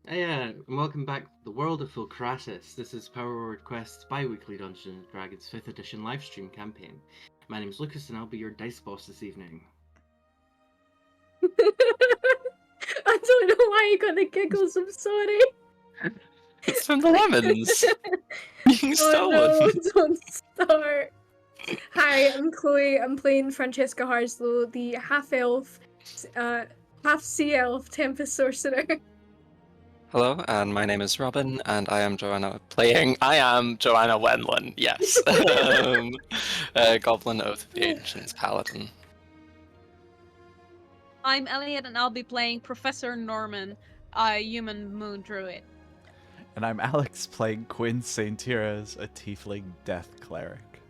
Hey, and welcome back to the world of Fulcratus. This is Power Word Quest's bi-weekly Dungeons & Dragons 5th edition livestream campaign. My name's Lukas and I'll be your dice boss this evening. I don't know why you got the giggles, I'm sorry. It's from the lemons. Being Oh no, stolen. don't start. Hi, I'm Chloe. I'm playing Francesca Harslow, the half-elf, half-sea elf Tempest Sorcerer. Hello, and my name is Robyn, and I am Joanna Wendland, yes. Goblin Oath of the Ancients Paladin. I'm Elliot, and I'll be playing Professor Norman, a human moon druid. And I'm Alex, playing Quinn St. Tyrus, a tiefling death cleric.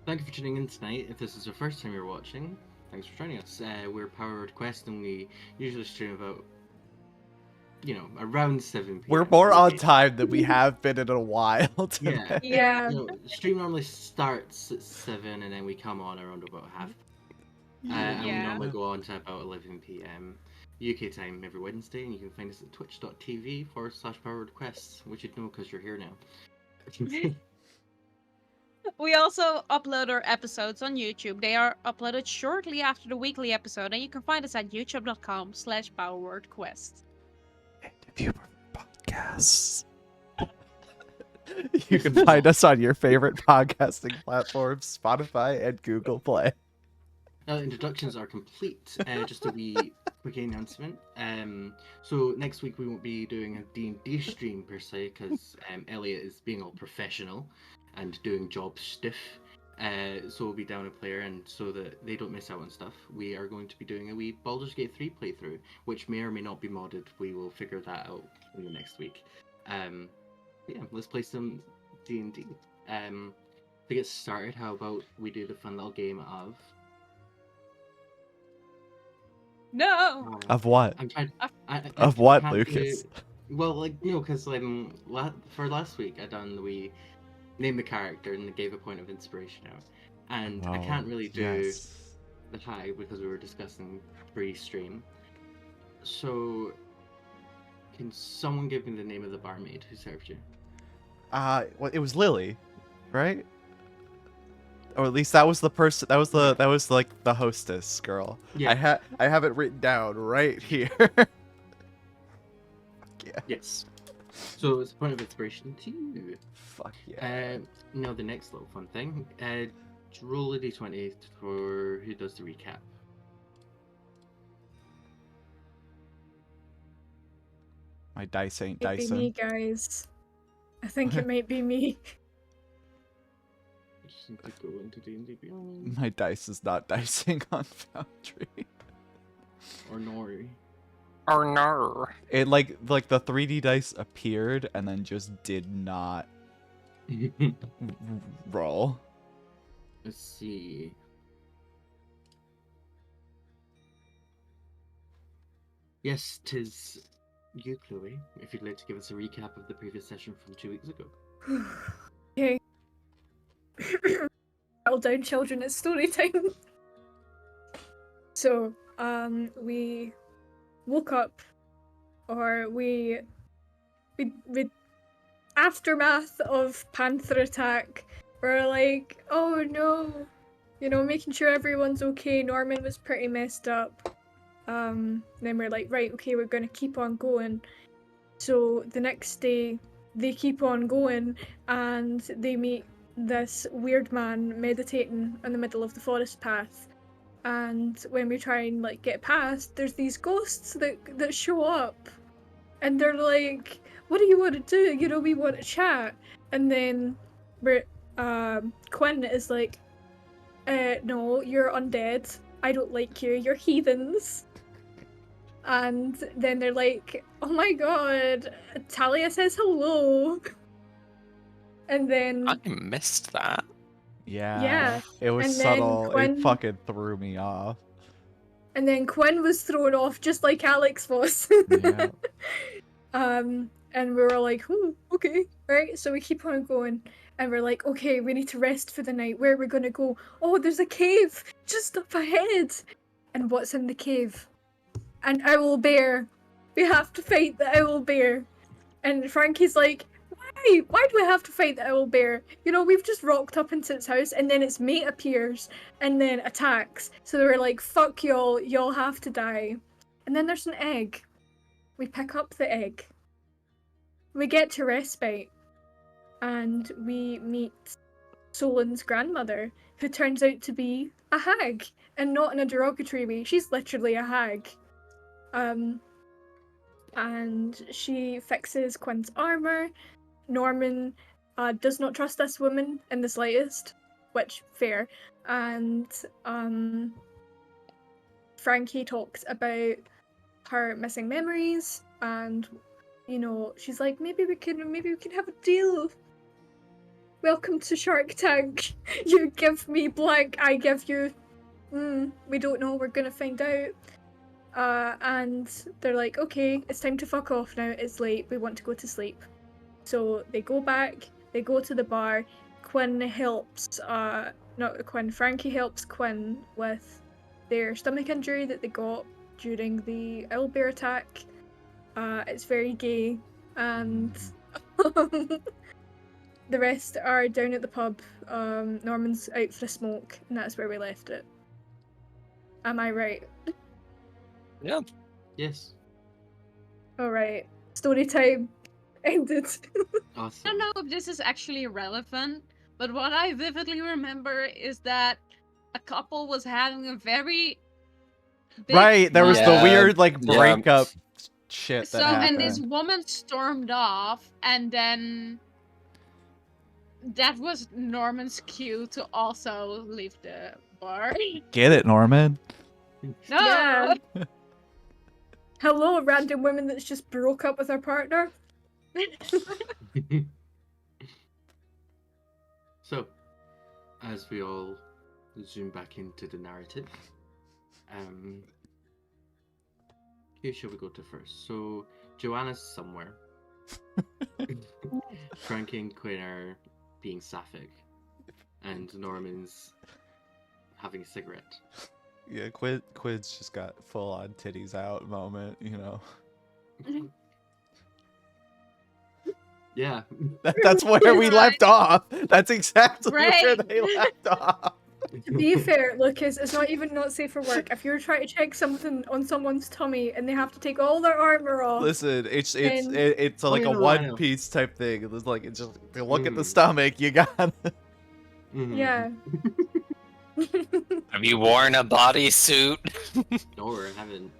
Thank you for tuning in tonight. If this is your first time you're watching, thanks for joining us. We're Power Word Quest and we usually stream about, around 7 p.m. We're more on time than we have been in a while Yeah. today. Yeah. Stream normally starts at 7 and then we come on around about half. And we Yeah. normally go on to about 11 p.m. UK time every Wednesday, and you can find us at twitch.tv/poweredquests, which you'd know because you're here now. We also upload our episodes on YouTube. They are uploaded shortly after the weekly episode, and you can find us at youtube.com/powerwordquest. And if you prefer podcasts, you can find us on your favorite podcasting platforms, Spotify and Google Play. Now, introductions are complete. Just a wee quick announcement. So next week we won't be doing a D&D stream per se, because Elliot is being all professional and doing job stiff. So we'll be down a player, and so that they don't miss out on stuff, we are going to be doing a wee Baldur's Gate 3 playthrough, which may or may not be modded. We will figure that out in the next week. Yeah, let's play some D&D. To get started, how about we do the fun little game of... No! Of what? I'm trying. Of what, can't Lucas? Well, because for last week I done we named the character and gave a point of inspiration out, and I can't really do Yes. the high because we were discussing pre-stream. So, can someone give me the name of the barmaid who served you? Well, it was Lily, right? Or at least that was the person. That was like the hostess girl. Yeah. I have it written down right here. Yeah. Yes. So it's a point of inspiration to you. Fuck yeah. Now the next little fun thing. Roll a d20 for who does the recap. My dice ain't Might be dicing. me, guys. I think it might be me. I just need to go into D&D Beyond. My dice is not dicing on Foundry. Or Nori. Oh no. It like the 3D dice appeared and then just did not roll. Let's see. Yes, 'tis you, Chloe. If you'd like to give us a recap of the previous session from 2 weeks ago. Okay. Settle down, children, it's story time. So, we woke up, or we aftermath of Panther attack, we're like, oh no, making sure everyone's okay. Norman was pretty messed up. Then we're like, right, okay, we're gonna keep on going. So the next day, they keep on going, and they meet this weird man meditating in the middle of the forest path. And when we try and get past, there's these ghosts that show up, and they're like, "What do you want to do? We want to chat." And then Quinn is like, "No, you're undead. I don't like you. You're heathens." And then they're like, "Oh my god, Talia says hello." And then I missed that. Yeah. It was and then subtle. Quinn- It fucking threw me off. And then Quinn was thrown off just like Alex was. Yeah. And we were like, okay, right? So we keep on going, and we're like, okay, we need to rest for the night. Where are we gonna go? Oh, there's a cave just up ahead. And what's in the cave? An owl bear we have to fight the owl bear. And Frankie's like, why? Why do we have to fight the owl bear? You know, we've just rocked up into its house, and then its mate appears and then attacks. So they were like, fuck y'all, y'all have to die. And then there's an egg. We pick up the egg. We get to Respite, and we meet Solon's grandmother, who turns out to be a hag, and not in a derogatory way. She's literally a hag. And she fixes Quinn's armor. Norman does not trust this woman in the slightest, which fair. And Frankie talks about her missing memories, and you know, she's like, maybe we can have a deal. Welcome to Shark Tank. You give me blank, I give you we don't know, we're gonna find out. And they're like, okay, it's time to fuck off now, it's late, we want to go to sleep. So they go back, they go to the bar. Frankie helps Quinn with their stomach injury that they got during the owlbear attack. It's very gay, and the rest are down at the pub. Norman's out for a smoke, and that's where we left it. Am I right? Yeah. Yes. Alright. Story time ended. Awesome. I don't know if this is actually relevant, but what I vividly remember is that a couple was having a very big Right, there was the Yeah, weird like yeah. breakup shit that So, happened. and this woman stormed off, and then that was Norman's cue to also leave the bar. Get it, Norman? No! Yeah. Hello, random woman that's just broke up with her partner. So, as we all zoom back into the narrative, who shall we go to first? So, Joanna's somewhere. Frankie and Quinn are being sapphic, and Norman's having a cigarette. Yeah, Quid's just got full on titties out moment, you know. Yeah. That's where we left off. That's exactly where Right. they left off. To be fair, Lucas, it's not even not safe for work. If you're trying to check something on someone's tummy and they have to take all their armor off. Listen, it's Oh, like yeah, a no, I know. One Piece type thing. It's like it's just you look at the stomach, you got. Mhm. Yeah. Have you worn a bodysuit? No, I haven't.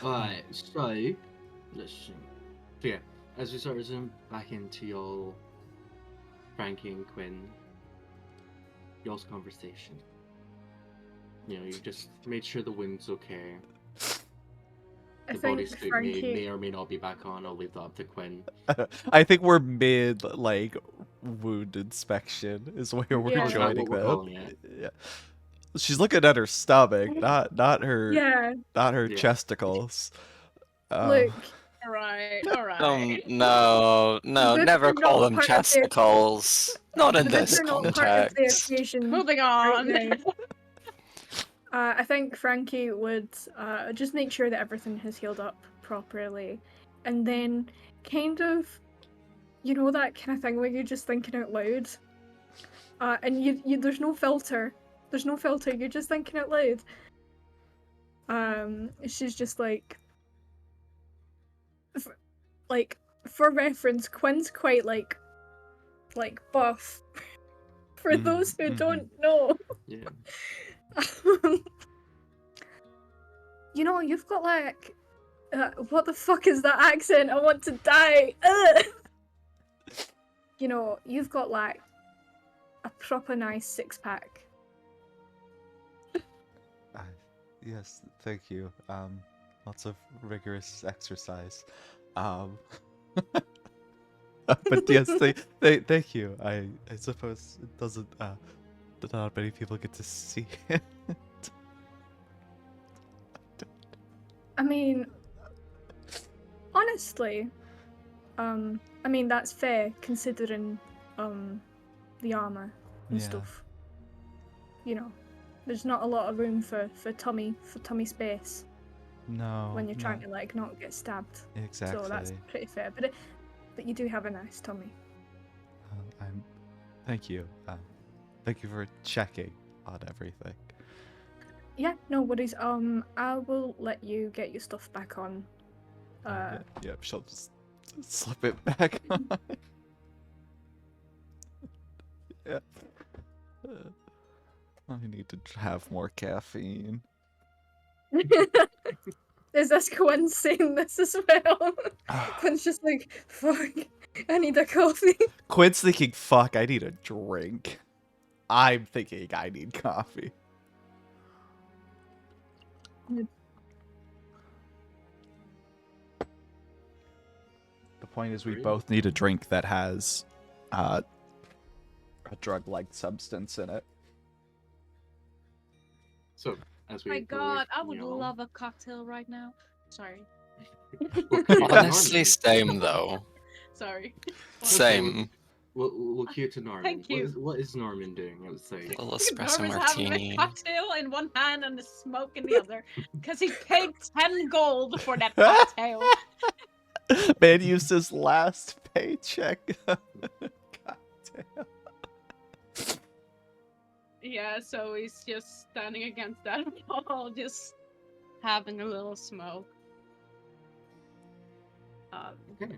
Alright, so let's see. So yeah, as we sort of zoom back into y'all, Frankie and Quinn, y'all's conversation. You know, you just made sure the wound's okay. I The think bodysuit Frankie. may or may not be back on. I'll leave that up to Quinn. I think we're mid like wound inspection is where we're Yeah. Is that what joining we're them. calling it? Yeah. She's looking at her stomach, not her Yeah. not her Yeah. chesticles. Look. Alright, No, alright. no, Boobs never are call not them part of their- chesticles. Not in The this boobs are not part of the context. equation. Moving on. Right now. I think Frankie would just make sure that everything has healed up properly, and then kind of, you know, that kind of thing where you're just thinking out loud, and you there's no filter. There's no filter. You're just thinking out loud. She's just like for reference, Quinn's quite like buff. For Mhm, those who mhm. don't know. Yeah. You know, you've got like, what the fuck is that accent? I want to die. Ugh. You know, you've got like a proper nice six-pack. Yes, thank you. Lots of rigorous exercise. But yes, thank you. I suppose it doesn't. Not many people get to see it. I mean, honestly, I mean that's fair considering, the armor and Yeah. stuff. You know, there's not a lot of room for tummy space. No. when you're no. trying to like not get stabbed. Exactly. So that's pretty fair. But you do have a nice tummy. Thank you. Thank you for checking on everything. Yeah, no worries. I will let you get your stuff back on. Yeah, she'll just slip it back on. Yeah. I need to have more caffeine. Is this Quinn saying this as well? Quinn's just like, fuck, I need a coffee. Quinn's thinking, fuck, I need a drink. I'm thinking I need coffee. The point is we Really? both need a drink that has a drug-like substance in it. So, as we My go away God, I from would y'all, love a cocktail right now. Sorry. we'll cue to Honestly, Norman. same though. Sorry. Same. We'll cue to Norman. Thank you. What is Norman doing outside? Little espresso Norman's having a martini. cocktail in one hand and a smoke in the other. Because he paid 10 gold for that cocktail. Man used his last paycheck. Cocktail. Yeah, so he's just standing against that wall, just having a little smoke. Okay.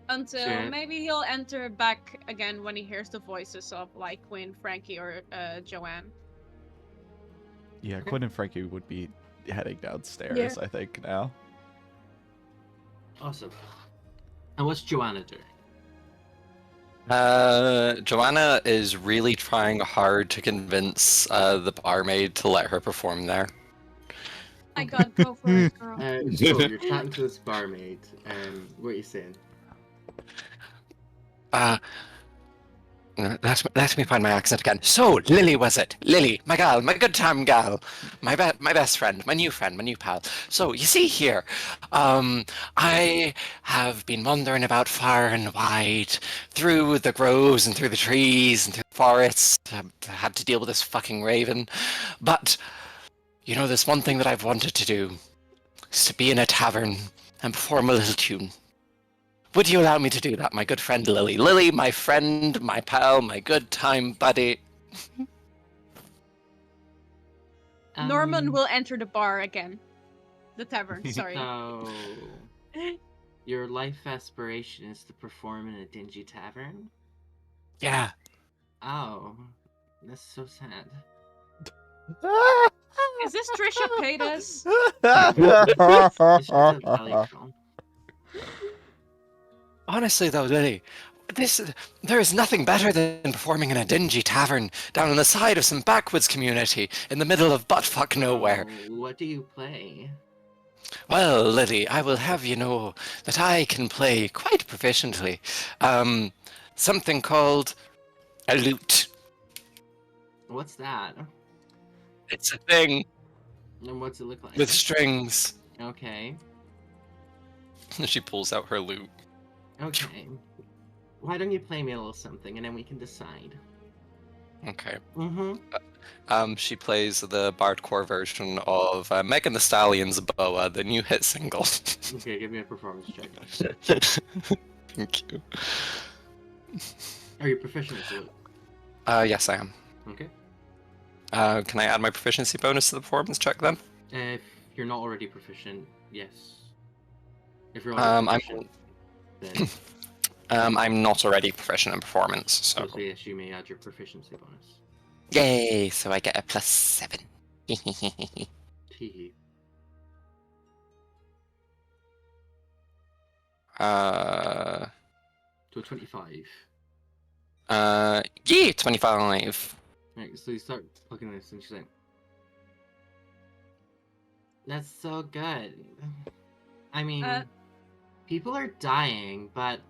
Until So- maybe he'll enter back again when he hears the voices of like Quinn, Frankie, or Joanne. Yeah, Quinn and Frankie would be heading downstairs, I think, now. Awesome. And what's Joanna doing? Joanna is really trying hard to convince the barmaid to let her perform there. My God, go for it, girl. So you're chatting to this barmaid. What are you saying? Let me find my accent again. So, Lily was it? Lily, my gal, my good time gal, my best friend, my new pal. So, you see here, I have been wandering about far and wide, through the groves and through the trees and through the forests. I had to deal with this fucking raven. But, you know, there's one thing that I've wanted to do, is to be in a tavern and perform a little tune. Would you allow me to do that, my good friend Lily? Lily, my friend, my pal, my good time buddy. Norman will enter the bar again. The tavern, sorry. So, your life aspiration is to perform in a dingy tavern? Yeah. Oh, that's so sad. Is this Trisha Paytas? It's just a valley girl. Honestly, though, Lily, there is nothing better than performing in a dingy tavern down on the side of some backwoods community in the middle of buttfuck nowhere. Oh, what do you play? Well, Lily, I will have you know that I can play quite proficiently. Something called a lute. What's that? It's a thing And what's it look like? with strings. Okay. She pulls out her lute. Okay. Why don't you play me a little something and then we can decide? Okay. Mm-hmm. She plays the bardcore version of Megan Thee Stallion's Boa, the new hit single. Okay, give me a performance check. Thank you. Are you proficient with it? Yes, I am. Okay. Can I add my proficiency bonus to the performance check then? If you're not already proficient, yes. If you're I'm- already proficient, then I'm not already proficient in performance, so. so yes, you may add your proficiency bonus. Yay! So I get a +7. Teehee. So 25. Yeah, 25. Right, so you start looking at this and she's like, that's so good. I mean, people are dying, but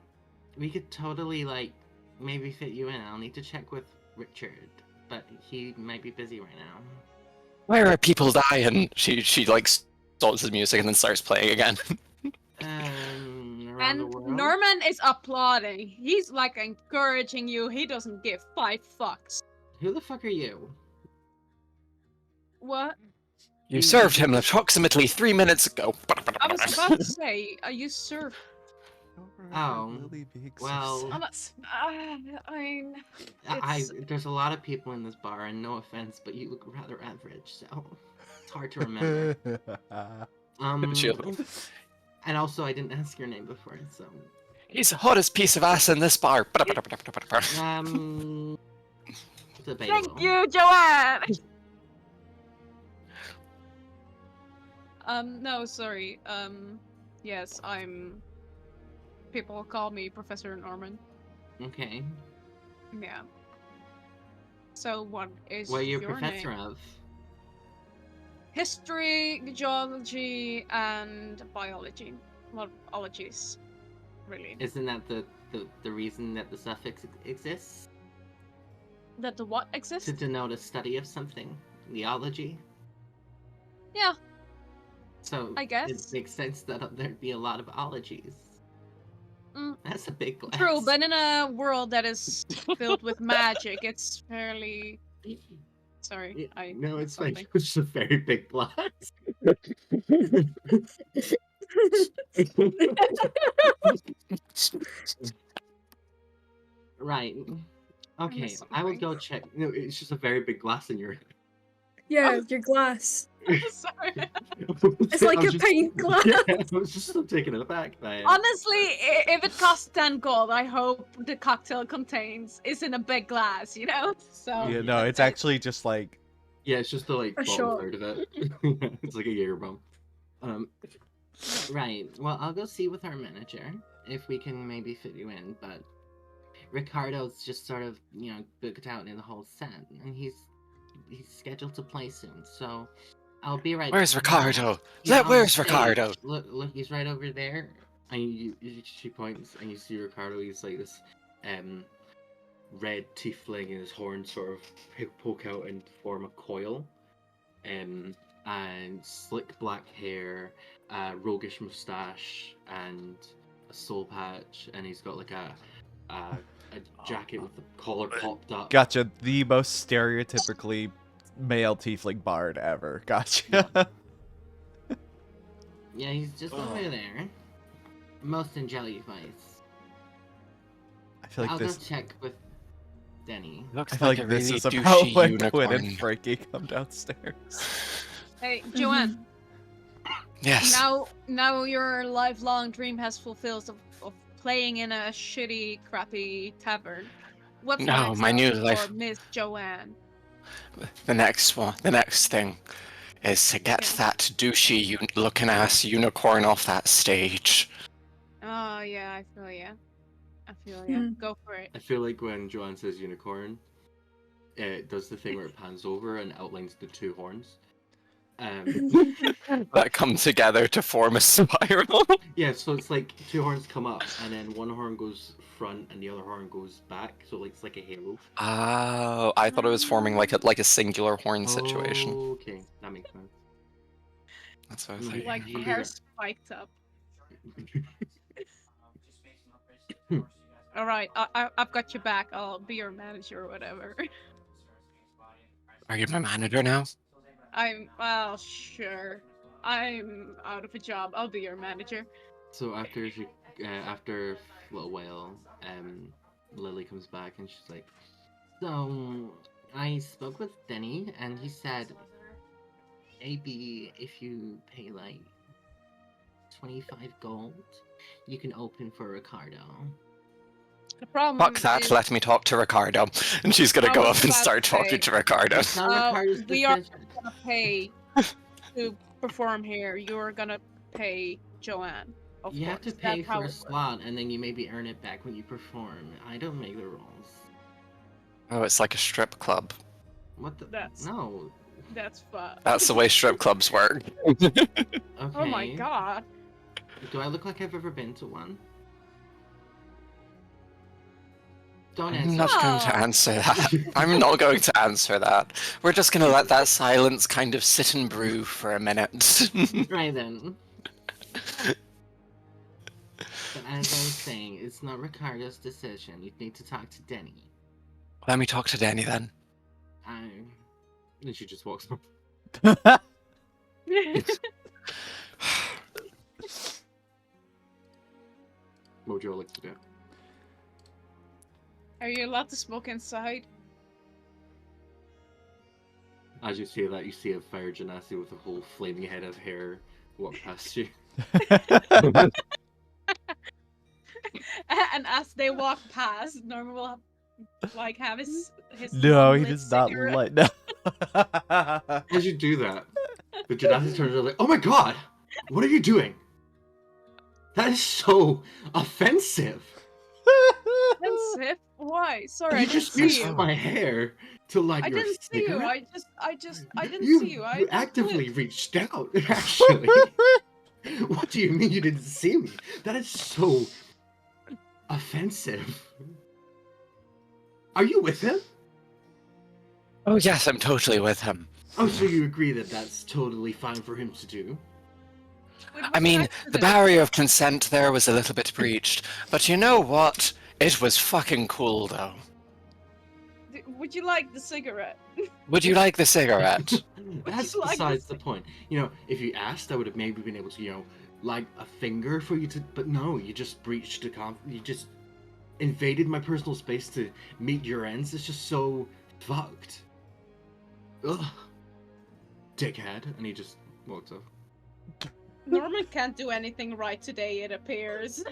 we could totally, like, maybe fit you in. I'll need to check with Richard, but he might be busy right now. Where are people dying? She like stops the music and then starts playing again. Around the And world? Norman is applauding. He's like encouraging you. He doesn't give 5 fucks. Who the fuck are you? What? You served him approximately 3 minutes ago. I was about to say, you serve. Oh, Lily being so well, I'm a- sexy. there's a lot of people in this bar, and no offense, but you look rather average, so it's hard to remember. Chill. And also I didn't ask your name before, so He's the hottest piece of ass in this bar. debatable. Thank you, Joanne. No, sorry. Yes, I'm. People call me Professor Norman. Okay. Yeah. So, what is What are you a your professor name? of? History, geology, and biology. Well, ologies, really. Isn't that the reason that the suffix exists? That the what To exists? denote a study of something. Theology. Yeah, So I it guess. makes sense that there'd be a lot of ologies. Mm. That's a big glass. True, but in a world that is filled with magic, it's fairly. Sorry, I. No, it's fine. something. It's just a very big glass. Right. Okay, missed I will something. go check. No, it's just a very big glass in your. Yeah, your glass. Sorry. It's like a pint glass. Yeah, I was just so taken aback by it. Honestly, if it costs 10 gold, I hope the cocktail contains is in a big glass, you know? So Yeah, no, that's it's it. actually just like Yeah, it's just the like A bottom shot. third of it. It's like a Jaeger bomb. Right. Well, I'll go see with our manager if we can maybe fit you in, but Ricardo's just sort of, booked out in the whole set, and he's scheduled to play soon. So I'll be right. Where's back. Ricardo? He's on Where's stage. Ricardo? Look, he's right over there. And she points, and you see Ricardo. He's like this, red tiefling, and his horns sort of poke out and form a coil, and slick black hair, roguish mustache, and a soul patch, and he's got like a jacket with the collar popped up. gotcha, the most stereotypically male tiefling bard ever. Gotcha. Yeah, he's just over there. Most angelic voice. I feel like I'll this. go check with Denny. Looks I feel like a this really is about douchey when Quinn unicorn. and Frankie come downstairs. Hey, Joanne, Yes. now your lifelong dream has fulfilled of playing in a shitty, crappy tavern. What's the No, next my step new for life. Miss Joanne? The next thing is to get Yeah. that douchey looking ass unicorn off that stage. Oh yeah, I feel ya. Go for it. I feel like when Joanne says unicorn, it does the thing where it pans over and outlines the two horns. That come together to form a spiral. Yeah, so it's like two horns come up, and then one horn goes front, and the other horn goes back. So like it's like a halo. Oh, I thought it was forming like a singular horn situation. Okay, that makes sense. That's what I was Like- like. Like you do hair that. spiked up. All right, I've got your back. I'll be your manager or whatever. Are you my manager now? Well, sure. I'm out of a job. I'll be your manager. So after after a little while, Lily comes back and she's like, "So I spoke with Denny, and he said maybe if you pay like 25 gold, you can open for Ricardo." The problem Fuck that, is, let me talk to Ricardo. And she's gonna I go was up and about start to say- talking to Ricardo. It's not Ricardo's we are decision. gonna pay to perform here. You're gonna pay Joanne. Of You have to course. pay That's how for a it works. slot, and then you maybe earn it back when you perform. I don't make the rules. Oh, it's like a strip club. What the? That's- No. That's fun. That's the way strip clubs work. Okay. Oh my god. Do I look like I've ever been to one? Don't I'm answer. not going to Oh. answer that. I'm not going to answer that. We're just gonna let that silence kind of sit and brew for a minute. Right then. But as I was saying, it's not Ricardo's decision. You need to talk to Denny. Let me talk to Danny then. And she just walks off. What would you all like to do? Are you allowed to smoke inside? As you say that, you see a fire genasi with a whole flaming head of hair walk past you. And as they walk past, Norman will have his No, he unlit does not cigarette. like. No. As you do that, the genasi turns around like, "Oh my god! What are you doing? That is so offensive! Offensive? Why? Sorry, I You didn't just see used you. my hair to light I your didn't see you. cigarette? I didn't you, see you. I you just actively looked. reached out, actually. What do you mean you didn't see me? That is so offensive. Are you with him? Oh yes, I'm totally with him. Oh, so you agree that that's totally fine for him to do? It I was mean, an the accident. barrier of consent there was a little bit breached, but you know what? It was fucking cool though. Would you like the cigarette? Would you like the cigarette? That's you like besides this? the point. You know, if you asked, I would have maybe been able to, light a finger for you to. But no, you just breached you just invaded my personal space to meet your ends. It's just so fucked. Ugh. Dickhead. And he just walks off. Norman can't do anything right today, it appears.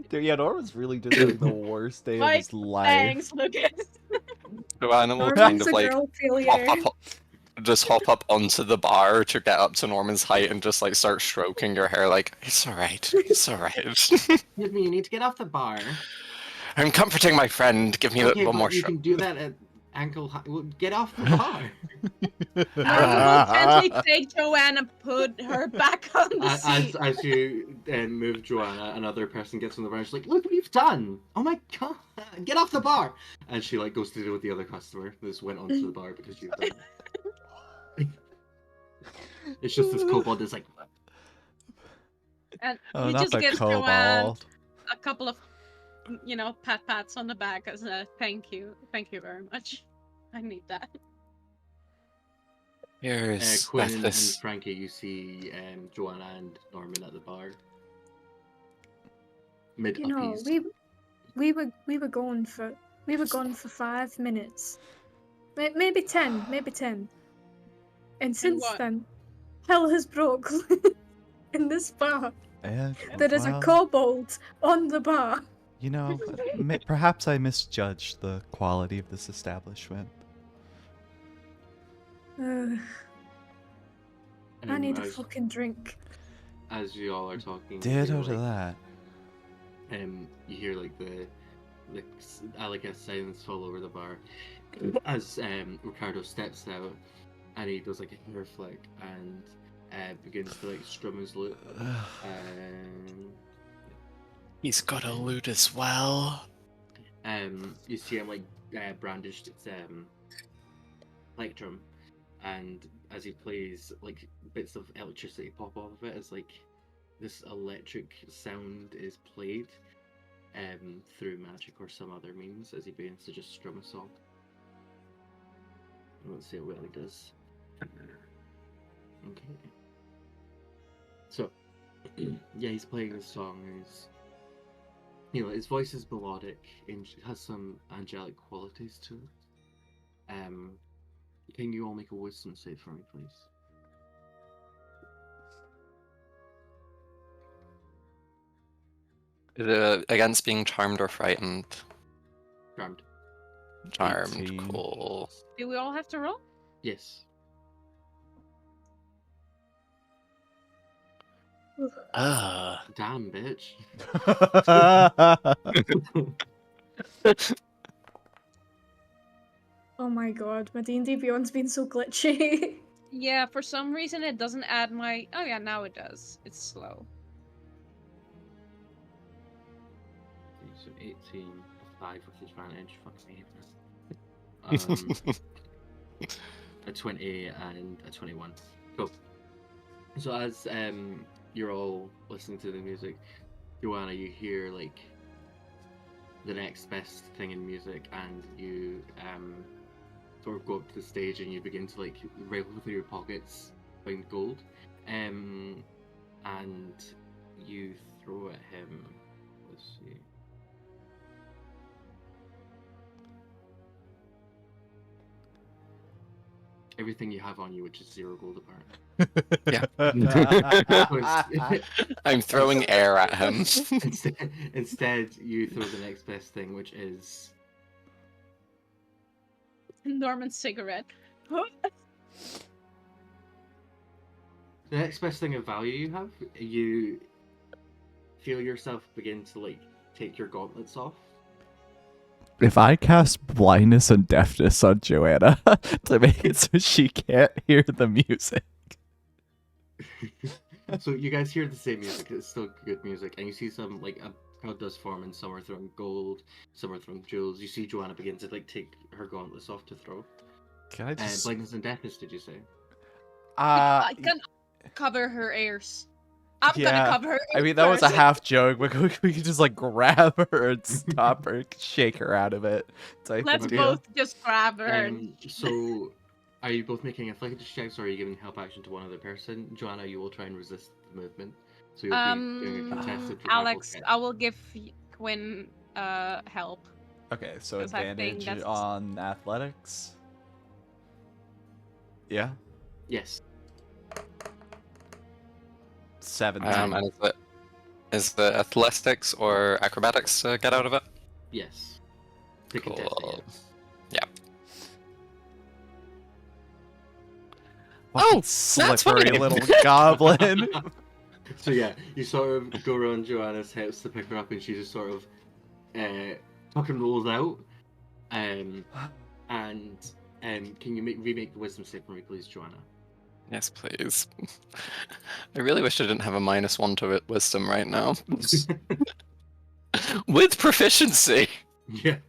Dude, yeah, Norman's really just having the worst day of Like, his life. thanks, Lucas. Joanna will kind Norman's of a like girl hop failure. up, just hop up onto the bar to get up to Norman's height and just like start stroking your hair. Like it's all right, it's all right. Excuse me, you need to get off the bar. I'm comforting my friend. Give me Okay, one more but you stroke. can do that at ankle high. Well, get off the bar. Norman will gently take Joanna, put her back on the seat. As you move Joanna, another person gets on the bar and she's like, "Look what you've done! Oh my god, get off the bar!" And she like goes to deal with the other customer that just went onto the bar because you've done it. It's just this kobold that's like, And Oh, he not just the gives Joanne kobold. a couple of, pats on the back as a thank you. Thank you very much. I need that. Here's Quinn that's and this. Frankie. You see Joanna and Norman at the bar. Mid You know, appeased. we were gone for 5 minutes, maybe 10, and since what? then, hell has broke in this bar. And, There is a well, kobold on the bar. You know, perhaps I misjudged the quality of this establishment. I need a as, fucking drink. as you all are talking, you Ditto hear, to that. you hear like like a silence fall over the bar as Ricardo steps out and he does like a hair flick and begins to like strum his lute. He's got a lute as well. You see him like brandished its plectrum, and as he plays, like bits of electricity pop off of it as like this electric sound is played through magic or some other means as he begins to just strum a song. Let's see how well he does. Okay. So, yeah, he's playing this song. His voice is melodic and has some angelic qualities to it. Can you all make a wisdom save for me, please? Against being charmed or frightened. Charmed. Charmed, 18. cool. Do we all have to roll? Yes. Damn, bitch. Oh my god, my D&D Beyond's been so glitchy. Yeah, for some reason it doesn't add my... Oh yeah, now it does. It's slow. So 18, 5 with advantage. Fuck me. A 20 and a 21. Cool. So as you're all listening to the music, Joanna, you hear like the next best thing in music, and you sort of go up to the stage and you begin to like rifle through your pockets coin gold, and you throw at him. Let's see. Everything you have on you, which is 0 gold apart. I'm throwing air at him. Instead, you throw the next best thing, which is Norman's cigarette. the next best thing of value you have. You feel yourself begin to like take your gauntlets off. If I cast blindness and deafness on Joanna to make it so she can't hear the music. So you guys hear the same music. It's still good music, and you see some like a crowd does form, and some are throwing gold, some are throwing jewels. You see Joanna begin to like take her gauntlets off to throw. Can I just... blindness and deafness, did you say? I can cover her ears. I'm gonna cover her ears. I mean, that was a first. half joke, but we could just like grab her and stop her, shake her out of it. Let's deal. both just grab her. So, are you both making athletics checks, or are you giving help action to one other person? Joanna, you will try and resist the movement. So you'll be doing a contested survival Alex, check. I will give Quinn help. Okay, so 'Cause I think advantage that's- on athletics. Yeah, Yes. 7. And is the athletics or acrobatics get out of it? Yes. The Cool. contested, yes. Fucking Oh, that's slippery funny. little goblin. So yeah, you sort of go around Joanna's hips to pick her up, and she just sort of tuck and rolls out. And can you remake the wisdom save for me, please, Joanna? Yes, please. I really wish I didn't have a -1 to wisdom right now. With proficiency. Yeah.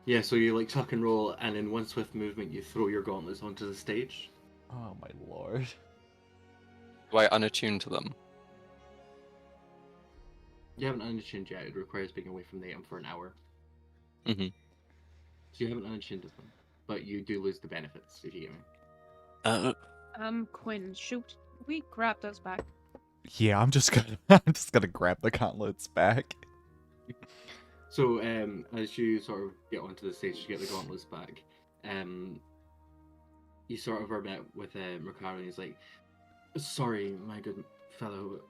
Yeah, so you like tuck and roll, and in one swift movement, you throw your gauntlets onto the stage. Oh my lord. Do I unattune to them? You haven't unattuned yet. It requires being away from the item for an hour. Mm-hmm. So you haven't unattuned to them, but you do lose the benefits if you get me. Quinn, shoot. We grab those back. Yeah, I'm just gonna grab the gauntlets back. So as you sort of get onto the stage to get the gauntlets back, you sort of are met with Ricardo, and he's like, "Sorry, my good fellow,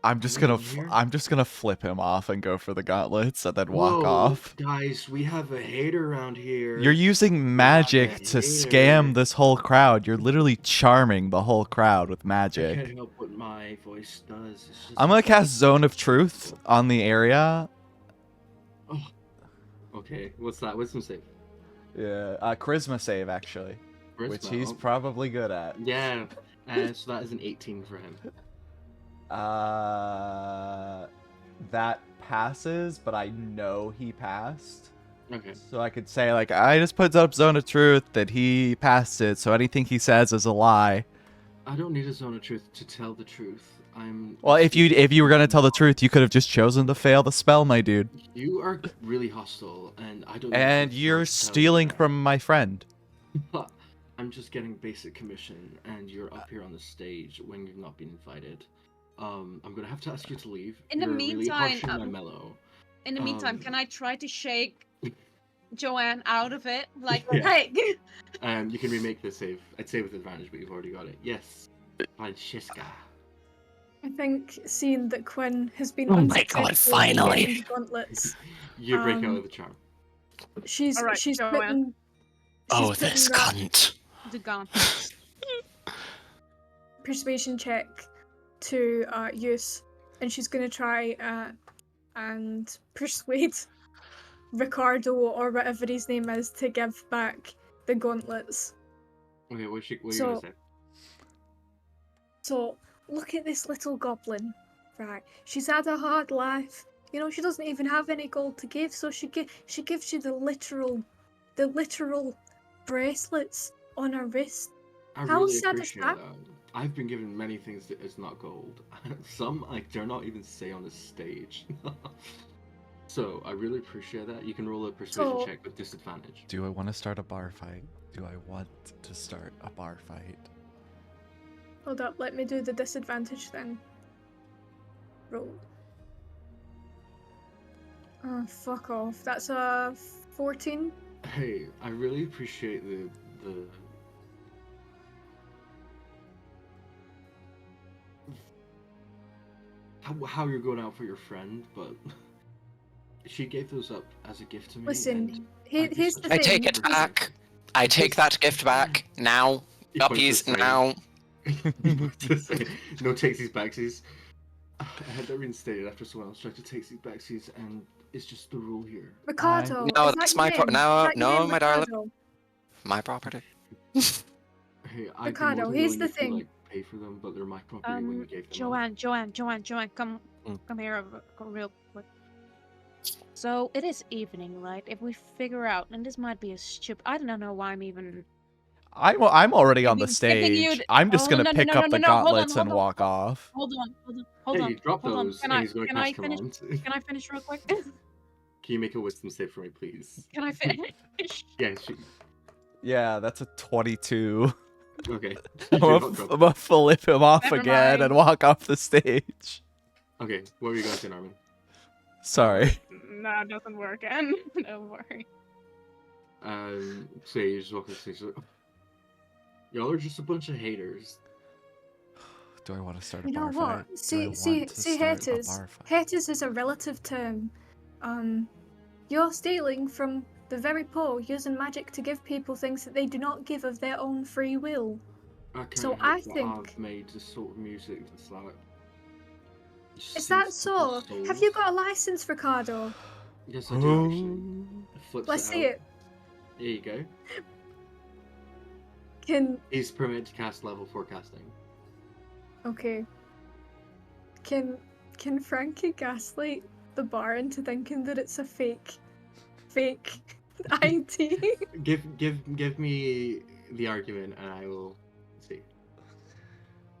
I'm just gonna flip him off and go for the gauntlets and then walk Whoa, off. Guys, we have a hater around here. You're using magic to scam this whole crowd. You're literally charming the whole crowd with I magic. can't help what my voice does. It's just I'm gonna cast Zone of Truth on the area. Oh. Okay, what's that? Wisdom save. Yeah, charisma save actually, which Charisma, he's oh. probably good at. Yeah, so that is an 18 for him. That passes, but I know he passed. Okay. So I could say, like, I just put up Zone of Truth that he passed it, so anything he says is a lie. I don't need a zone of truth to tell the truth. Well, if you were gonna tell the truth, you could have just chosen to fail the spell, my dude. You are really hostile, and I don't. And you're stealing from my friend. But I'm just getting basic commission, and you're up here on the stage when you've not been invited. I'm gonna have to ask you to leave. In the You're meantime, really harsh and mellow. In the meantime, Um, can I try to shake Joanne out of it? Like, Yeah. hey! You can remake this save. I'd say with advantage, but you've already got it. Yes. Francesca. I think seeing that Quinn has been Oh my God, unsuccessful in finally. getting the gauntlets, You break out Um, of the charm. she's Alright, she's Joanne. putting. Oh, she's this putting that cunt. The gauntlets. persuasion check to use, and she's gonna try and persuade Ricardo or whatever his name is to give back the gauntlets. Okay, what are you so- gonna say? So look at this little goblin, right? She's had a hard life. You know, she doesn't even have any gold to give, so she gives you the literal bracelets on her wrist. I How really sad is appreciate that? that. I've been given many things that is not gold. Some I dare not even say on the stage. So I really appreciate that. You can roll a persuasion So- check with disadvantage. Do I want to start a bar fight? Do I want to start a bar fight? Hold up, let me do the disadvantage then. Roll. Oh, fuck off. That's a 14. Hey, I really appreciate the how you're going out for your friend, but she gave those up as a gift to me. Listen, and here's the I thing. take it back. I take that gift back now. He points Uppies this way. now. To say, no takesies backsies. I had that reinstated after someone else tried to takesies backsies, and it's just the rule here. Ricardo. No, is that's that my your name? no, Is that your no, name, my darling. Ricardo? My property. Hey, I'd Ricardo, be more than here's willing the if you, thing. like, pay for them, but they're my property when you gave them up. Joanne, come here real quick. So it is evening, right? If we figure out, and this might be a stupid, I don't know why I'm even. I'm already on the Giving you stage. the- I'm just Oh, gonna no, no, pick no, up no, the no, hold on, gauntlets and hold on. walk off. Hold on. Yeah, you drop hold on. those, Can and I he's going to can I cast finish? command. Can I finish real quick? Can you make a wisdom save for me, please? Can I finish? Yes. Yeah, that's a 22. Okay. I'm You're gonna, not dropping. I'm gonna flip him off Never again and mind. walk off the stage. Okay, what were you going to say, Norman? Sorry. No, it doesn't work, and don't worry. So yeah, you just walk on the stage. Like, y'all are just a bunch of haters. Do I want to start a You know bar fight? what? See, Do I see, want to see, start a haters. bar fight? Haters is a relative term. You're stealing from the very poor, using magic to give people things that they do not give of their own free will. I can't So help I that think- I've made the sort of music that's like. Is that so? Have you got a license, Ricardo? Yes, I do actually. Flips Let's it see out. it. There you go. Can He's permitted to cast level 4 casting. okay. Can Frankie gaslight the bar into thinking that it's a fake ID? Give me the argument, and I will see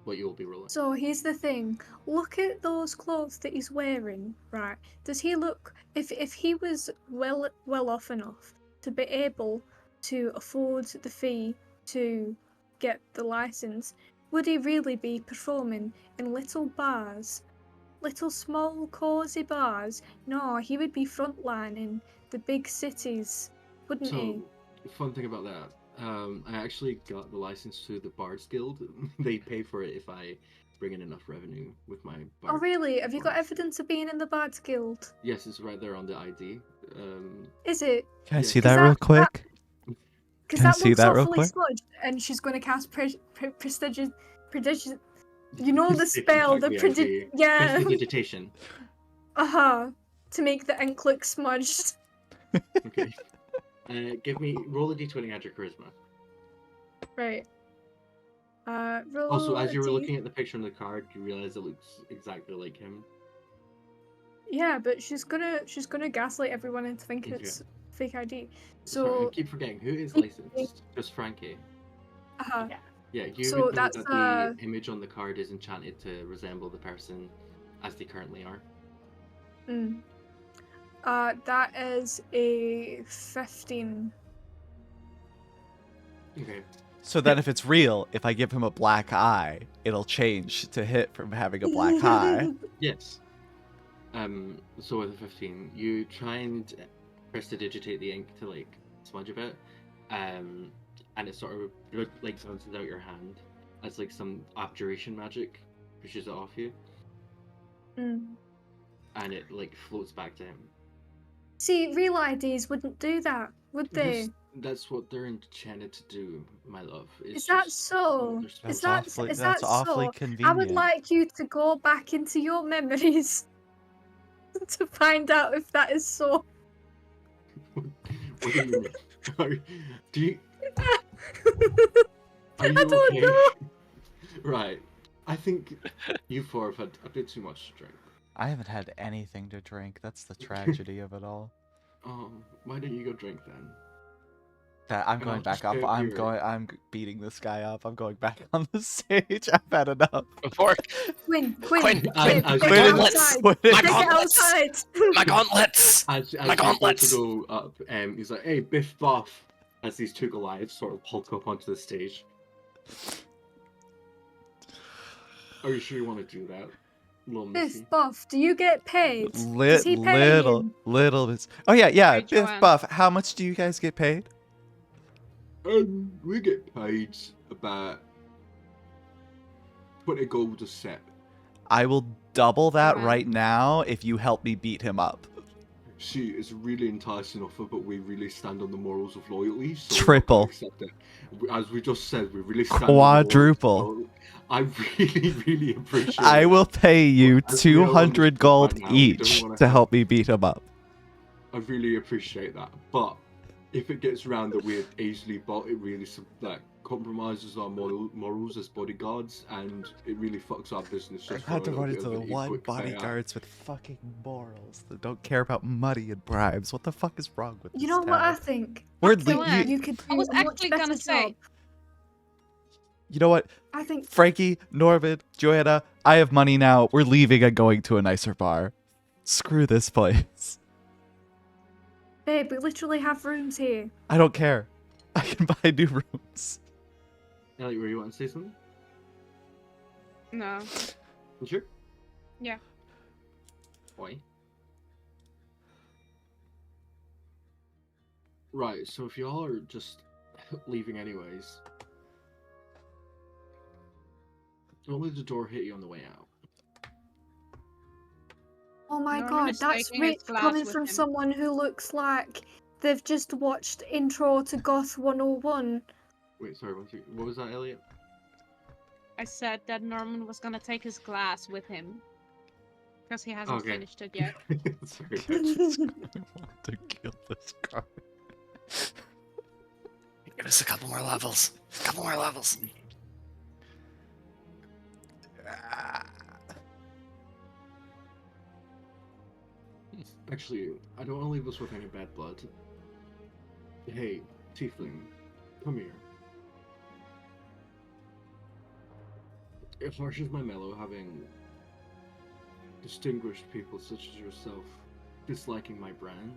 what you will be rolling. So here's the thing. Look at those clothes that he's wearing, right? Does he look if he was well off enough to be able to afford the fee to get the license, would he really be performing in little bars? Little small cozy bars? No, he would be frontlining the big cities, wouldn't he? So, fun thing about that, I actually got the license to the Bards Guild. They pay for it if I bring in enough revenue with my Oh bard. really? Have you got performance. evidence of being in the Bards Guild? Yes, it's right there on the ID. Is it? Can I Yeah. see Is that that- real quick? Because Can I that see looks that real awfully quick? smudged, and she's going to cast prestigious. You know the spell, the yeah, Prestidigitation. to make the ink look smudged. Okay. Roll a d20 at your charisma. Right. Roll Also, as a you were D- looking at the picture on the card, you realize it looks exactly like him. Yeah, but she's gonna gaslight everyone into thinking Okay. it's fake ID. Sorry, I So keep forgetting who is Okay. licensed. Just Frankie. uh Yeah, you So would know that's, that the image on the card is enchanted to resemble the person as they currently are. that is a 15. Okay. So then if it's real, if I give him a black eye, it'll change to hit from having a black eye. Yes. So with a 15, you try and prestidigitate the ink to like smudge a bit, and it sort of like bounces out your hand as like some abjuration magic pushes it off you, Mm. and it like floats back to him. See, real IDs wouldn't do that, would they? Because that's what they're enchanted to do, my love. Is that so? they're Is supposed that to- is That's that awfully so? convenient. I would like you to go back into your memories to find out if that is so. What do you mean? Do you? Are you I don't okay? know. Right. I think you four have had a bit too much to drink. I haven't had anything to drink. That's the tragedy of it all. Why don't you go drink then? I'm going I'll back just up. go here. I'm beating this guy up. I'm going back on the stage. I've had enough. Before Quinn, Quinn, babe, as take you it go- gauntlets. outside. My Take it gauntlets. outside. my gauntlets. As My you go gauntlets. to go up, he's like, "Hey, Biff Buff," as these two Goliaths sort of hulk up onto the stage. Are you sure you want to do that, little missy? Biff Buff, do you get paid? Does he pay you? Little bit. Oh yeah. Right, Biff Joanna. Buff. How much do you guys get paid? We get paid about 20 gold a set. I will double that Wow. right now if you help me beat him up. See, it's a really enticing offer, but we really stand on the morals of loyalty. So Triple. we're not gonna accept it. As we just said, we really stand Quadruple. on the morals of loyalty. I really appreciate I it. will pay you As we are on this 200 right gold now, we each don't wanna to help me beat him up. I really appreciate that, but if it gets around that we're easily bought, it really compromises our morals as bodyguards, and it really fucks our business. I Just had to for a run little into bit the of a one quick payout. bodyguards with fucking morals that don't care about money and bribes. What the fuck is wrong with this You know what I town? think? We're Okay, le- Joanne. you, You could do I was a much actually better gonna say- job. you know what? I think Frankie, Norman, Joanna, I have money now. We're leaving and going to a nicer bar. Screw this place. babe, we literally have rooms here. I don't care. I can buy new rooms. Elliot, were you want to say something? No. You sure? Yeah. Why? Right, so if y'all are just leaving anyways, don't let the door hit you on the way out. Oh my Norman god, is that's taking his rich glass coming with from him. someone who looks like they've just watched Intro to Goth 101. Wait, sorry, one second. What was that, Elliot? I said that Norman was gonna take his glass with him. Because he hasn't Okay. finished it yet. Sorry. I want to kill this guy. Give us a couple more levels. A couple more levels. Actually, I don't want to leave us with any bad blood. Hey, Tiefling, come here. It harshes my mellow having distinguished people such as yourself disliking my brand.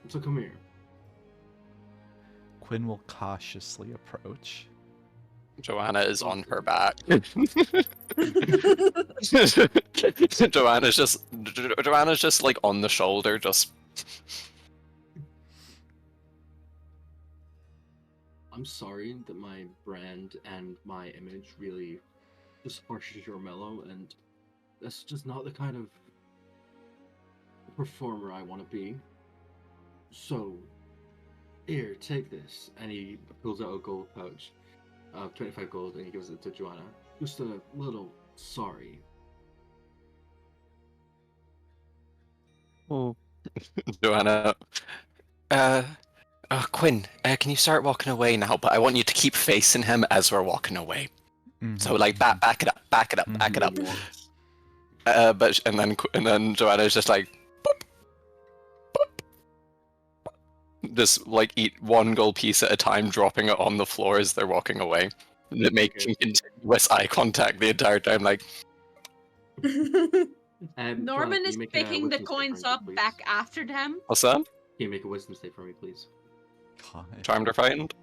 So come here. Quinn will cautiously approach. Joanna is on her back. Joanna's just like on the shoulder, just. I'm sorry that my brand and my image really just harshes your mellow, and that's just not the kind of performer I want to be. So, here, take this. And he pulls out a gold pouch of 25 gold and he gives it to Joanna. Just a little sorry. Oh, Joanna. Quinn, can you start walking away now? But I want you to keep facing him as we're walking away. So like back it up, back it up, back it up. And then Joanna's just like, boop, boop, just like eat one gold piece at a time, dropping it on the floor as they're walking away. And it making continuous eye contact the entire time, like. Joanna, Norman can is you make a picking the wisdom save coins for me, up please? back after them. What's that? Can you make a wisdom save for me, please? God. Charmed or frightened?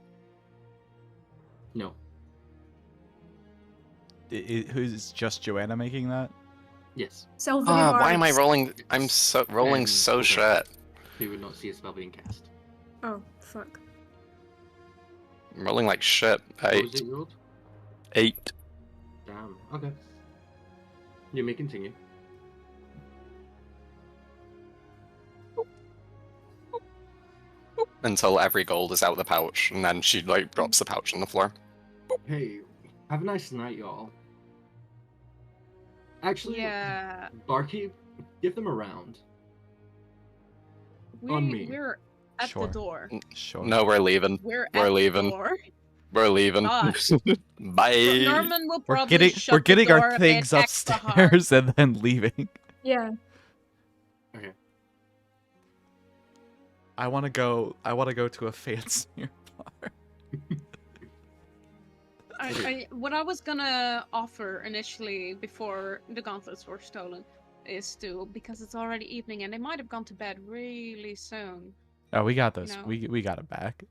No. Who's just Joanna making that? Yes. Sylvan Why am I vibes. rolling? I'm rolling Um, so okay. shit. He would not see a spell being cast. Oh, fuck. I'm rolling like shit. What was 8. it you rolled? 8. Damn. Okay. You may continue. Until every gold is out of the pouch, and then she like drops the pouch on the floor. Hey, have a nice night, y'all. Actually, Yeah. barkeep, give them a round. On me. We're at Sure. the door. Sure. No, we're leaving. We're We're leaving. The door. We're leaving. God. Bye. Norman will We're probably getting shut we're the getting door our a things bit extra hard. upstairs and then leaving. Yeah. I want to go to a fancier bar. What I was gonna offer initially before the gauntlets were stolen is to, because it's already evening and they might have gone to bed really soon. Oh, we got this. No. We got it back.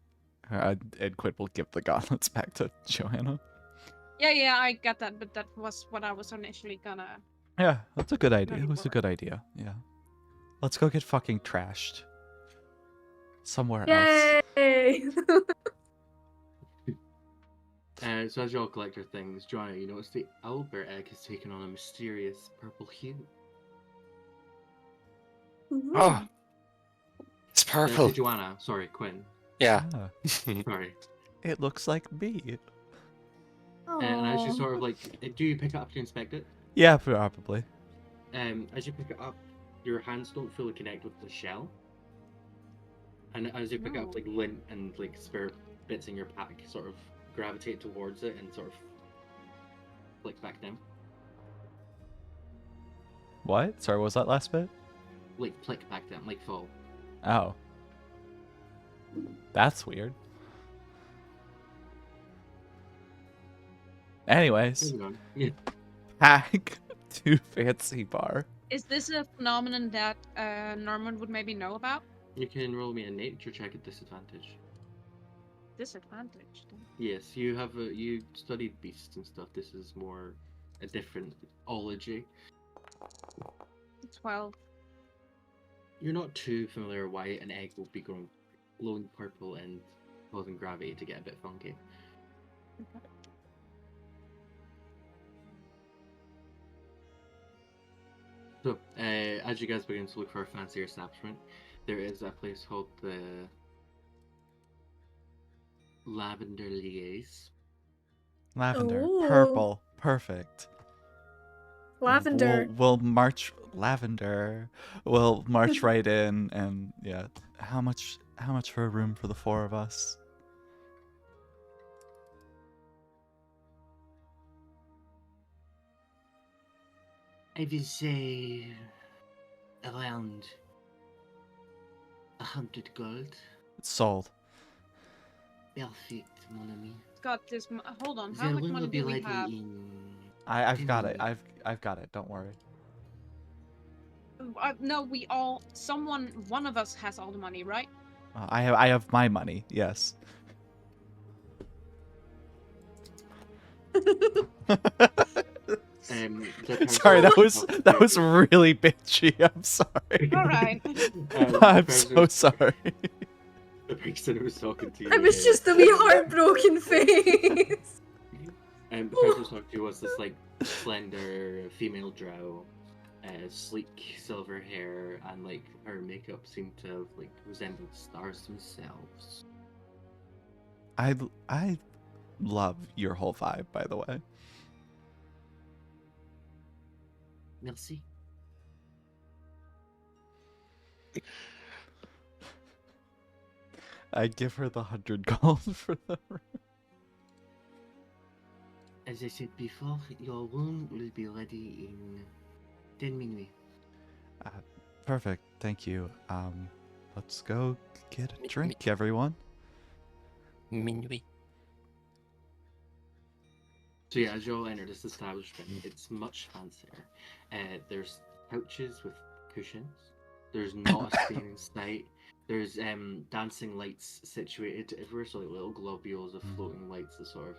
And Quinn will give the gauntlets back to Joanna. Yeah, I get that, but that was what I was initially gonna. Yeah, that's a good idea. Ready It was for a good idea. Yeah. Let's go get fucking trashed. Somewhere else. Yay! So as you all collect your things, Joanna, you notice the owlbear egg has taken on a mysterious purple hue. Oh, it's Say purple. Joanna, sorry, Quinn. Yeah. Ah, Sorry. it looks like me. And as you Aw. sort of like, do you pick it up to inspect it? Yeah, probably. As you pick it up, your hands don't fully connect with the shell. And as you pick it up, like lint and like spare bits in your pack sort of gravitate towards it and sort of flick back down. What? Sorry, what was that last bit? Like flick back down, like fall. Oh. That's weird. Anyways, Moving on. Yeah. Hag to fancy bar. Is this a phenomenon that Norman would maybe know about? You can roll me a nature check at disadvantage. Disadvantage. Yes, you studied beasts and stuff. This is more a different ology. 12. You're not too familiar why an egg will be glowing purple and causing gravity to get a bit funky. Okay. So, as you guys begin to look for a fancier establishment, there is a place called the Lavender Liaise. Lavender. Ooh. Purple. Perfect. Lavender. We'll march lavender. We'll march right in and yeah. How much for a room for the four of us? I would say around 100 gold. It's sold. Perfect, mon ami. It's got this. Hold on. How The much room money will be do we ready have? in I've got it. 10 minutes. I've got it. Don't worry. No, we all. One of us has all the money, right? I have my money. Yes. The Sorry, person- that was really bitchy. I'm sorry. All right. the I'm person- so sorry. The person who was talking to you. It was just a wee heartbroken face. The person who was talking to you was this like slender female drow, sleek silver hair, and like her makeup seemed to have like resembled stars themselves. I love your whole vibe, by the way. Merci. I'd give her the 100 gold for the room. As I said before, your room will be ready in 10 minutes. Perfect. Thank you. Let's go get a drink, everyone. Minuit. So yeah, as you all enter this establishment, it's much fancier. There's couches with cushions. There's not a screen in sight. There's dancing lights situated everywhere, so like little globules of floating lights that sort of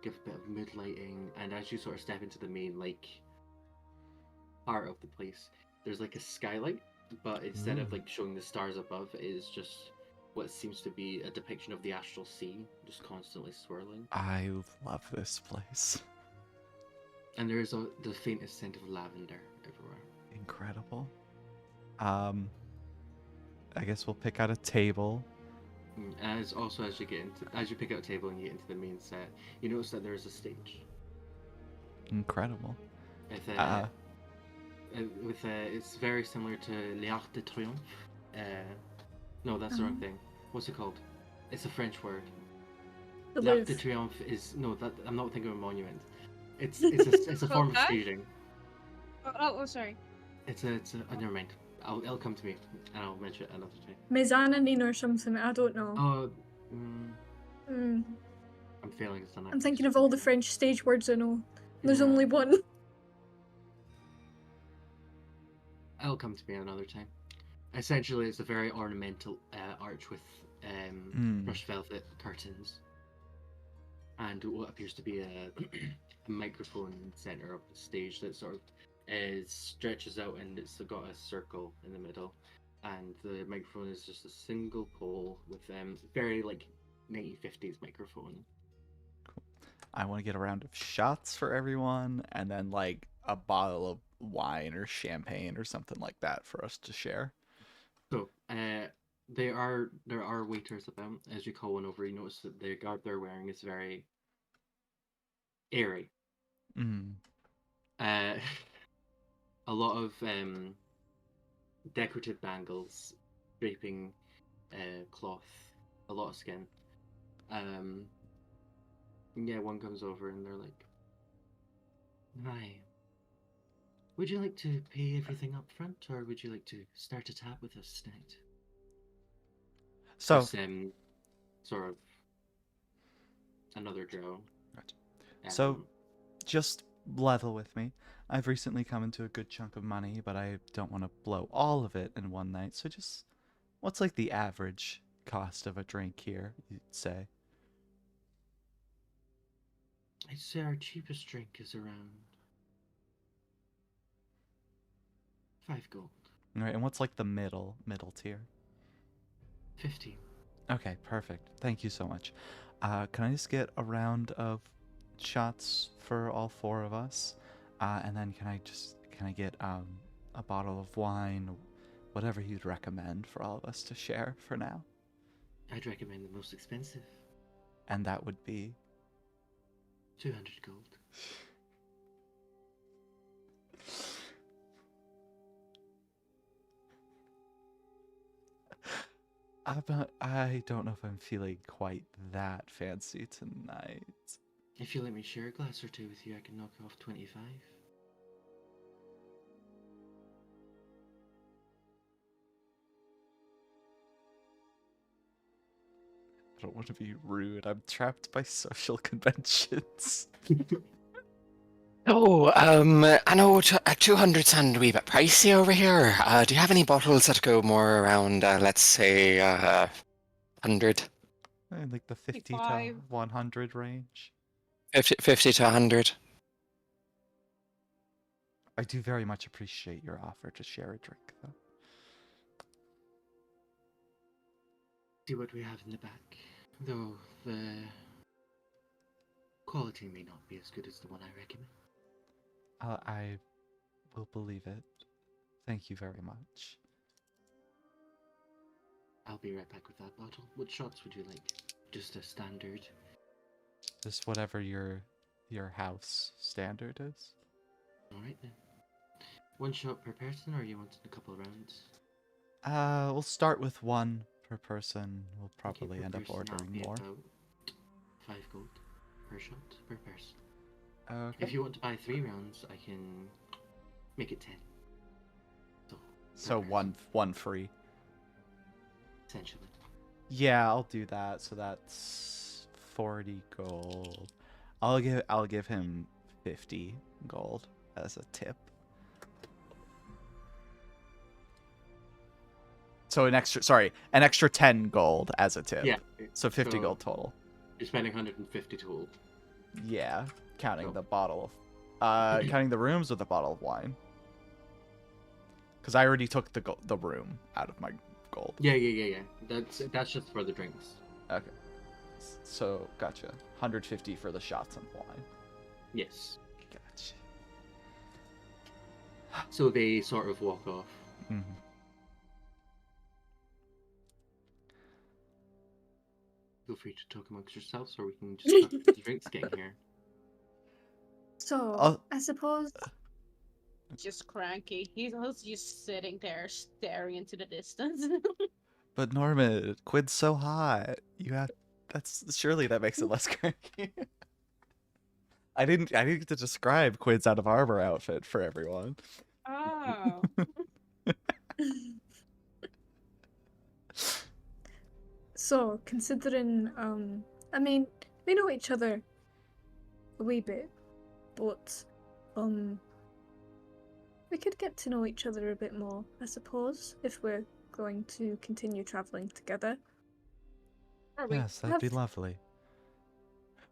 give a bit of mood lighting. And as you sort of step into the main like part of the place, there's like a skylight, but instead of like showing the stars above, it is just what seems to be a depiction of the astral sea, just constantly swirling. I love this place. And there is the faintest scent of lavender everywhere. Incredible. I guess we'll pick out a table. As you pick out a table and you get into the main set, you notice that there is a stage. Incredible. It's very similar to l'Arc de Triomphe. No, that's the wrong thing. What's it called? It's a French word. The L'Arc de Louvre. Triomphe is I'm not thinking of a monument. It's a form of Okay. staging. Oh, sorry. It's a never mind. It'll come to me, and I'll mention it another time. Mezzanine or something. I don't know. Oh, Mm. I'm failing as an I'm thinking of all the French stage words I know. There's Yeah. only one. It'll come to me another time. Essentially, it's a very ornamental arch with brushed velvet curtains, and what appears to be a microphone in the center of the stage that sort of stretches out, and it's got a circle in the middle, and the microphone is just a single pole with very like 1950s microphone. I want to get a round of shots for everyone, and then like a bottle of wine or champagne or something like that for us to share. So, there are waiters about. As you call one over, you notice that the garb they're wearing is very airy. Mm. A lot of decorative bangles, draping cloth, a lot of skin. Yeah, one comes over and they're like, "Hi, would you like to pay everything up front, or would you like to start a tab with us tonight?" So, It's, sort of another drow. Gotcha. So, just level with me. I've recently come into a good chunk of money, but I don't want to blow all of it in one night. So just, what's like the average cost of a drink here, you'd say? I'd say our cheapest drink is around 5 gold. All right, and what's like the middle tier? 15. Okay, perfect. Thank you so much. Can I just get a round of shots for all four of us? And then can I get a bottle of wine, whatever you'd recommend for all of us to share for now? I'd recommend the most expensive. And that would be 200 gold. I don't know if I'm feeling quite that fancy tonight. If you let me share a glass or two with you, I can knock off 25. I don't want to be rude. I'm trapped by social conventions. Oh, I know 200 sound a wee bit pricey over here. Do you have any bottles that go more around, let's say, 100? Like the 50 to 55. 100 range. 50 to 100? I do very much appreciate your offer to share a drink, though. See what we have in the back. Though the quality may not be as good as the one I recommend. I will believe it. Thank you very much. I'll be right back with that bottle. What shots would you like? Just a standard. Just whatever your house standard is. Alright then. One shot per person, or you want a couple of rounds? We'll start with one per person. We'll Okay, probably per end up person, that'll ordering be more. about 5 gold per shot per person. Okay. If you want to buy 3 rounds, I can make it 10. So per one free. essentially. Yeah, I'll do that. So that's 40 gold. I'll give him 50 gold as a tip. So an extra 10 gold as a tip. Yeah. So 50 gold total. You're spending 150 total. Yeah, counting Cool. the bottle of counting the rooms with the bottle of wine. Cuz I already took the room out of my gold. Yeah. That's just for the drinks. Okay. So, gotcha. 150 for the shots and wine. Yes. Gotcha. So they sort of walk off. Mm-hmm. Feel free to talk amongst yourselves, or we can just talk about the drinks getting here. So, I suppose. Just cranky. He's just sitting there staring into the distance. But Norman, Quid's so hot. Surely that makes it less cranky. I didn't get to describe Quid's out of armor outfit for everyone. Oh. So, considering, I mean, we know each other a wee bit, but, we could get to know each other a bit more, I suppose, if we're going to continue traveling together. Are we? Yes, that'd be lovely.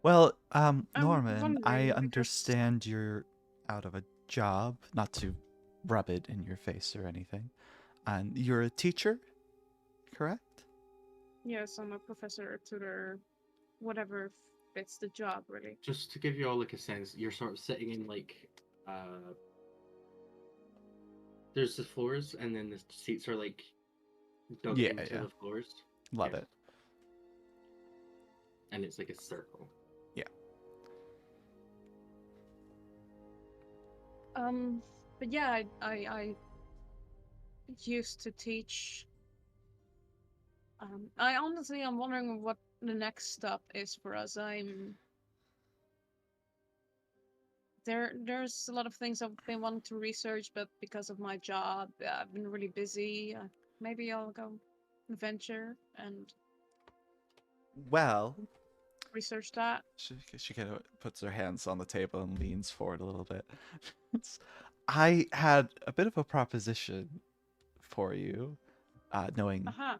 Well, I'm Norman, I wondering because understand you're out of a job, not to rub it in your face or anything. And you're a teacher, correct? yes, I'm a professor, tutor, whatever fits the job, really. Just to give you all like a sense, you're sort of sitting in like there's the floors and then the seats are like dug Yeah, into yeah. the floors. Love Yeah. it. And it's like a circle. But yeah, I used to teach. I'm wondering what the next step is for us. There's a lot of things I've been wanting to research, but because of my job, I've been really busy. Maybe I'll go adventure and Well, research that. she kind of puts her hands on the table and leans forward a little bit. I had a bit of a proposition for you, knowing. Aha.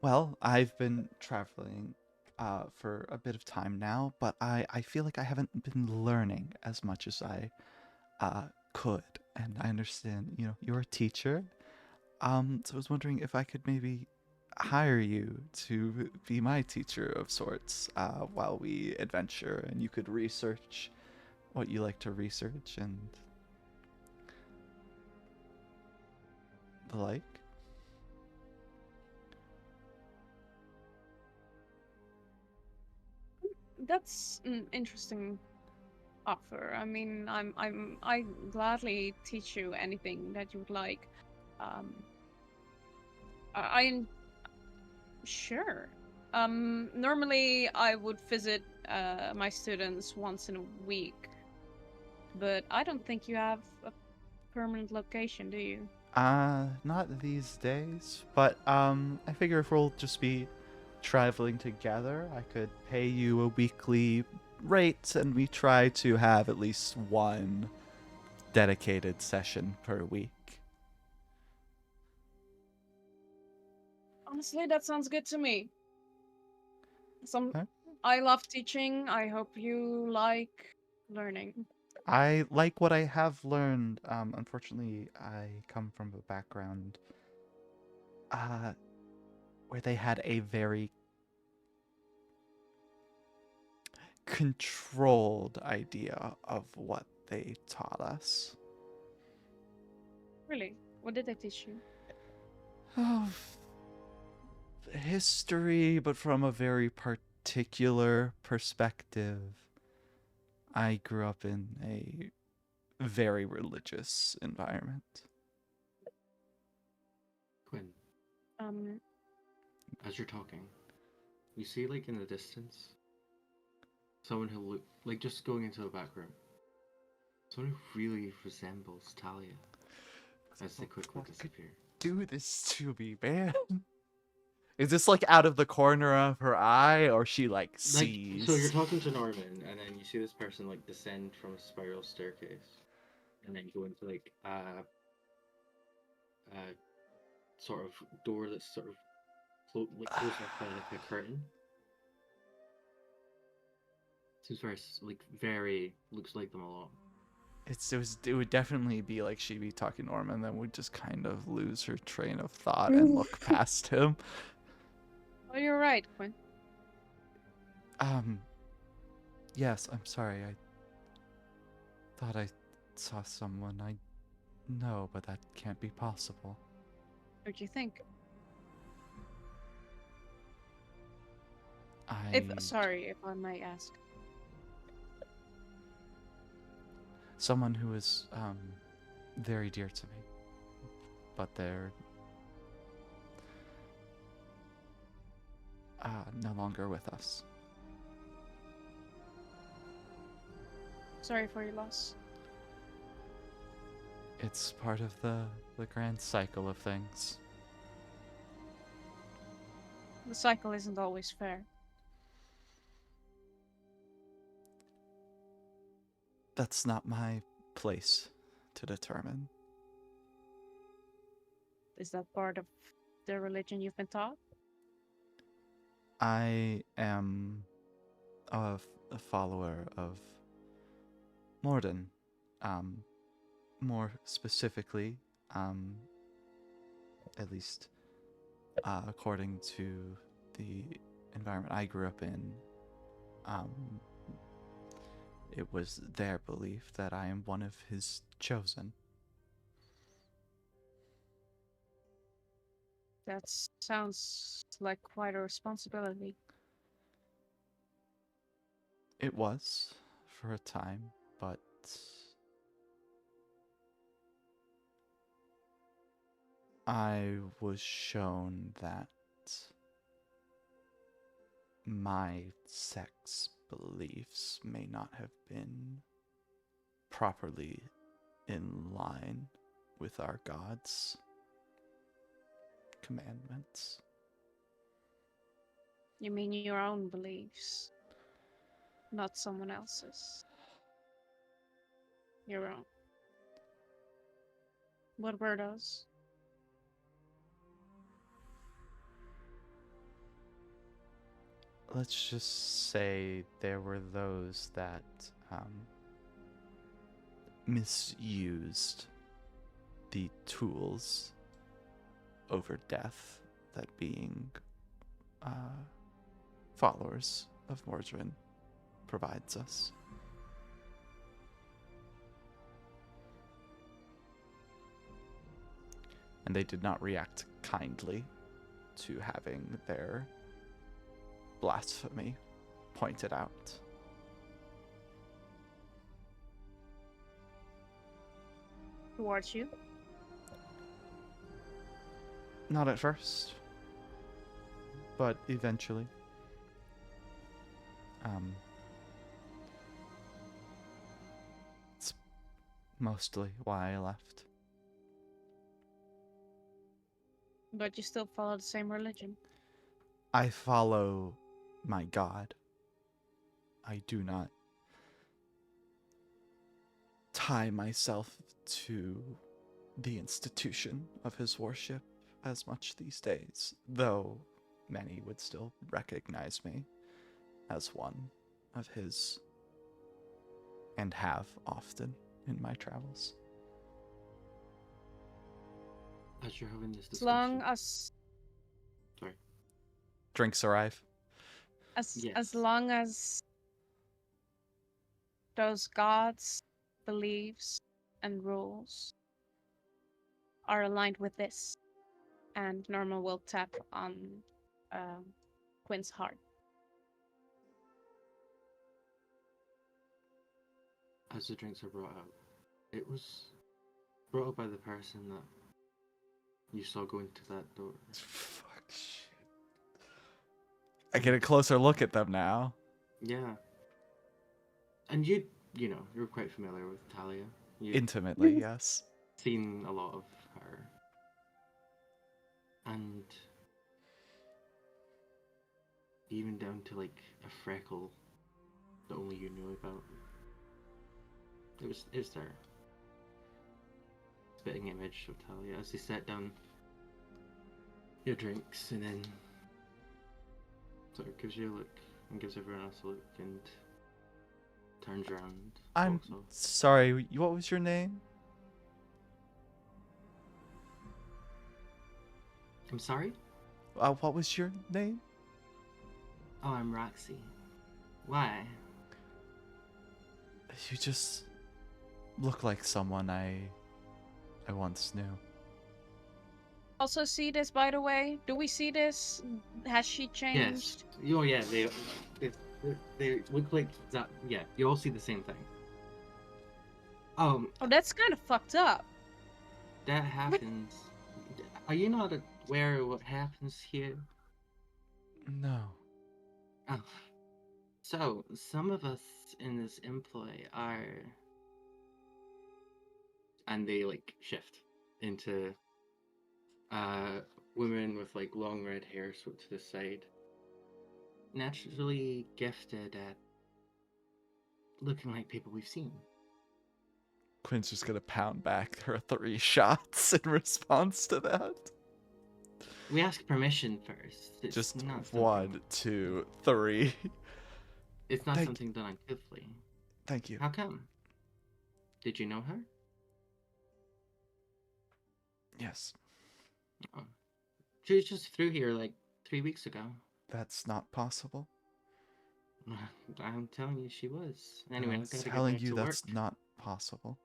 Well, I've been traveling for a bit of time now, but I feel like I haven't been learning as much as I could. And I understand, you're a teacher. So I was wondering if I could maybe hire you to be my teacher of sorts while we adventure, and you could research what you like to research and the like. That's an interesting offer. I mean, I gladly teach you anything that you would like. Um, I'm sure. Normally I would visit my students once in a week, but I don't think you have a permanent location, do you? Not these days, but I figure if we'll just be traveling together, I could pay you a weekly rate, and we try to have at least one dedicated session per week. Honestly, that sounds good to me. Okay. I love teaching. I hope you like learning. I like what I have learned. Unfortunately, I come from a background where they had a very controlled idea of what they taught us. Really? What did they teach you? Of history, but from a very particular perspective. I grew up in a very religious environment. Quinn, Um, as you're talking, you see like in the distance someone who look like just going into a back room. Someone who really resembles Talia as they quickly disappear. Do this to me, man. Is this like out of the corner of her eye, or she like sees? So you're talking to Norman, and then you see this person like descend from a spiral staircase, and then go into like a sort of door that's sort of closed off by like a curtain. Seems very looks like them a lot. It would definitely be like she'd be talking to Norman, then would just kind of lose her train of thought and look past him. oh, you're right, Quinn. Yes, I'm sorry. I thought I saw someone I know, but that can't be possible. What do you think? Sorry, if I may ask. Someone who is very dear to me, but they're no longer with us. Sorry for your loss. It's part of the grand cycle of things. The cycle isn't always fair. That's not my place to determine. Is that part of the religion you've been taught? I am a follower of Morden. More specifically, at least according to the environment I grew up in, it was their belief that I am one of his chosen. That sounds like quite a responsibility. It was for a time, but I was shown that my sect's beliefs may not have been properly in line with our God's commandments. You mean your own beliefs, not someone else's. Your own. What were those? Let's just say there were those that misused the tools over death, that being followers of Mordrin provides us. And they did not react kindly to having their blasphemy pointed out. Towards you? Not at first, but eventually. It's mostly why I left. But you still follow the same religion. I follow my God. I do not tie myself to the institution of his worship as much these days, though many would still recognize me as one of his, and have often in my travels. As you're having this As long discussion, as sorry. Drinks arrive. as Yes. long as those gods, beliefs, and rules are aligned with this, and Norma will tap on Quinn's heart. As the drinks are brought out, it was brought up by the person that you saw go into that door. Fuck shit. I get a closer look at them now. Yeah. And you're quite familiar with Talia. You've Intimately, yes. seen a lot of her. And even down to like a freckle that only you knew about. It was there. Spitting image of Talia as they set down your drinks and then sort of gives you a look and gives everyone else a look and turns around. I'm walks off. sorry, what was your name? I'm sorry? What was your name? Oh, I'm Roxy. Why? You just look like someone I once knew. Also, see this, by the way? Do we see this? Has she changed? Yes. Oh yeah, they look like that. Yeah, you all see the same thing. Oh, that's kind of fucked up. That happens. Are you not aware of what happens here? No. Oh. So, some of us in this employ are... And they, like, shift into women with like long red hair swept to the side. Naturally gifted at looking like people we've seen. Quinn's just gonna pound back her 3 shots in response to that. We ask permission first. It's Just not something, 1, 2, 3. It's not Thank- something done uncivily. Thank you. How come? Did you know her? Yes, She was just through here like 3 weeks ago. that's not possible. I'm telling you, she was. And Anyway, I'm I've got to get telling back you to that's work. not possible.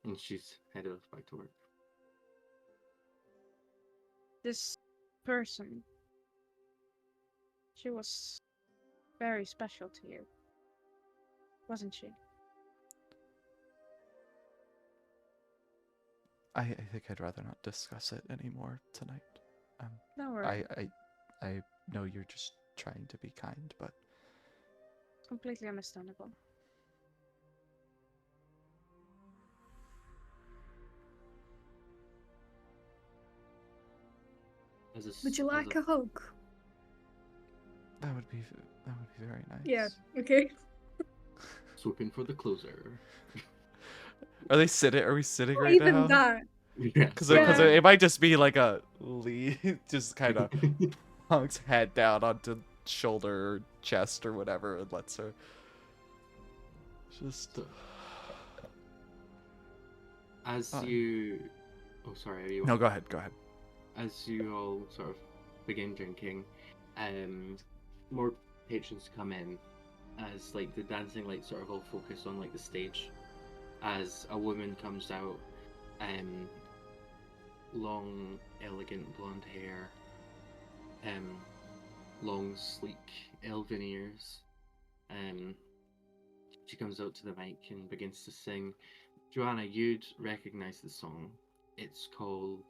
And she's headed off back to work. This person, she was very special to you, wasn't she? I think I'd rather not discuss it anymore tonight. No worries. I know you're just trying to be kind, but Completely understandable. Would you like a hug? that would be very nice. Yeah. Okay. Swooping for the closer. Are we sitting Not right even now? that. Yeah. Because Yeah. it might just be like a lead, just kind of hunks head down onto shoulder or chest or whatever and lets her just. As Fine. you... Oh, sorry. Are you... No, go ahead. As you all sort of begin drinking, more patrons come in as like the dancing lights sort of all focus on like the stage as a woman comes out, long, elegant blonde hair, long, sleek, elven ears. She comes out to the mic and begins to sing. Joanna, you'd recognize the song. It's called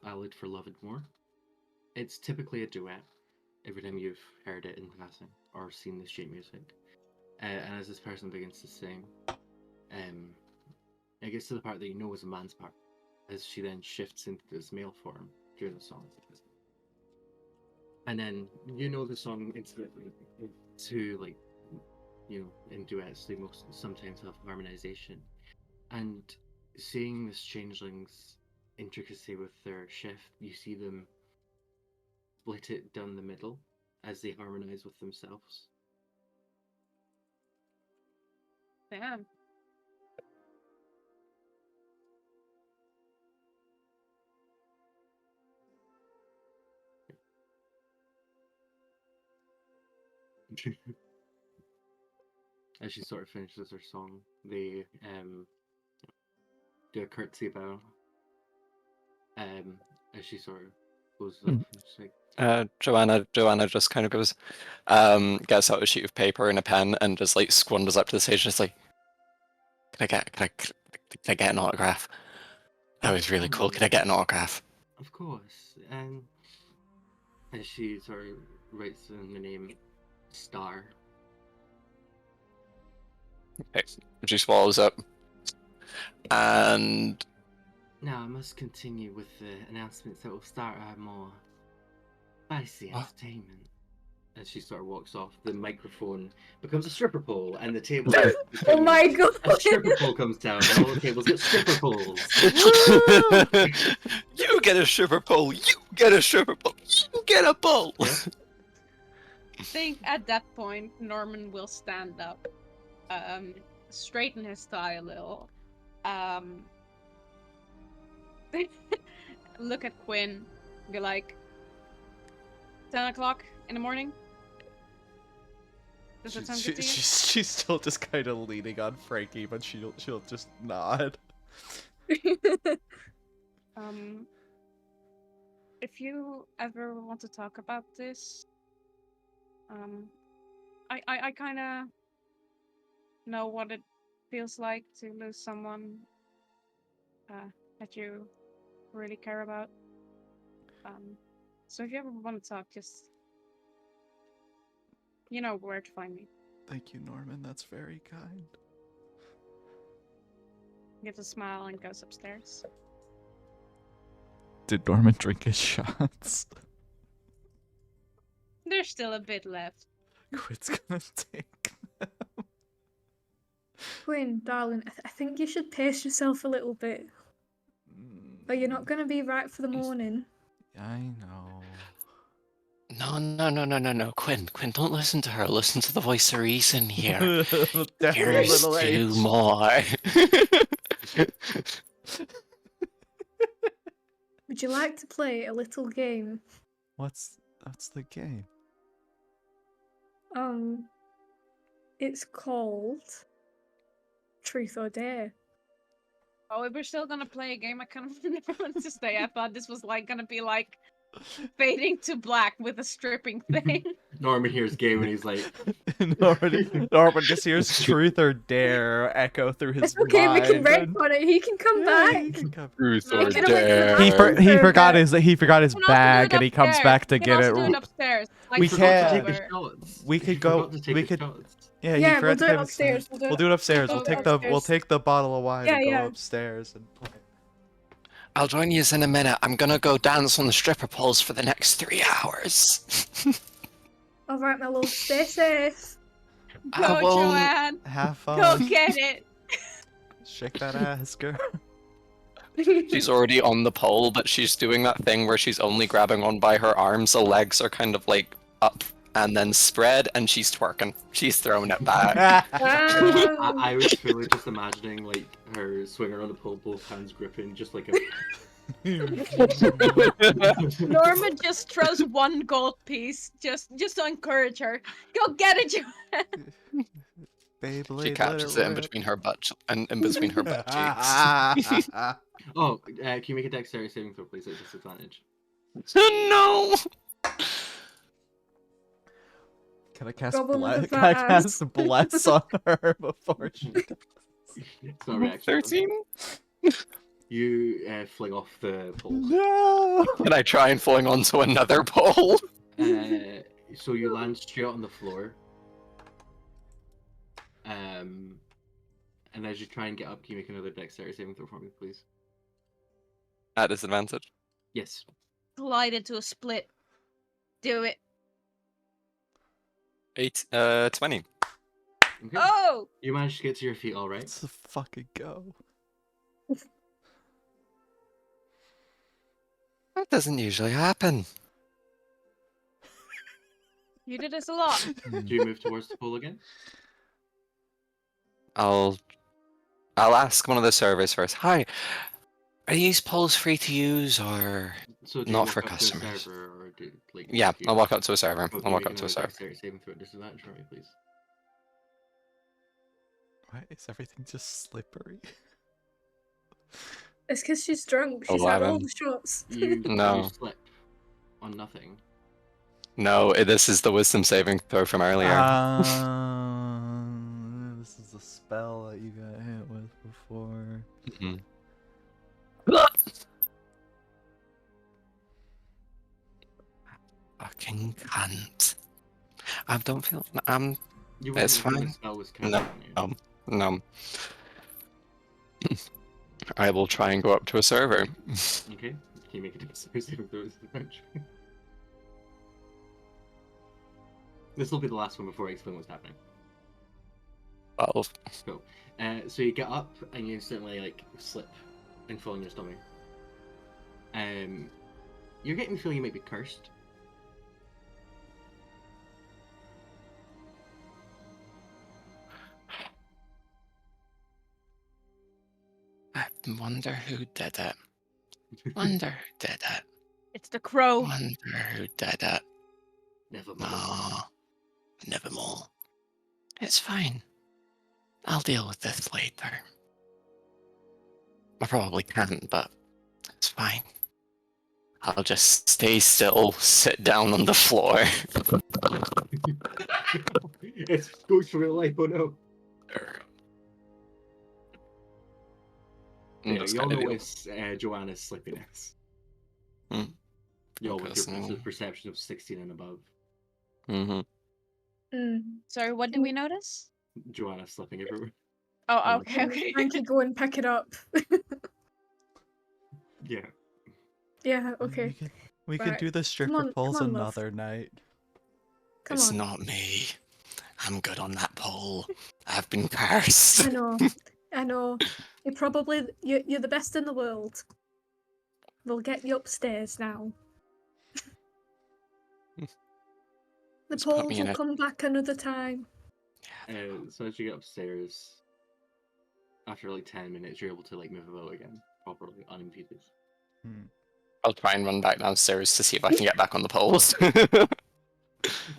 Ballad for Love and More. It's typically a duet every time you've heard it in passing or seen the sheet music. And as this person begins to sing, it gets to the part that you know is a man's part, as she then shifts into this male form during the song. And then you know the song instantly to, like, you know, in duets they most sometimes have harmonization. And seeing this changeling's intricacy with their shift, you see them split it down the middle as they harmonize with themselves. Damn. As she sort of finishes her song, they do a curtsy bow. As she sort of goes up and she's like, Joanna just kind of goes, gets out a sheet of paper and a pen and just like squanders up to the stage and is like, can I get an autograph? That was really cool. Can I get an autograph? of course. As she sort of writes in the name Star. She swallows up. And Now I must continue with the announcements that will start our more spicy entertainment. As she sort of walks off, the microphone becomes a stripper pole, and the table. Oh my god. A stripper pole comes down, and all the tables get stripper poles. You get a stripper pole. You get a stripper pole. You get a pole. Yeah. I think at that point Norman will stand up, straighten his tie a little, look at Quinn, be like, 10 o'clock in the morning? Does that sound good to you? She's still just kind of leaning on Frankie, but she'll just nod. If you ever want to talk about this, I kind of know what it feels like to lose someone that you really care about. So if you ever want to talk, just, you know where to find me. Thank you, Norman. That's very kind. Gives a smile and goes upstairs. Did Norman drink his shots? There's still a bit left. Quit's gonna take. Quinn, darling, I think you should pace yourself a little bit. Or you're not going to be right for the morning. I know. No. Quinn, don't listen to her. Listen to the voice of reason here. Definitely Here's little two H. more. Would you like to play a little game? What's the game? It's called Truth or Dare. Oh, if we're still gonna play a game, I kind of never wanted to stay. I thought this was like gonna be like fading to black with a stripping thing. Norman hears game and he's like, Norman just hears truth or dare echo through his It's okay, mind. we can break and- on it. He can come Yeah, back. he can come- Truth or or dare. dare. He Further. forgot his We can also do bag it and he comes upstairs. back to We can get also it. do it upstairs. Like We forgot to can. take the where- shots. We could You go- forgot to take we the could- shots. Yeah, Yeah, he we'll forgot do to it take upstairs. We'll do it upstairs. We'll We'll do it take the upstairs. bottle of wine Yeah, and go yeah. upstairs and play. I'll join you in a minute. I'm gonna go dance on the stripper poles for the next 3 hours. All right, my love, stay safe. I Go, won't. Joanne. Have Go fun. get it. Shake that ass, girl. She's already on the pole, but she's doing that thing where she's only grabbing on by her arms, so legs are kind of like up and then spread, and she's twerking. She's throwing it back. Wow. I was truly just imagining like her swinging around the pole, both hands gripping, just like a. Norman just throws one gold piece just to encourage her. Go get it, Joanne. Beyblade, She catches it in between her butt and in between her butt cheeks. Oh, can you make a dexterity saving throw, please, at disadvantage? No. Can I cast Goblin with bless? the Can I fat cast bless on her before she? It's not a reaction. 13. You fling off the pole. No. Can I try and fling onto another pole? So you land straight on the floor. And as you try and get up, can you make another dexterity saving throw for me, please? At disadvantage. Yes. Glide into a split. Do it. 20. Okay. Oh! You managed to get to your feet, all right. Let's fucking go. That doesn't usually happen. You did this a lot. Do you move towards the pole again? I'll ask one of the servers first. Hi, are these poles free to use or? So do you Not walk for up to a customers. server, or do, like, Yeah, do you- I'll walk up to a server. Okay, I'll walk make up to a another server. dexterity saving throw at disadvantage for me, please. Why is everything just slippery? It's because she's drunk. She's had all 11. the shots. You No. you slip on nothing. No, this is the wisdom saving throw from earlier. This is a spell that you got hit with before. Mhm. Fucking cunt. I don't feel. You It's wouldn't know the fine. spell was cast No, on you. no. I will try and go up to a server. Okay. Can you make a dexterity saving throw at disadvantage? This will be the last one before I explain what's happening. 12. Cool. So you get up and you instantly like slip and fall on your stomach. You're getting the feeling you might be cursed. I wonder who did it. Wonder who did it. It's the crow. Wonder who did it. Never mind. No, nevermore. It's fine. I'll deal with this later. I probably can't, but it's fine. I'll just stay still, sit down on the floor. It's goes for real life, oh no. I'm Yeah, just you all gonna deal. notice Joanna's slippiness. Hmm. You all with your Personal. perception of 16 and above. Mm-hmm. Sorry, what did we notice? Joanna slipping everywhere. Oh, Oh, okay, okay. Frankie, go and pick it up. Yeah. Yeah, okay. We could Right. do the stripper on, poles come on, love. another night. Come It's on. not me. I'm good on that pole. I've been cursed. I know. I know. You're the best in the world. We'll get you upstairs now. The Just put poles me in will a- come back another time. So as you get upstairs, after like 10 minutes, you're able to like move about again properly, unimpeded. I'll try and run back downstairs to see if I can get back on the poles.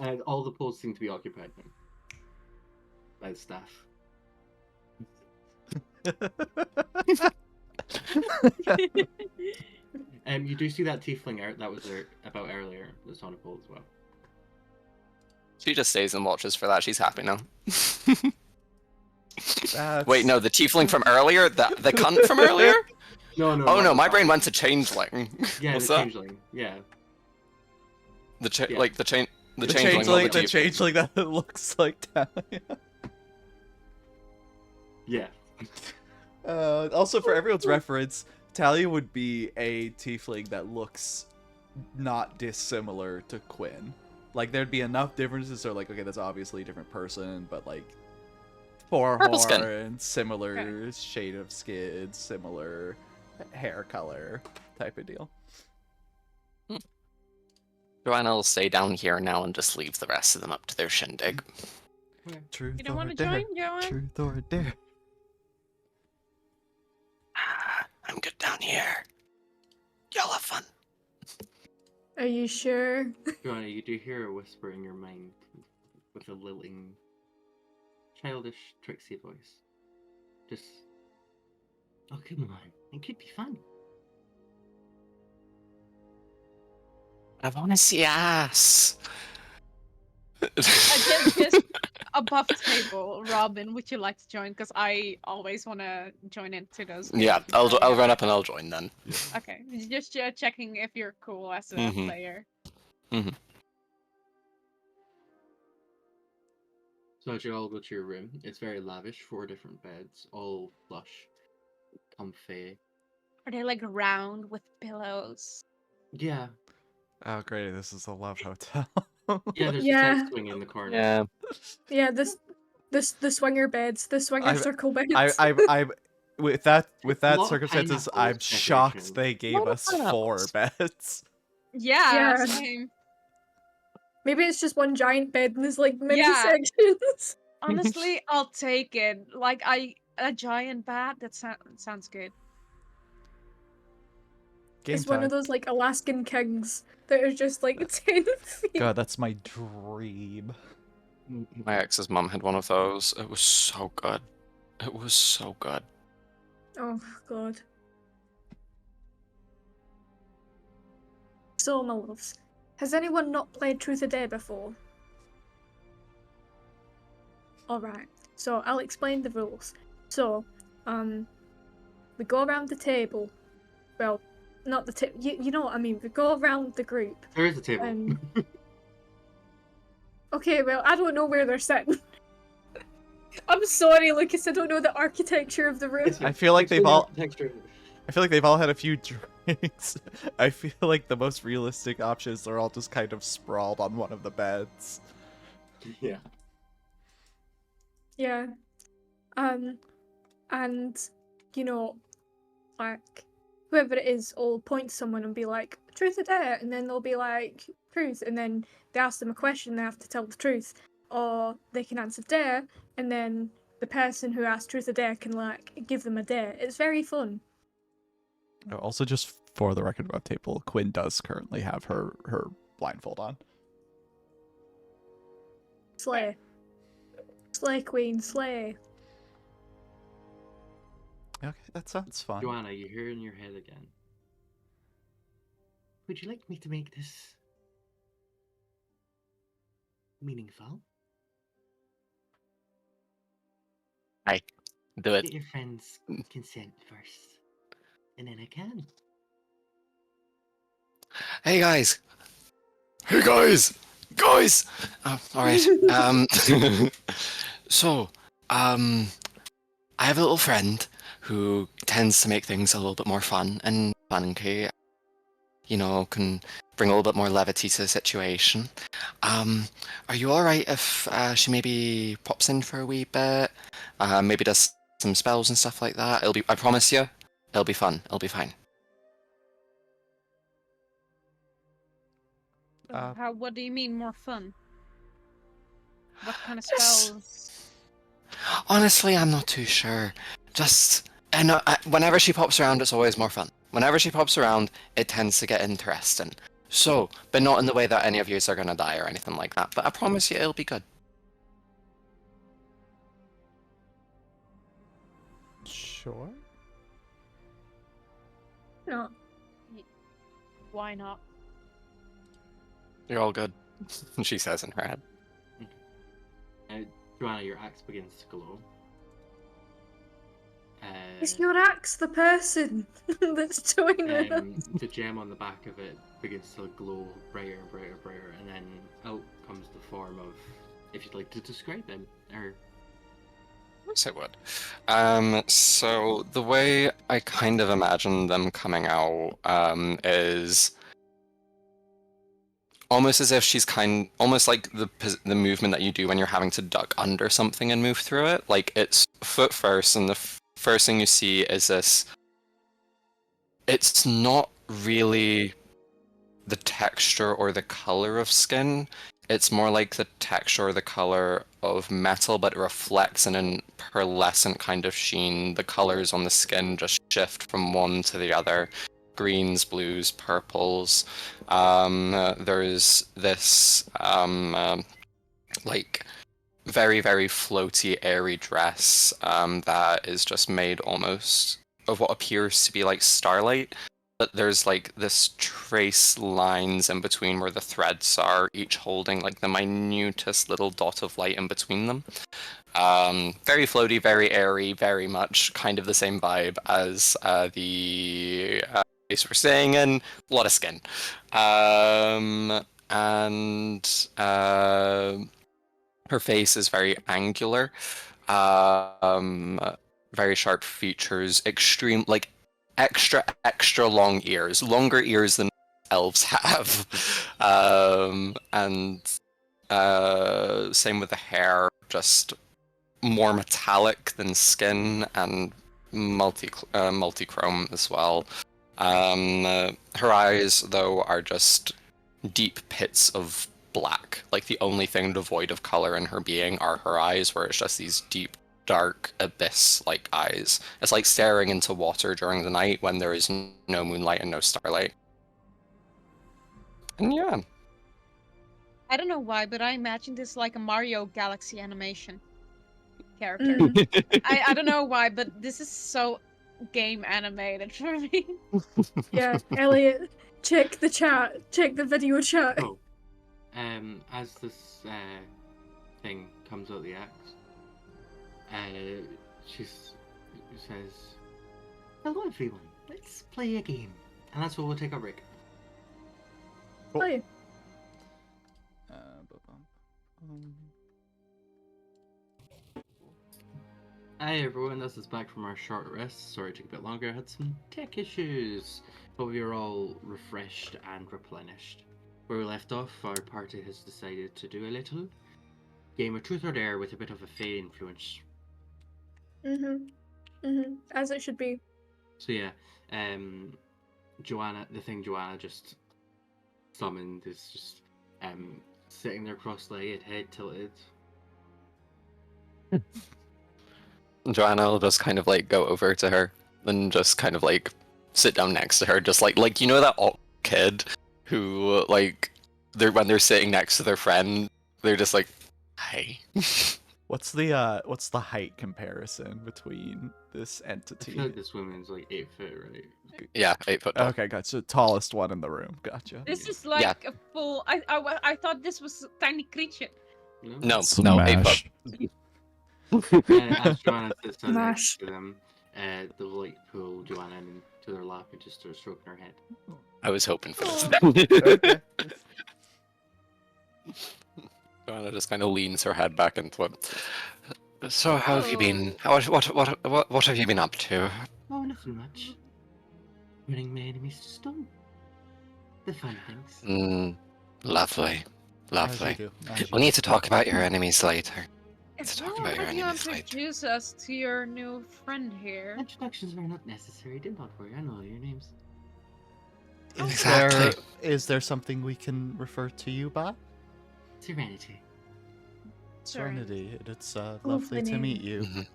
And all the poles seem to be occupied now by the staff. You do see that tiefling that was there about earlier that's on a pole as well. She just stays and watches for that. She's happy now. That's... Wait, no, the tiefling from earlier? The cunt from earlier? No. Oh not no, the my dog. brain went to changeling. Yeah, What's the that? changeling. Yeah. The Yeah. changeling. The or the changeling that looks like Talia. Yeah. Also, for everyone's reference, Talia would be a tiefling that looks not dissimilar to Quinn. Like, there'd be enough differences, so like, okay, that's obviously a different person, but like, Purple skin. horn, similar shade of skin, similar hair color type of deal. Joanna will stay down here now and just leave the rest of them up to their shindig. Truth You don't or want to dare? join, Joanna? Truth or dare? I'm good down here. Y'all have fun. Are you sure? Joanna, you do hear a whisper in your mind with a lilting, childish, tricksy voice. Just, oh come on, it could be fun. I want to see ass. Just above table, Robyn, would you like to join? Because I always want to join into those. Yeah, games. I'll run up and I'll join then. Okay, just checking if you're cool as a Mhm. player. So as you all go to your room, it's very lavish, 4 different beds, all plush, comfy. Are they like round with pillows? Yeah, Oh, great! This is a love hotel. yeah. There's a Yeah. sex swing in the corner. Yeah. Yeah, the swinger beds, the swinger I've- circle beds. I with that A lot of circumstances, pineapples I'm shocked decoration. they gave Lot of us 4 pineapples. beds. Yeah, Yeah. same. Maybe it's just one giant bed and there's like many Yeah. sections. Honestly, I'll take it. Like a giant bat. That sounds good. Game It's one time. of those like Alaskan kings that are just like 10 feet. God, that's my dream. My ex's mum had one of those. It was so good. It was so good. Oh god. So, my loves, has anyone not played Truth or Dare before? Alright, so I'll explain the rules. So, we go around the table. Well, not the table. You know what I mean. We go around the group. There is a table. Okay, well, I don't know where they're sitting. I'm sorry, Lucas. I don't know the architecture of the room. It's- I feel like it's they've really all- architecture. I feel like they've all had a few drinks. I feel like the most realistic options are all just kind of sprawled on one of the beds. Yeah. Yeah. And you know, like whoever it is will point to someone and be like, truth or dare, and then they'll be like, truth, and then they ask them a question, they have to tell the truth. Or they can answer dare, and then the person who asked truth or dare can like give them a dare. It's very fun. Also, just for the record about table, Quinn does currently have her blindfold on. Slay. Slay queen, slay. Okay, that sounds fun. Joanna, you hear in your head again. Would you like me to make this meaningful? Do it. Get your friends' consent first, and then I can. Hey guys. Hey guys. Guys. Oh, all right. So, I have a little friend who tends to make things a little bit more fun and funky. can bring a little bit more levity to the situation. Are you all right if she maybe pops in for a wee bit? Maybe does some spells and stuff like that. I promise you, it'll be fun. It'll be fine. What do you mean more fun? What kind of Yes. spells? Honestly, I'm not too sure. Whenever she pops around, it's always more fun. Whenever she pops around, it tends to get interesting. So, but not in the way that any of you are gonna die or anything like that. But I promise you, it'll be good. Sure. No. Why not? You're all good, she says in her head. Joanna, your axe begins to glow. Is your axe the person that's toying with us? The gem on the back of it begins to glow brighter, brighter, brighter, and then out comes the form of, if you'd like to describe him, or... Of course I would. So the way I kind of imagine them coming out is almost as if she's almost like the movement that you do when you're having to duck under something and move through it. Like, it's foot first, and the first thing you see is this. It's not really the texture or the color of skin. It's more like the texture or the color of metal, but it reflects in a pearlescent kind of sheen. The colors on the skin just shift from one to the other. Greens, blues, purples. There's this like very, very floaty, airy dress that is just made almost of what appears to be like starlight. But there's like this trace lines in between where the threads are, each holding like the minutest little dot of light in between them. Very floaty, very airy, very much kind of the same vibe as the place we're staying in. A lot of skin. And her face is very angular. Very sharp features, extra long ears, longer ears than elves have. And same with the hair, just more metallic than skin and multi-chrome as well. Her eyes, though, are just deep pits of black. Like, the only thing devoid of color in her being are her eyes, where it's just these deep, dark, abyss-like eyes. It's like staring into water during the night when there is no moonlight and no starlight. And yeah. I don't know why, but I imagine this like a Mario Galaxy animation character. I don't know why, but this is so game animated for me. Yeah, Elliot, check the chat. Check the video chat. Oh. As this thing comes out of the axe, she says, "Hello, everyone. Let's play a game." And that's where we'll take a break. Cool. Play. Hi everyone, this is back from our short rest. Sorry it took a bit longer, I had some tech issues. But we are all refreshed and replenished. Where we left off, our party has decided to do a little game of truth or dare with a bit of a fae influence. As it should be. So yeah, Joanna, the thing Joanna just summoned is just sitting there cross-legged, head tilted. Joanna will just kind of like go over to her and just kind of like sit down next to her, just like that old kid who like when they're sitting next to their friend, they're just like, "Hi." What's the height comparison between this I entity? feel like this woman's like 8 foot, right? Yeah, 8 foot tall. Okay, gotcha. Tallest one in the room. Gotcha. This is like a full. I thought this was a tiny creature. No, 8 Smash. foot. As Joanna sits down Mash. next to them, they'll like pull Joanna into their lap and just start stroking her head. I was hoping for this. Okay. Joanna just kind of leans her head back into it. So, how have you been? What have you been up to? Oh, nothing much. Running my enemies to stone. The fun things. Lovely. As you Lovely. do. As you We'll need to talk about your enemies later. If talk you about your could you enemies later. introduce us to your new friend here? Introductions are not necessary. Do not worry. I know your names. Is Exactly. is there something we can refer to you by? Serenity. Serenity. It's lovely Lovely to name. meet you. Mhm.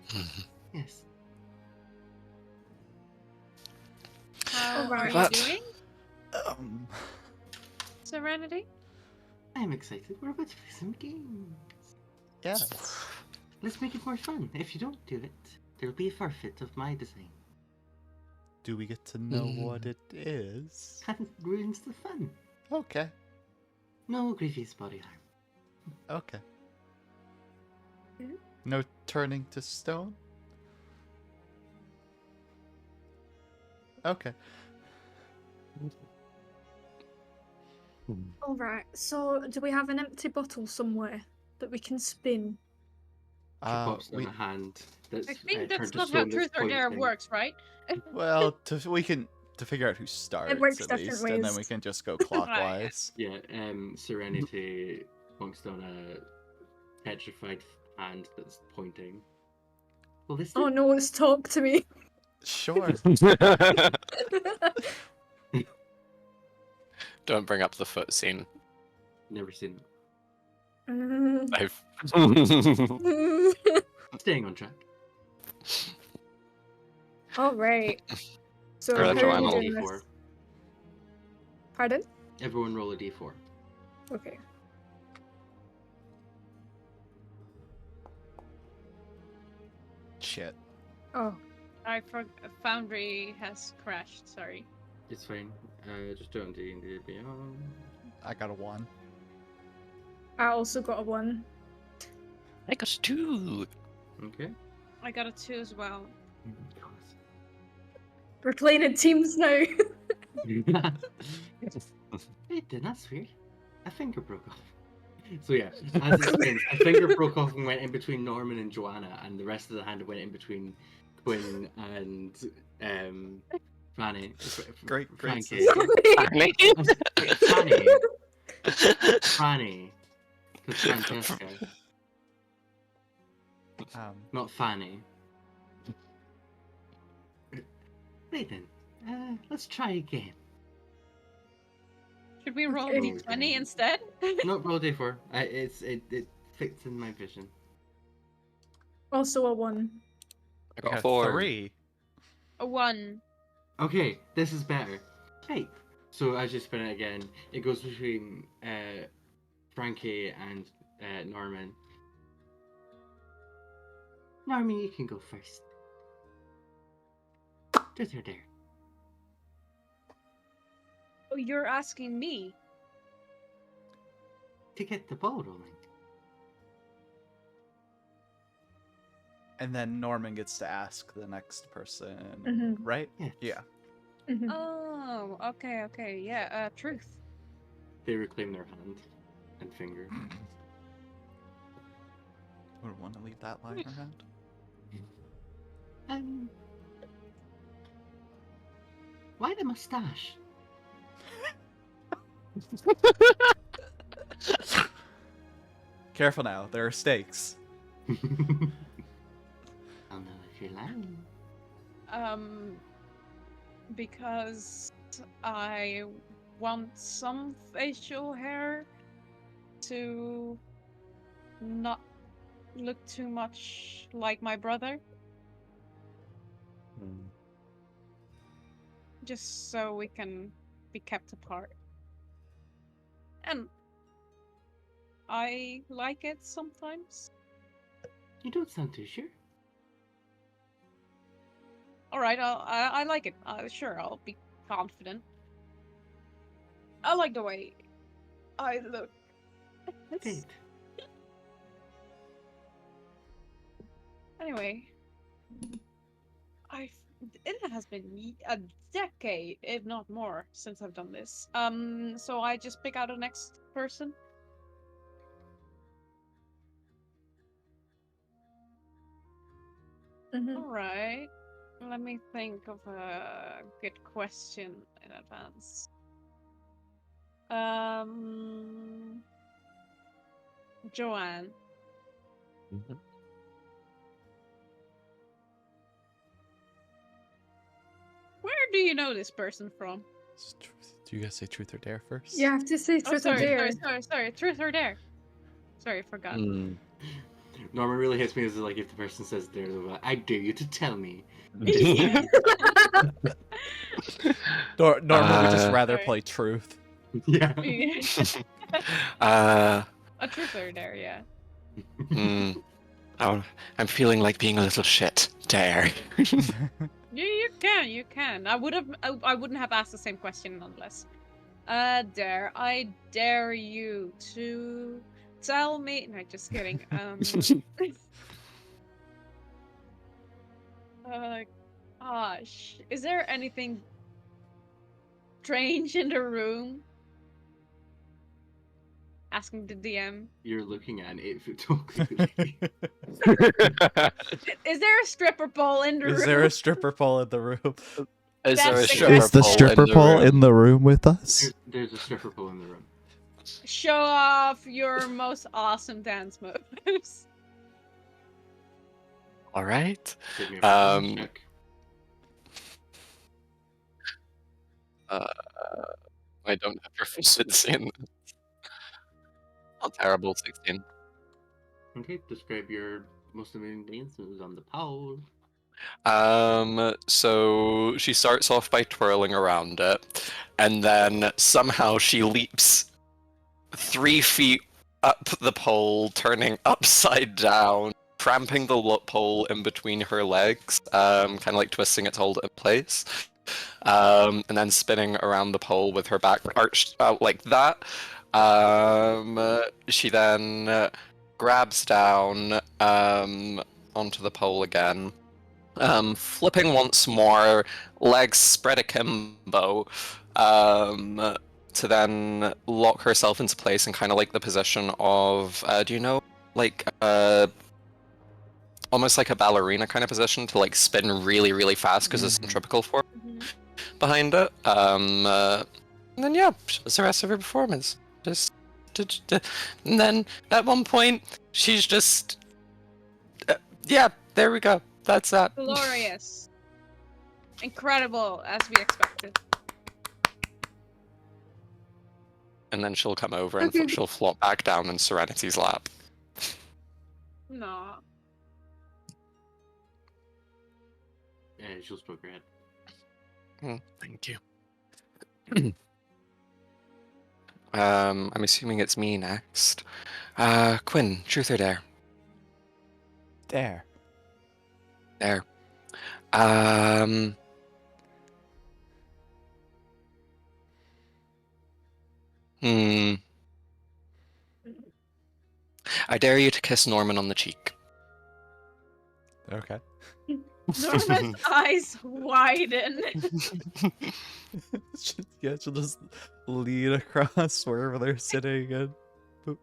Mhm. Yes. How are Alright. you But- doing, Um, Serenity? I'm excited. We're about to play some games. yes. Let's make it more fun. If you don't do it, there'll be a forfeit of my design. Do we get to know what it is? That ruins the fun. Okay. No grievous body harm. Okay. Mhm. No turning to stone? Okay. Alright, so do we have an empty bottle somewhere that we can spin? She pops we, in a hand that's I think turned that's to not stone how that's truth or dare pointing. works, right? well, we can to figure out who starts works at different least, and then we ways. can just go clockwise. Yeah, Serenity bonks down a petrified hand that's pointing. Well, this Oh no, it's talk to me. Sure. Don't bring up the foot scene. Never seen it. Mm. I've. Staying on track. Alright. So Or how the are Joanna we roll a doing d4. this? Pardon? Everyone roll a d4. Okay. Shit. Oh, Foundry has crashed, sorry. It's fine. Just do it on D&D Beyond. I got a 1. I also got a 1. I got 2. Okay. I got a 2 as well. We're playing in teams now. Wait, then that's weird. A finger broke off. So yeah, as it spins, a finger broke off and went in between Norman and Joanna, and the rest of the hand went in between Quinn and Franny. Great Frankie. sister. Franny. Because Francesca, not Fanny. Right then, let's try again. Should we roll a Okay. d20 instead? Not roll d4. It fits in my vision. Also a 1. I I got got a 4. 3. A 1. Okay, this is better. Right. So as you spin it again, it goes between Frankie and Norman. Norman, you can go first. Truth or dare? Oh, you're asking me? To get the ball rolling. And then Norman gets to ask the next person, Mhm. right? Yes. Yeah. Mhm. Oh, okay, yeah, truth. They reclaim their hand and finger. Would want to leave that lying around. Why the mustache? Careful now, there are stakes. I'll know if you're lying. Because I want some facial hair to not look too much like my brother. Just so we can be kept apart. And I like it sometimes. You don't sound too sure. Alright, I like it. Sure, I'll be confident. I like the way I look. Great. Anyway, it has been a decade, if not more, since I've done this. So I just pick out the next person. Mhm. Alright. Let me think of a good question in advance. Joanne. Mhm. Where do you know this person from? Do you guys say truth or dare first? You have to say Oh, truth or dare. sorry. Truth or dare? Sorry, I forgot. Mm. Norman really hits me as like if the person says dare, they're like, I dare you to tell me. Yeah. Norman would just Uh, rather Sorry. play truth. Yeah. A truth or dare, yeah. mm. Oh, I'm feeling like being a little shit. Dare. You can. I wouldn't have asked the same question nonetheless. Dare. I dare you to tell me. No, just kidding. Gosh, is there anything strange in the room? Asking the DM. You're looking at an 8-foot tall clearly. Is there a stripper pole in the room? Is there a stripper pole in the room? Is there a That's the stripper Is the pole stripper in the pole room? in the room with us? There's a stripper pole in the room. Show off your most awesome dance moves. All right. Give me a performance Um, check. I don't have proficiency in this. Not terrible, 16. Okay, describe your most amazing dance moves on the pole. So she starts off by twirling around it, and then somehow she leaps 3 feet up the pole, turning upside down, cramping the pole in between her legs, kind of like twisting it to hold it in place, and then spinning around the pole with her back arched out like that. She then grabs down onto the pole again. Flipping once more, legs spread akimbo, to then lock herself into place in kind of like the position of, do you know, like, almost like a ballerina kind of position to like spin really, really fast because there's Mhm. centripetal force behind it. And then yeah, that's the rest of her performance. Just, and then at one point, she's just, yeah, there we go. That's that. Glorious. Incredible, as we expected. And then she'll come over and Okay. she'll flop back down in Serenity's lap. No. She'll stroke her head. Thank you. I'm assuming it's me next. Quinn, truth or dare? Dare. Dare. Um. Hmm. I dare you to kiss Norman on the cheek. Okay. Norma's eyes widen. Yeah, she'll just lean across wherever they're sitting and boop.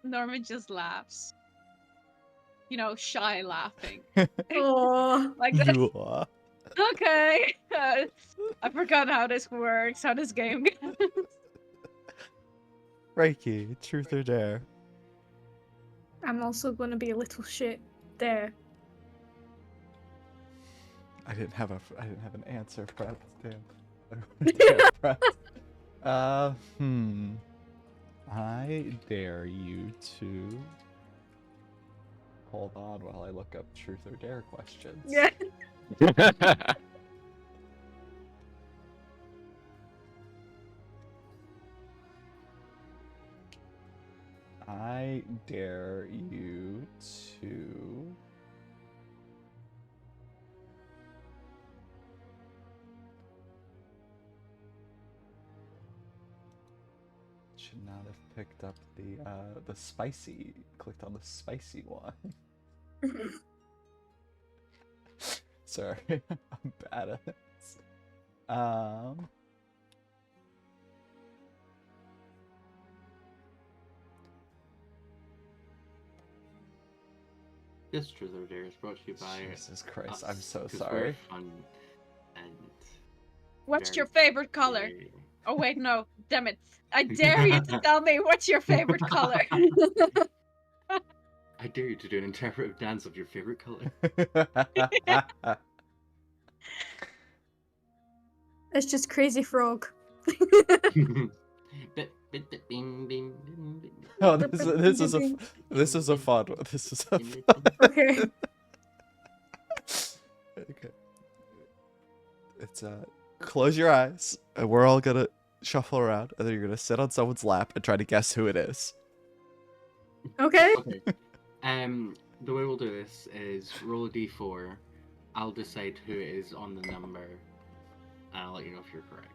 Norma just laughs. You know, shy laughing. Oh, Like that. You are. Okay. I forgot how this works, how this game goes. Reiki, truth or dare? I'm also going to be a little shit there. I didn't have an answer, Fred. Damn. Fred. I dare you to hold on while I look up truth or dare questions. Yeah. I dare you to should not have picked up the spicy, clicked on the spicy one. Sorry, I'm bad at this. This truth or dare is brought to you by Jesus Christ, us, I'm so 'cause sorry. We're fun and What's very, your favorite color? very- Oh wait, no. Damn it. I dare you to tell me what's your favorite color. I dare you to do an interpretive dance of your favorite color. It's just crazy frog. Bit, bit, bit, bing, bing, bing, bing. Oh, this is a fun one. This is a fun. Okay. Okay. It's close your eyes, and we're all gonna shuffle around, and then you're gonna sit on someone's lap and try to guess who it is. Okay. Okay. The way we'll do this is roll a d4. I'll decide who it is on the number, and I'll let you know if you're correct.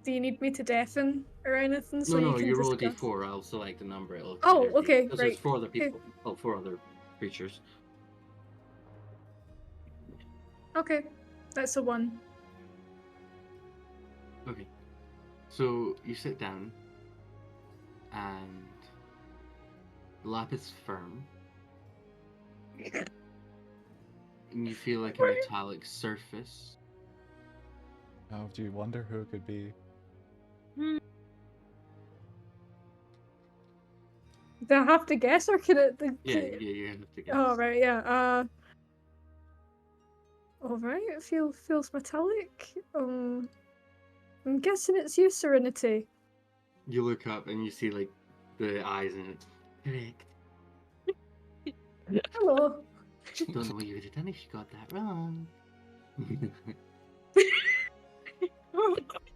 Do you need me to deafen or anything? So No, you can you roll a discuss? d4. I'll select the number. It'll Oh, either be- okay, Because right. there's 4 other Okay. people. Oh, 4 other creatures. Okay, that's a 1. Okay. So you sit down, and the lap is firm, and you feel like a metallic surface. Oh, do you wonder who it could be? Do I have to guess or can it? Yeah, you have to guess. Oh right, yeah. All right. It feels metallic. I'm guessing it's you, Serenity. You look up and you see like the eyes in it. Correct. Hello. Don't know what you would have done if you got that wrong.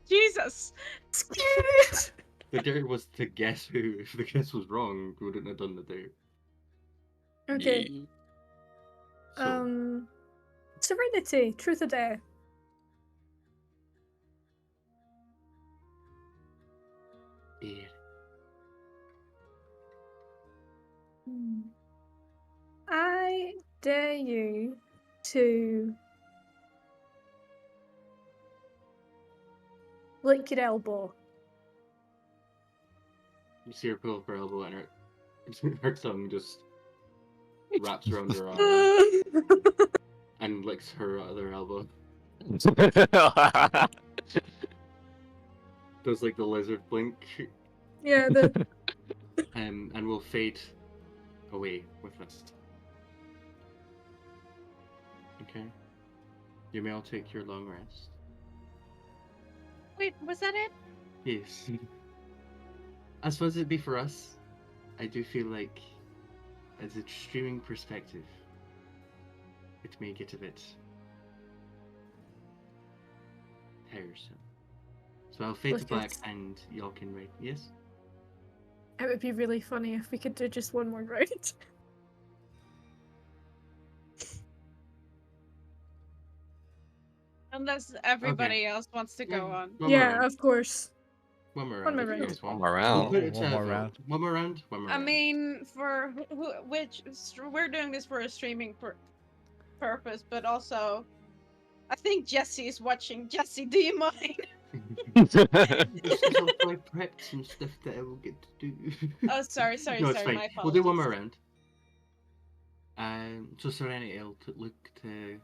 Jesus. Scared. The dare was to guess who. If the guess was wrong, you wouldn't have done the dare. Okay. So, Serenity. Truth or dare? dare. I dare you to lick your elbow. You see her pull up her elbow and her tongue just wraps around her arm and licks her other elbow. Does like the lizard blink, Yeah, and we'll fade away with this. Okay. You may all take your long rest. Wait, was that it? Yes. As fun as it'd be for us, I do feel like, as a streaming perspective, it may get a bit tiresome. So I'll fade to black Lucas. and y'all can write. Yes? it would be really funny if we could do just one more round. Unless everybody else wants to go on. One more Yeah, round. of course. One more One round. more if you round. guys want. One more We'll round. put it to One more a vote. round. One more round. One more I round. mean, for we're doing this for a streaming purpose, but also, I think Jesse is watching. Jesse, do you mind? It's just also I prepped some stuff that I will get to do. Oh, sorry, No, it's fine. my We'll do one more apologies. round. So Serenity will look to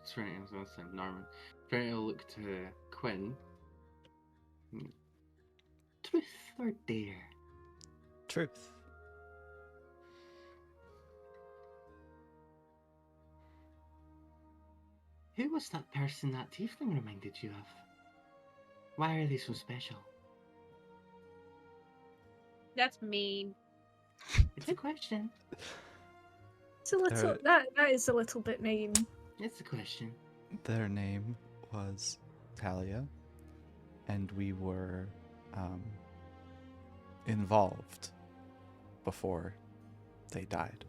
Serenity. I was going to say Norman. Serenity will look to Quinn. Truth or dare? Truth. Who was that person that tiefling reminded you of? Why are they so special? That's mean. It's a question. It's a little that is a little bit mean. It's a question. Their name was Talia, and we were involved before they died.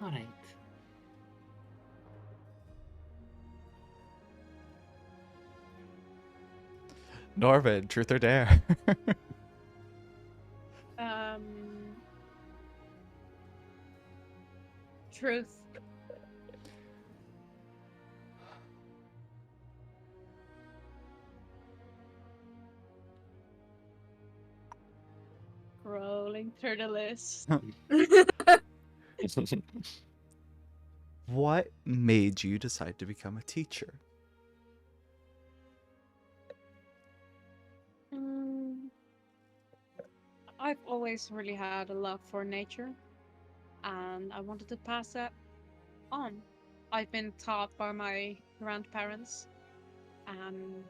All right. Norman, truth or dare? Truth. Rolling through the list. What made you decide to become a teacher? Mm, I've always really had a love for nature, and I wanted to pass that on. I've been taught by my grandparents, and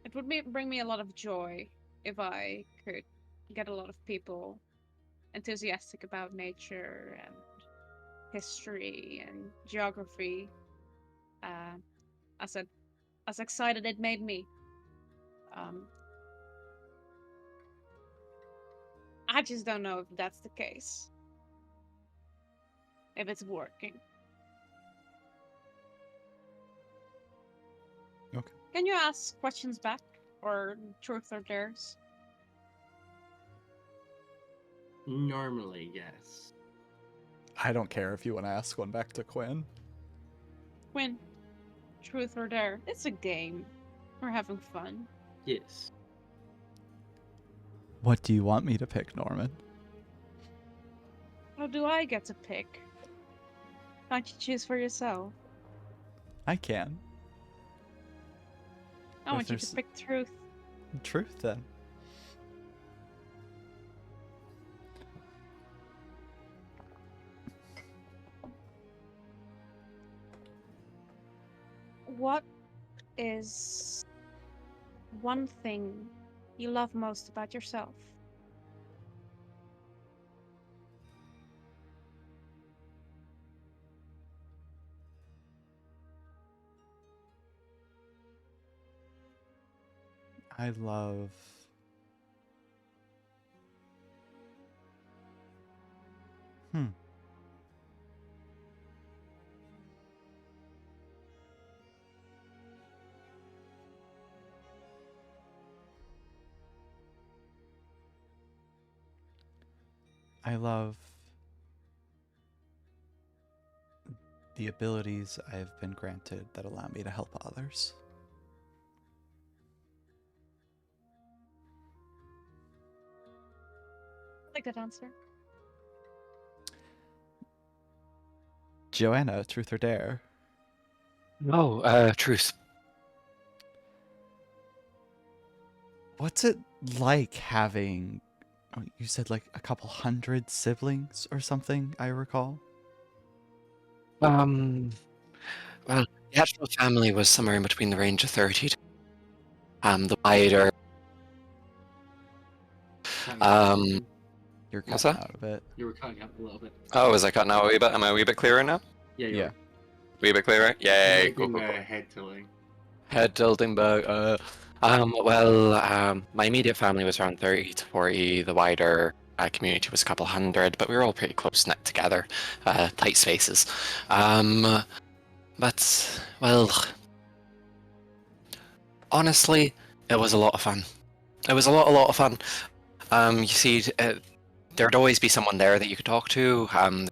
it would bring me a lot of joy if I could get a lot of people enthusiastic about nature and history and geography, uh, as it, as excited it made me. Um, I just don't know if that's the case. If it's working. Okay. Can you ask questions back? Or truth or dares? Normally, yes. I don't care if you want to ask one back to Quinn. Quinn, truth or dare? It's a game. We're having fun. Yes. What do you want me to pick, Norman? How do I get to pick? Can't you choose for yourself? I can. I If want you there's- to pick truth. Truth, then. What is one thing you love most about yourself? I love... I love the abilities I've been granted that allow me to help others. I like that answer. Joanna, truth or dare? No, truth. What's it like having... Oh, you said like a couple hundred siblings or something, I recall? Well, the actual family was somewhere in between the range of 30 to the wider. You're What's cutting that? out a bit. You were cutting up a little bit. Oh, was I cutting out a wee bit? Am I a wee bit clearer now? Yeah, Yeah. Wee bit clearer? You're Yay! Cool, doing cool, cool. head tilling. Head tilting bug. My immediate family was around 30 to 40. The wider community was a couple hundred, but we were all pretty close knit together, tight spaces. But well, honestly, it was a lot of fun. It was a lot of fun. You see, there'd always be someone there that you could talk to, to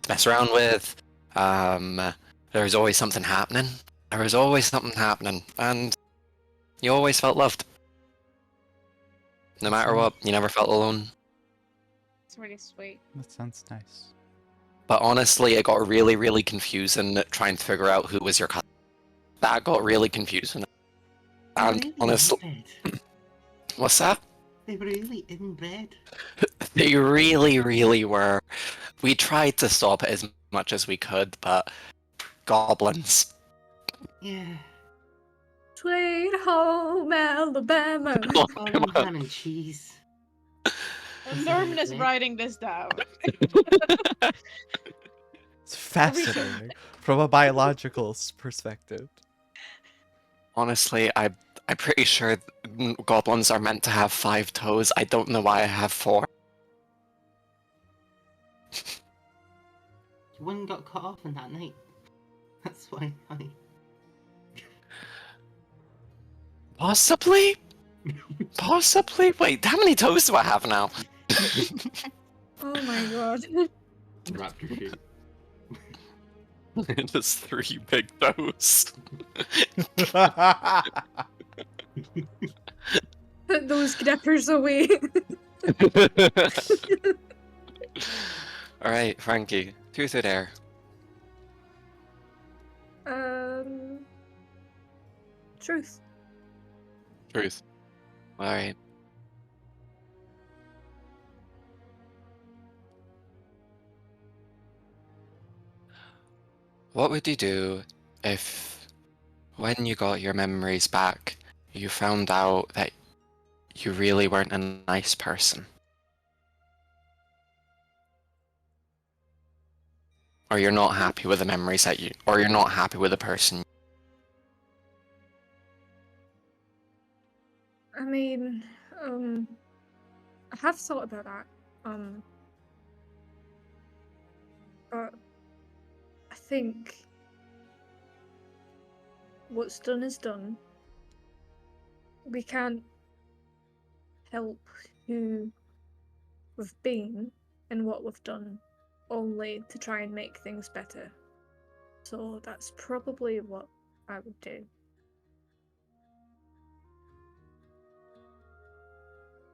mess around with. There was always something happening. There was always something happening, and you always felt loved. No matter what, you never felt alone. It's really sweet. That sounds nice. But honestly, it got really, really confusing trying to figure out who was your cousin. That got really confusing. And Really honestly, inbred. what's that? They were really inbred. They really, really were. We tried to stop it as much as we could, but goblins. Yeah. Sweet home Alabama. Call them ham and cheese. Norman is writing this down. It's fascinating from a biological perspective. Honestly, I'm pretty sure goblins are meant to have 5 toes. I don't know why I have 4. One got cut off in that night. That's why, honey. Possibly? Possibly? Wait, how many toes do I have now? Oh my god. Raptor shit. Just 3 big toes. Put those grippers away. All right, Frankie, truth or dare? Truth. Truth. All right. What would you do if, when you got your memories back, you found out that you really weren't a nice person? Or you're not happy with the memories that you, or you're not happy with the person. I mean, I have thought about that. But I think what's done is done. We can't help who we've been and what we've done, only to try and make things better. So that's probably what I would do.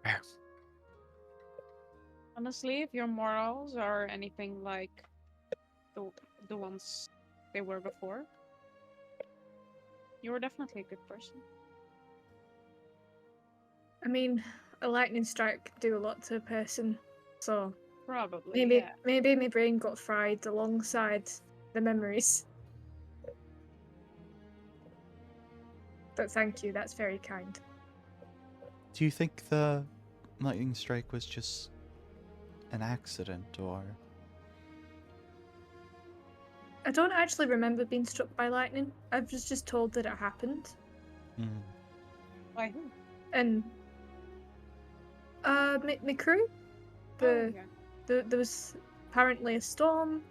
Fair. Honestly, if your morals are anything like the ones they were before, you were definitely a good person. I mean, a lightning strike can do a lot to a person, so Probably, maybe yeah. maybe my brain got fried alongside the memories. But thank you, that's very kind. Do you think the lightning strike was just an accident, or? I don't actually remember being struck by lightning. I was just told that it happened. By who? And my crew, Oh, yeah. there was apparently a storm,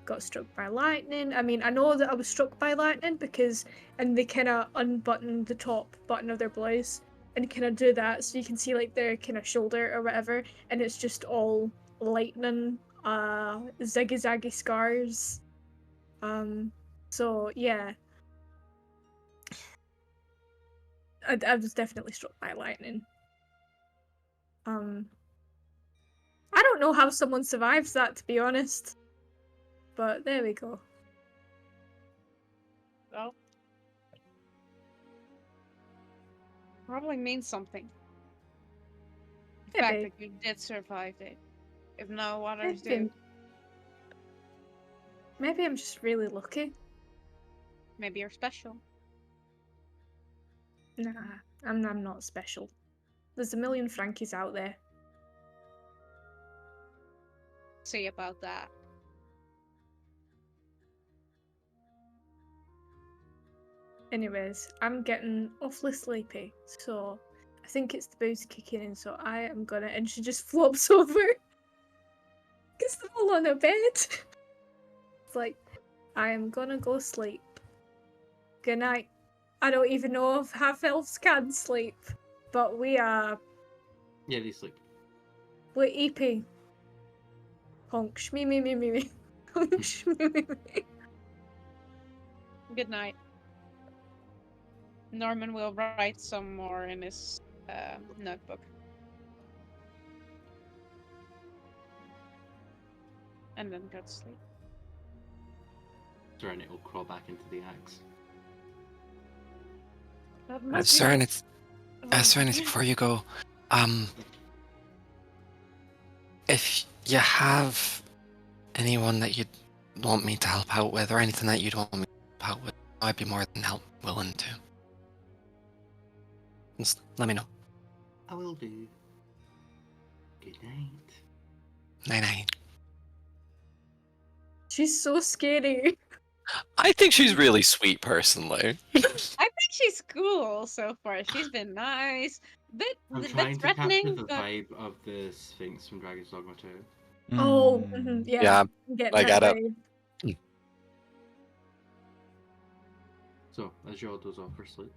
got struck by lightning. I mean, I know that I was struck by lightning because, and they kind of unbuttoned the top button of their blouse and kind of do that, so you can see like their kind of shoulder or whatever, and it's just all lightning, ziggy zaggy scars. So yeah, I was definitely struck by lightning. I don't know how someone survives that, to be honest. But there we go. Well, probably means something. The fact Maybe. that you did survive it. If no others do, Maybe. Maybe I'm just really lucky. maybe you're special. Nah, I'm not special. There's a million Frankies out there. See about that. Anyways, I'm getting awfully sleepy, so I think it's the booze kicking in, so I am gonna... And she just flops over. Gets them all on her bed. It's like, I am gonna go sleep. Good night. I don't even know if half-elves can sleep, but we are... Yeah, they sleep. We're EP. Honk, shmee me me me me. Honk, shmee me me. Good night. Norman will write some more in his notebook. And then go to sleep. Serenity will crawl back into the axe. That must be Serenity, Oh, Serenity, before you go, if you have anyone that you'd want me to help out with, or anything that you'd want me to help out with, I'd be more than willing to. Just let me know. I will do. Good night. Night night. She's so scary. I think she's really sweet, personally. I think she's cool so far. She's been nice. I'm Bit trying to capture threatening, the but vibe of the Sphinx from Dragon's Dogma 2. Oh, Mm. yeah. Yeah, I'm getting I that get it. vibe. So, as you all doze off for sleep.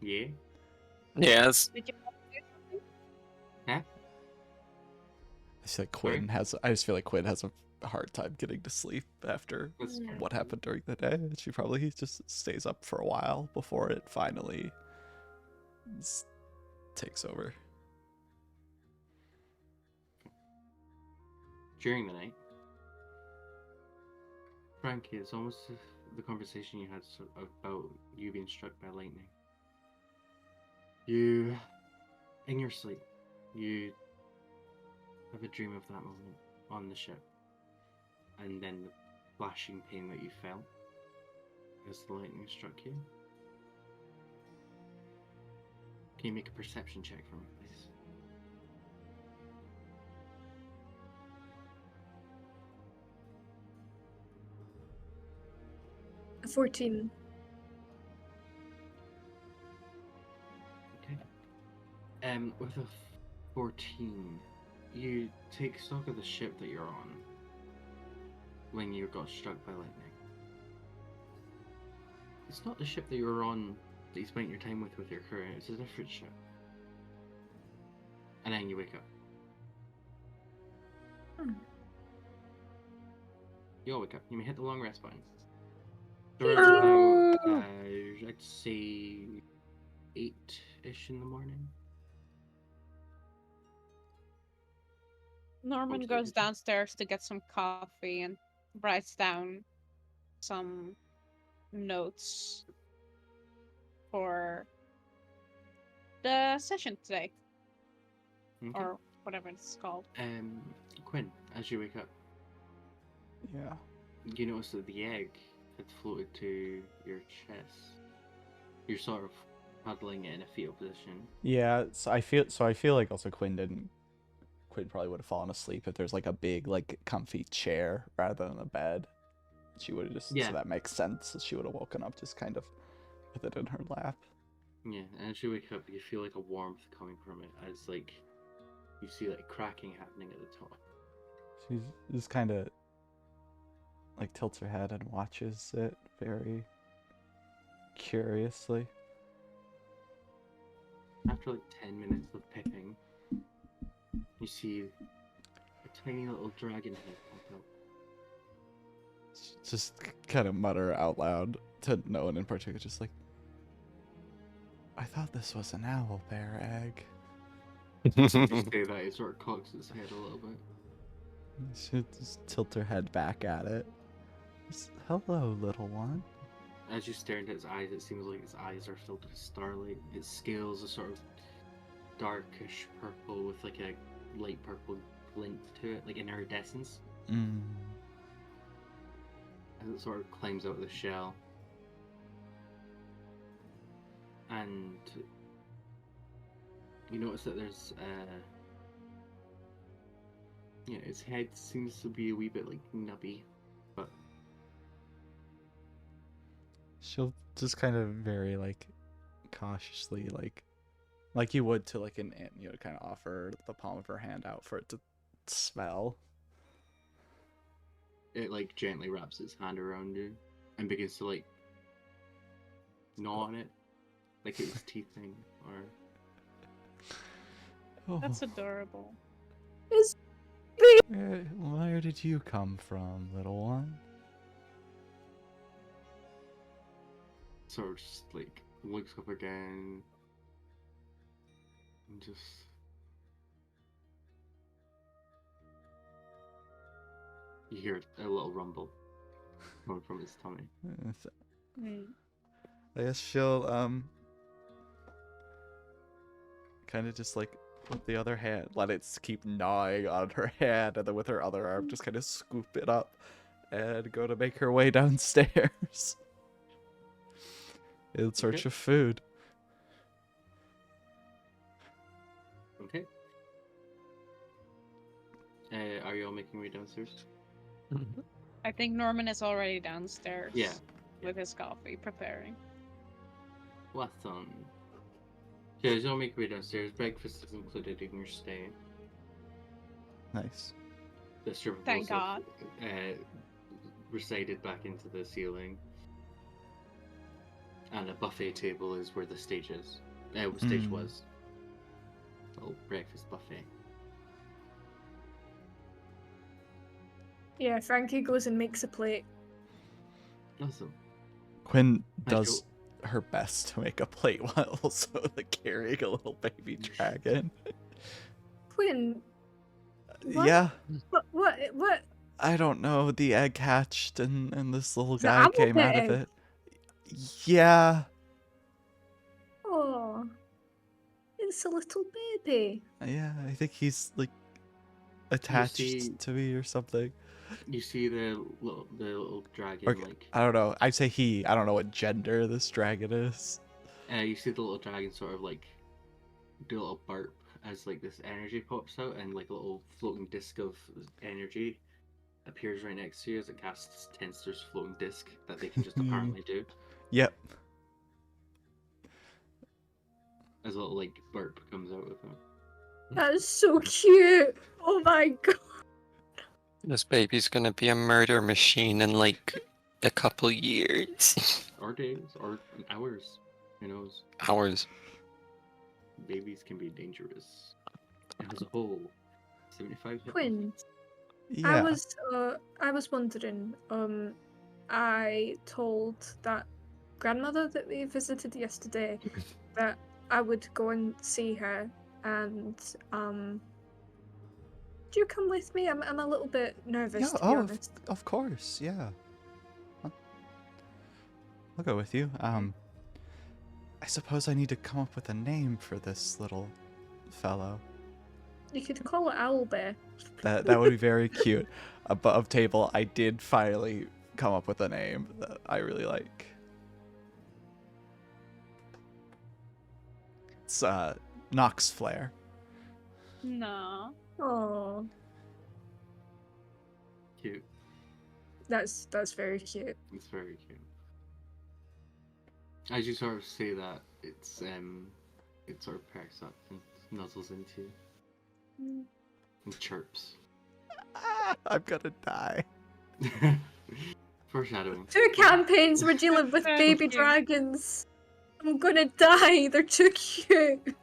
Yeah? Yes. did you want to do something? I just feel like Quinn has a hard time getting to sleep after That's Yeah. what happened during the day. She probably just stays up for a while before it finally takes over. during the night, Frankie, it's almost the conversation you had about you being struck by lightning. You, in your sleep, you have a dream of that moment on the ship, and then the flashing pain that you felt as the lightning struck you. Can you make a perception check for me, please? A 14. Okay. With a 14, you take stock of the ship that you're on when you got struck by lightning. It's not the ship that you were on that you spent your time with your crew. It's a different ship. And then you wake up. You all wake up. You may hit the long rest button. There are about, I'd say, 8-ish in the morning. Norman Okay. goes downstairs to get some coffee and writes down some notes for the session today, Okay. or whatever it's called. Quinn, as you wake up, Yeah. you notice that the egg had floated to your chest. You're sort of huddling it in a fetal position. Yeah, so I feel like also Quinn probably would have fallen asleep if there's like a big like comfy chair rather than a bed. She would have just Yeah. so that makes sense. She would have woken up just kind of with it in her lap. Yeah, and as you wake up, you feel like a warmth coming from it as like you see like cracking happening at the top. She's just kind of like tilts her head and watches it very curiously. After like 10 minutes of picking, you see a tiny little dragon head pop up. Just kind of mutter out loud to no one in particular, just like, I thought this was an owl bear egg. You say that, it sort of cocks its head a little bit. She just tilt her head back at it. Just, hello, little one. As you stare into its eyes, it seems like its eyes are filled with starlight. Its scales are sort of darkish purple with like a light purple glint to it, like iridescence. Mm. As it sort of climbs out of the shell. And you notice that there's its head seems to be a wee bit like nubby, but She'll just kind of very like cautiously like you would to like an ant, kind of offer the palm of her hand out for it to smell. it like gently wraps its hand around you and begins to like gnaw on it, like it was teething or. Oh, That's adorable. where did you come from, little one? Sort of just like looks up again and just you hear a little rumble coming from its tummy. I guess she'll kind of just like with the other hand let it keep gnawing on her hand, and then with her other arm just kind of scoop it up and go to make her way downstairs in search Okay. of food. Okay. Are you all making your way downstairs? I think Norman is already downstairs. Yeah. With his coffee, preparing. What's on? Yeah, you all make your way downstairs. Breakfast is included in your stay. Nice. The strip of Thank also, God. Recited back into the ceiling. And a buffet table is where the stage is. Stage Mm. was. Little breakfast buffet. Yeah, Frankie goes and makes a plate. Awesome. Quinn Hi, does her best to make a plate while also like carrying a little baby dragon. Quinn, What? Yeah, What? I don't know. The egg hatched and this little Is it guy came out of egg? it. Yeah, Oh, it's a little baby. yeah. I think he's like see- attached to me or something. You see the little dragon, Or like I don't know. I say he. I don't know what gender this dragon is. you see the little dragon sort of like do a little burp as like this energy pops out, and like a little floating disc of energy appears right next to you as it casts Tensor's floating disc that they can just apparently do. Yep. As a little like burp comes out of him. That is so cute. Oh my god. This baby's gonna be a murder machine in like a couple years. Or days, or hours. Who knows? Hours. Babies can be dangerous. And as a whole, 75 hit points. Twins. Yeah. I was wondering, I told that grandmother that we visited yesterday that I would go and see her, and do you come with me? I'm a little bit nervous, Yeah. to be Oh, honest. of course. Yeah. I'll go with you. I suppose I need to come up with a name for this little fellow. You could call it Owlbear. That would be very cute. Above table, I did finally come up with a name that I really like. It's Nox Flare. No. Oh, Cute. that's very cute. It's very cute. As you sort of say that, it sort of perks up and nuzzles into you and chirps. I'm gonna die. Foreshadowing. 2 campaigns we're dealing with Thank baby you. dragons. I'm gonna die. They're too cute.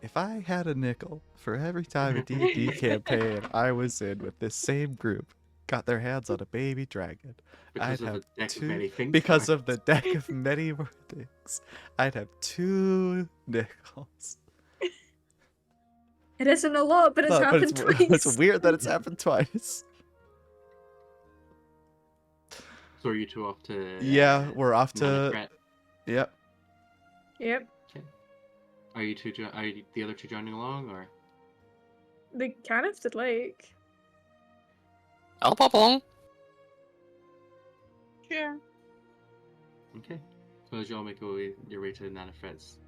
If I had a nickel for every time a D&D campaign I was in with this same group got their hands on a baby dragon, Because I'd of have the deck of two- many things. because of the deck of many more things, I'd have 2 nickels. It isn't a lot, but it's But happened twice. it's weird that it's happened twice. So are you two off to? Yeah, we're off Nanna to. Fret? Yep. Yep. Are you two? Are you the other two joining along, or? They kind of did like. I'll pop along. Sure. Okay. So as you all make your way to Nanna Fret's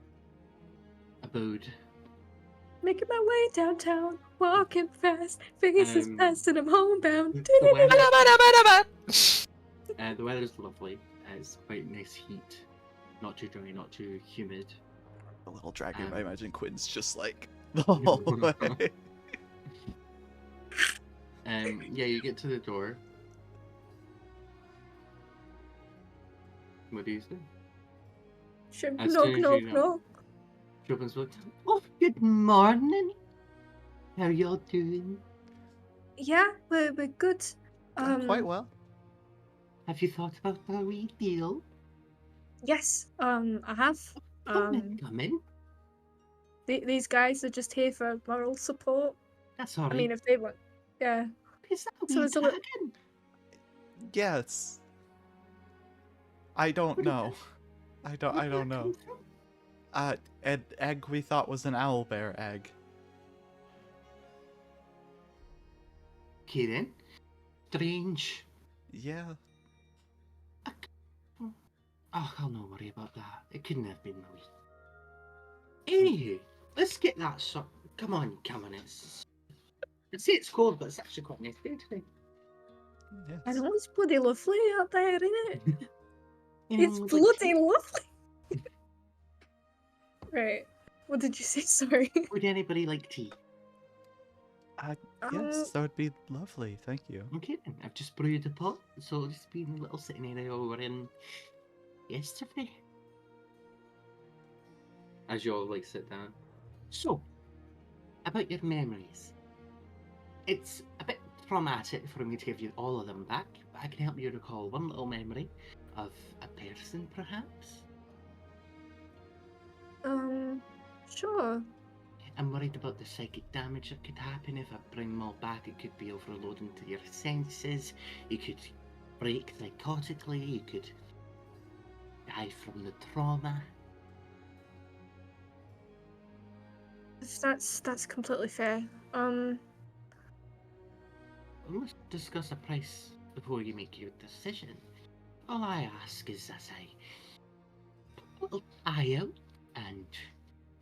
abode. Making my way downtown, walking fast, faces fast, and I'm homebound. The weather's lovely. It's quite nice heat. Not too dry, not too humid. A little dragon. Um, I imagine Quinn's just like the whole way. Yeah, you get to the door. What do you say? Sure, As knock, soon as knock, you know- knock. She opens the door. Oh, good morning. How y'all doing? Yeah, we're good. Quite well. Have you thought about our wee deal? Yes, I have. Come in, come in. These guys are just here for moral support. That's all I right. mean, if they want, yeah. Is that a so wee it's a little- dragon? Yeah, it's. I don't Where did know. I don't Where did that know. come from? An egg we thought was an owl bear egg. Okay then. Strange. Yeah. Oh, I'll not worry about that. It couldn't have been me. Anywho, let's get that shot. Come on. I'd say it's cold, but it's actually quite nice day today. Yes. I know it's bloody lovely out there, isn't it? It's Anyone would like bloody tea? lovely. Right. What did you say? Sorry. Would anybody like tea? Yes, that would be lovely. Thank you. Okay then. I've just brewed a pot, so it'll just be in the little sitting area we were in yesterday. As you all like sit down. So, about your memories. It's a bit traumatic for me to give you all of them back, but I can help you recall one little memory of a person, perhaps. Sure. I'm worried about the psychic damage that could happen if I bring them all back. It could be overloading to your senses. You could break psychotically. You could die from the trauma. That's completely fair. Let's discuss a price before you make your decision. All I ask is as I put a little eye out and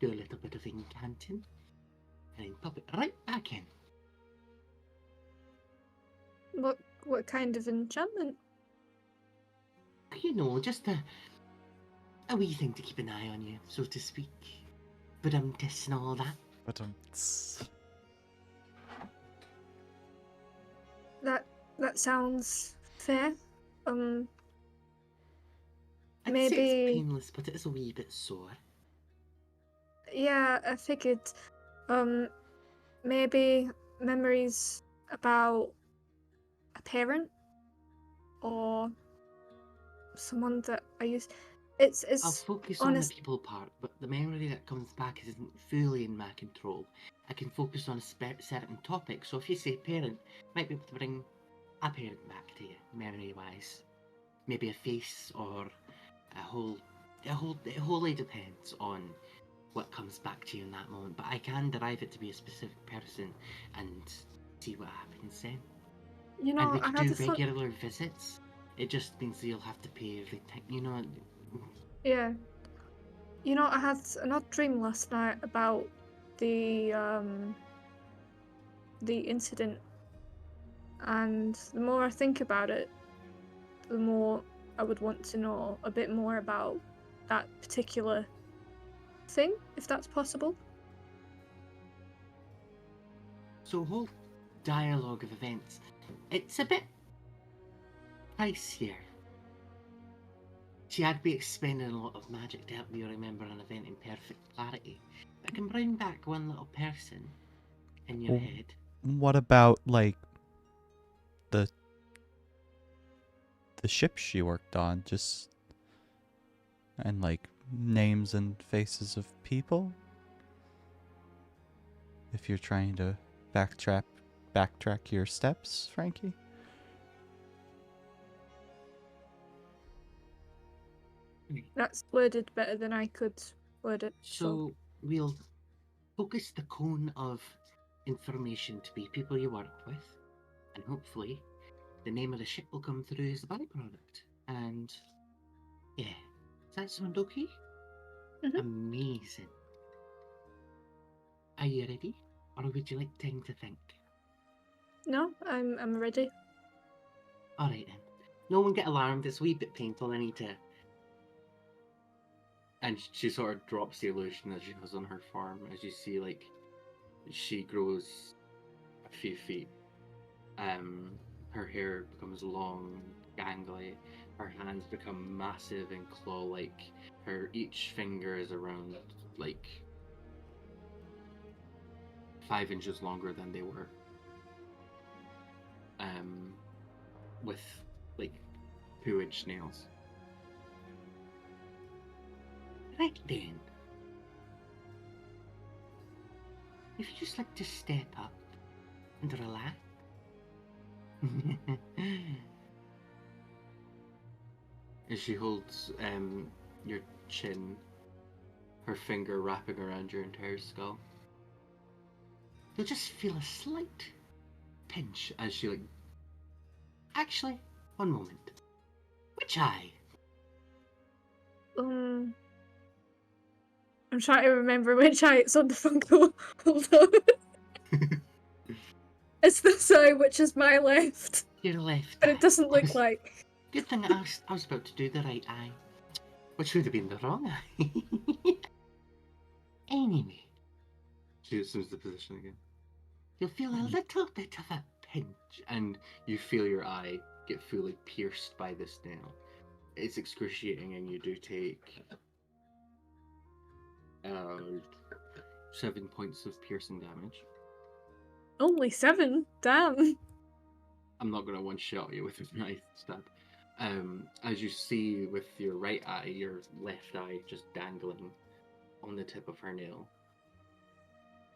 do a little bit of incanting and then pop it right back in. What kind of enchantment? You know, just a wee thing to keep an eye on you, so to speak. But I'm testing all that. But That sounds fair. I'd say Maybe. it's painless, but it is a wee bit sore. Yeah, I figured. Maybe memories about a parent or someone that I used. I'll It's focus honest. on the people part, but the memory that comes back isn't fully in my control. I can focus on a certain topic, so if you say parent, might be able to bring a parent back to you, memory-wise. Maybe a face or it wholly depends on what comes back to you in that moment. But I can derive it to be a specific person and see what happens then. You And know, we I could had do a thought. regular visits. It just means that you'll have to pay every time. You know. Yeah. You know, I had an odd dream last night about the incident, and the more I think about it, the more I would want to know a bit more about that particular thing, if that's possible. So whole dialogue of events, it's a bit pricier. See, I'd be expending a lot of magic to help you remember an event in perfect clarity. I can bring back one little person in your Oh. head. what about like the ship she worked on, just and like names and faces of people? If you're trying to backtrack your steps, Frankie? That's worded better than I could word it. So we'll focus the cone of information to be people you work with, and hopefully the name of the ship will come through as a byproduct. And yeah, does that sound okay? Mhm. Amazing. Are you ready? Or would you like time to think? No, I'm ready. Alright then. No one get alarmed, it's a wee bit painful, I need to... And she sort of drops the illusion that she has on her farm, as you see, like, she grows a few feet. Her hair becomes long, gangly, her hands become massive and claw-like. Each finger is around, like, 5 inches longer than they were. With, like, 2-inch nails. Right then. If you just like to step up and relax. As she holds your chin, her finger wrapping around your entire skull. You'll just feel a slight pinch as she like... Actually, one moment. Which eye? I'm trying to remember which eye it's on the Funko. Hold on. It's this eye, which is my left. Your left But eye. it doesn't look like. Good thing I was about to do the right eye. Which would have been the wrong eye. Anyway. She assumes the position again. You'll feel a little bit of a pinch, and you feel your eye get fully pierced by this nail. It's excruciating, and you do take 7 points of piercing damage. Only 7? Damn. I'm not gonna one-shot you with a knife stab. As you see with your right eye, your left eye just dangling on the tip of her nail.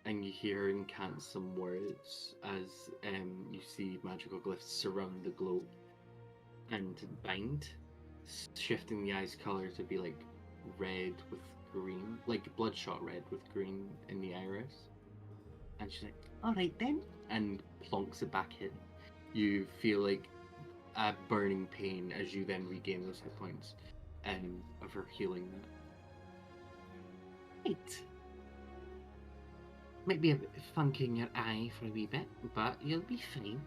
and you hear incant some words as you see magical glyphs surround the globe and bind, shifting the eye's color to be like red with green, like bloodshot red with green in the iris. And she's like, "All right then," and plonks it back in. You feel like a burning pain as you then regain those hit points, of her healing that. Right. Might be a bit funky in your eye for a wee bit, but you'll be fine.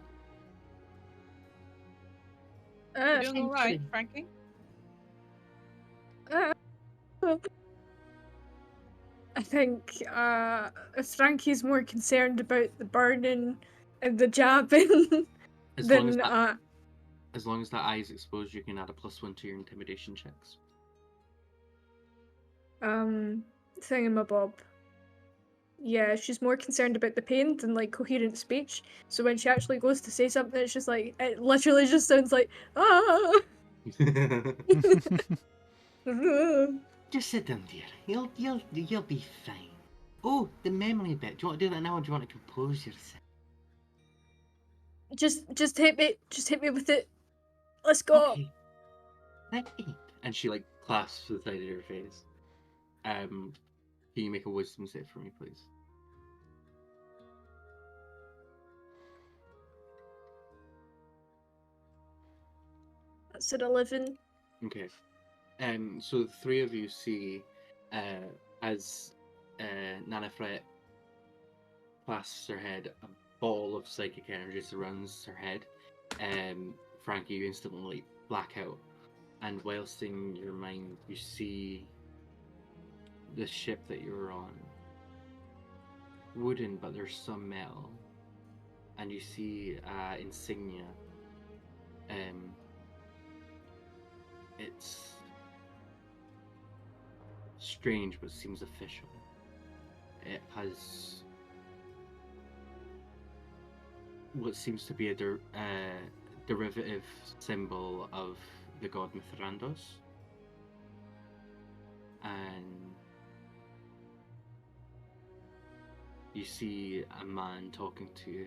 You're doing all right, Essentially. Frankie? uh, I think Frankie's more concerned about the burning and the jabbing As long as than that, as long as that eye is exposed, you can add a +1 to your intimidation checks. thingamabob. Yeah, she's more concerned about the pain than like coherent speech. So when she actually goes to say something, it's just like it literally just sounds like ah. Just sit down, dear. You'll be fine. Oh, the memory bit. Do you want to do that now, or do you want to compose yourself? Just hit me with it. Let's go. Okay. Right. And she like clasps the side of your face. Can you make a wisdom save for me, please? That's an 11. Okay. So the three of you see, as Nanna Fret clasps her head, a ball of psychic energy surrounds her head. Frankie, you instantly black out, and whilst in your mind, you see the ship that you're on. Wooden, but there's some metal, and you see insignia. It's strange, but seems official. It has what seems to be a derivative symbol of the god Mithrandos, and you see a man talking to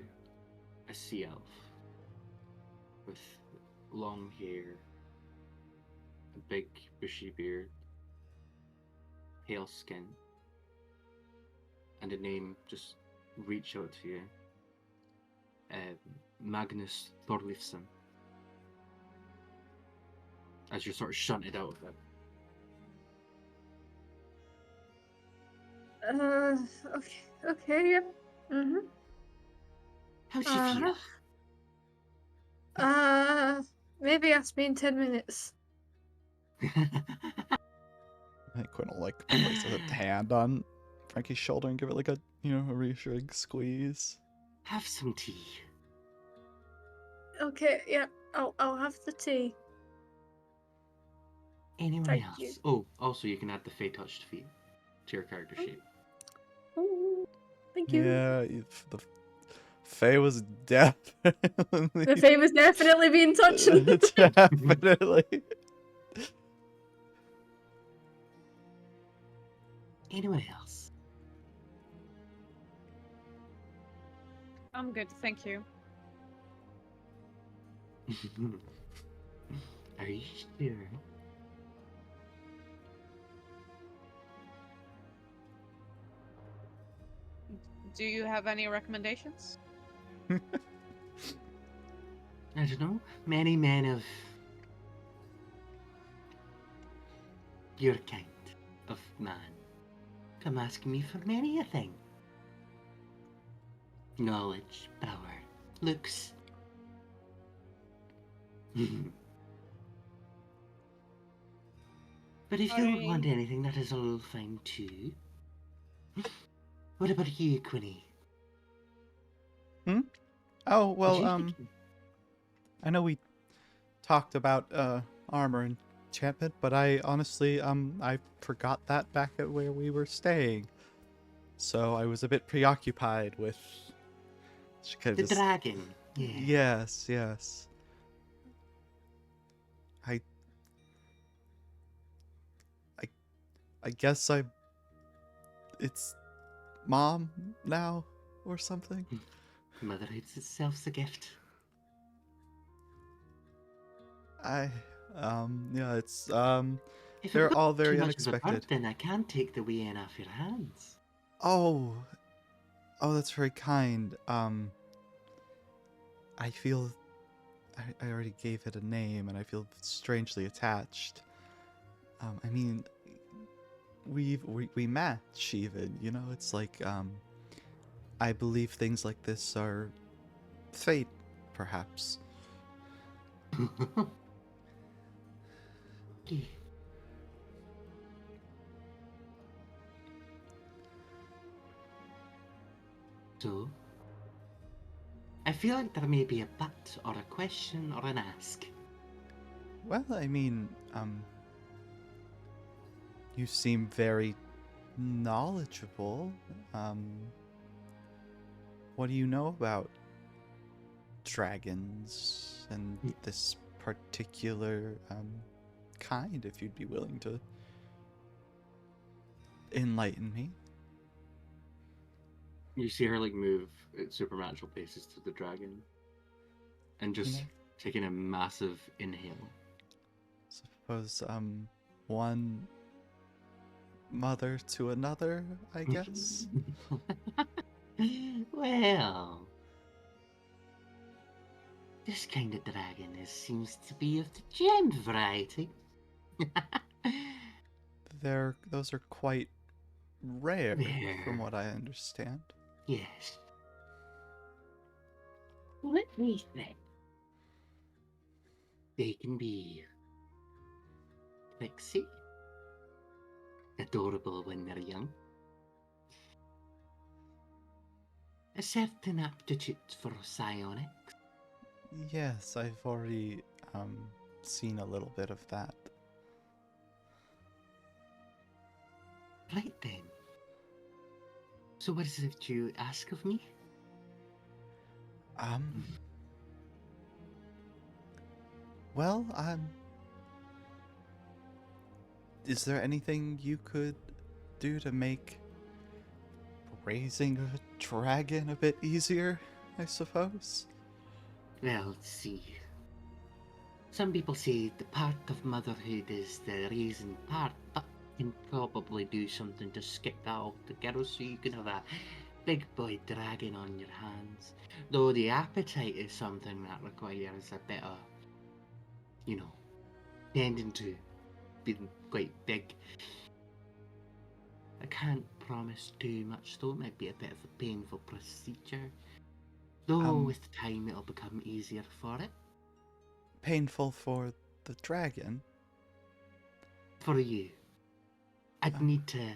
a sea elf with long hair, a big bushy beard, pale skin, and a name just reach out to you. Magnus Thorleifsson. As you're sort of shunted out of it. Okay, yep. How's she feel? Maybe ask me in 10 minutes. I think Quinn will like place a hand on Frankie's shoulder and give it like a a reassuring squeeze. Have some tea. Okay, yeah, I'll have the tea. Anyone Thank else? you. Oh, also you can add the Fey touched feet to your character sheet. Oh, thank you. Yeah, the Faye was definitely The Fae was definitely being touched. definitely. Anyone else? I'm good, thank you. Are you sure? Do you have any recommendations? I don't know. Many men of your kind of man come asking me for many a thing. Knowledge, power, looks. But if you don't want anything, that is all fine too. What about you, Quinny? Oh, What you well, thinking? I know we talked about armor and enchantment, but I honestly I forgot that back at where we were staying. So I was a bit preoccupied with The dragon. Yeah. Yes. I guess it's mom now or something. Motherhood's itself's a gift. Yeah, it's If they're you've got all too very much of a unexpected. burden, I can take the weighing off your hands. Oh, that's very kind. I feel I already gave it a name, and I feel strangely attached. I mean, we match even. You know, it's like I believe things like this are fate, perhaps. So, I feel like there may be a but or a question or an ask. Well, I mean, you seem very knowledgeable. What do you know about dragons and this particular kind, if you'd be willing to enlighten me? You see her like move at supernatural paces to the dragon, and just taking a massive inhale. Suppose one mother to another, I guess. Well, this kind of dragon seems to be of the gem variety. Those are quite rare, Rare. from what I understand. Yes. Let me think. They can be tricksy, adorable when they're young, a certain aptitude for psionics. Yes, I've already seen a little bit of that. Right then. So what is it you ask of me? Well, is there anything you could do to make raising a dragon a bit easier, I suppose? Well, let's see. Some people say the part of motherhood is the raising part, but you can probably do something to skip that altogether so you can have a big boy dragon on your hands. Though the appetite is something that requires a bit of, tending to being quite big. I can't promise too much though, it might be a bit of a painful procedure. Though with time it'll become easier for it. Painful for the dragon? For you. I'd need to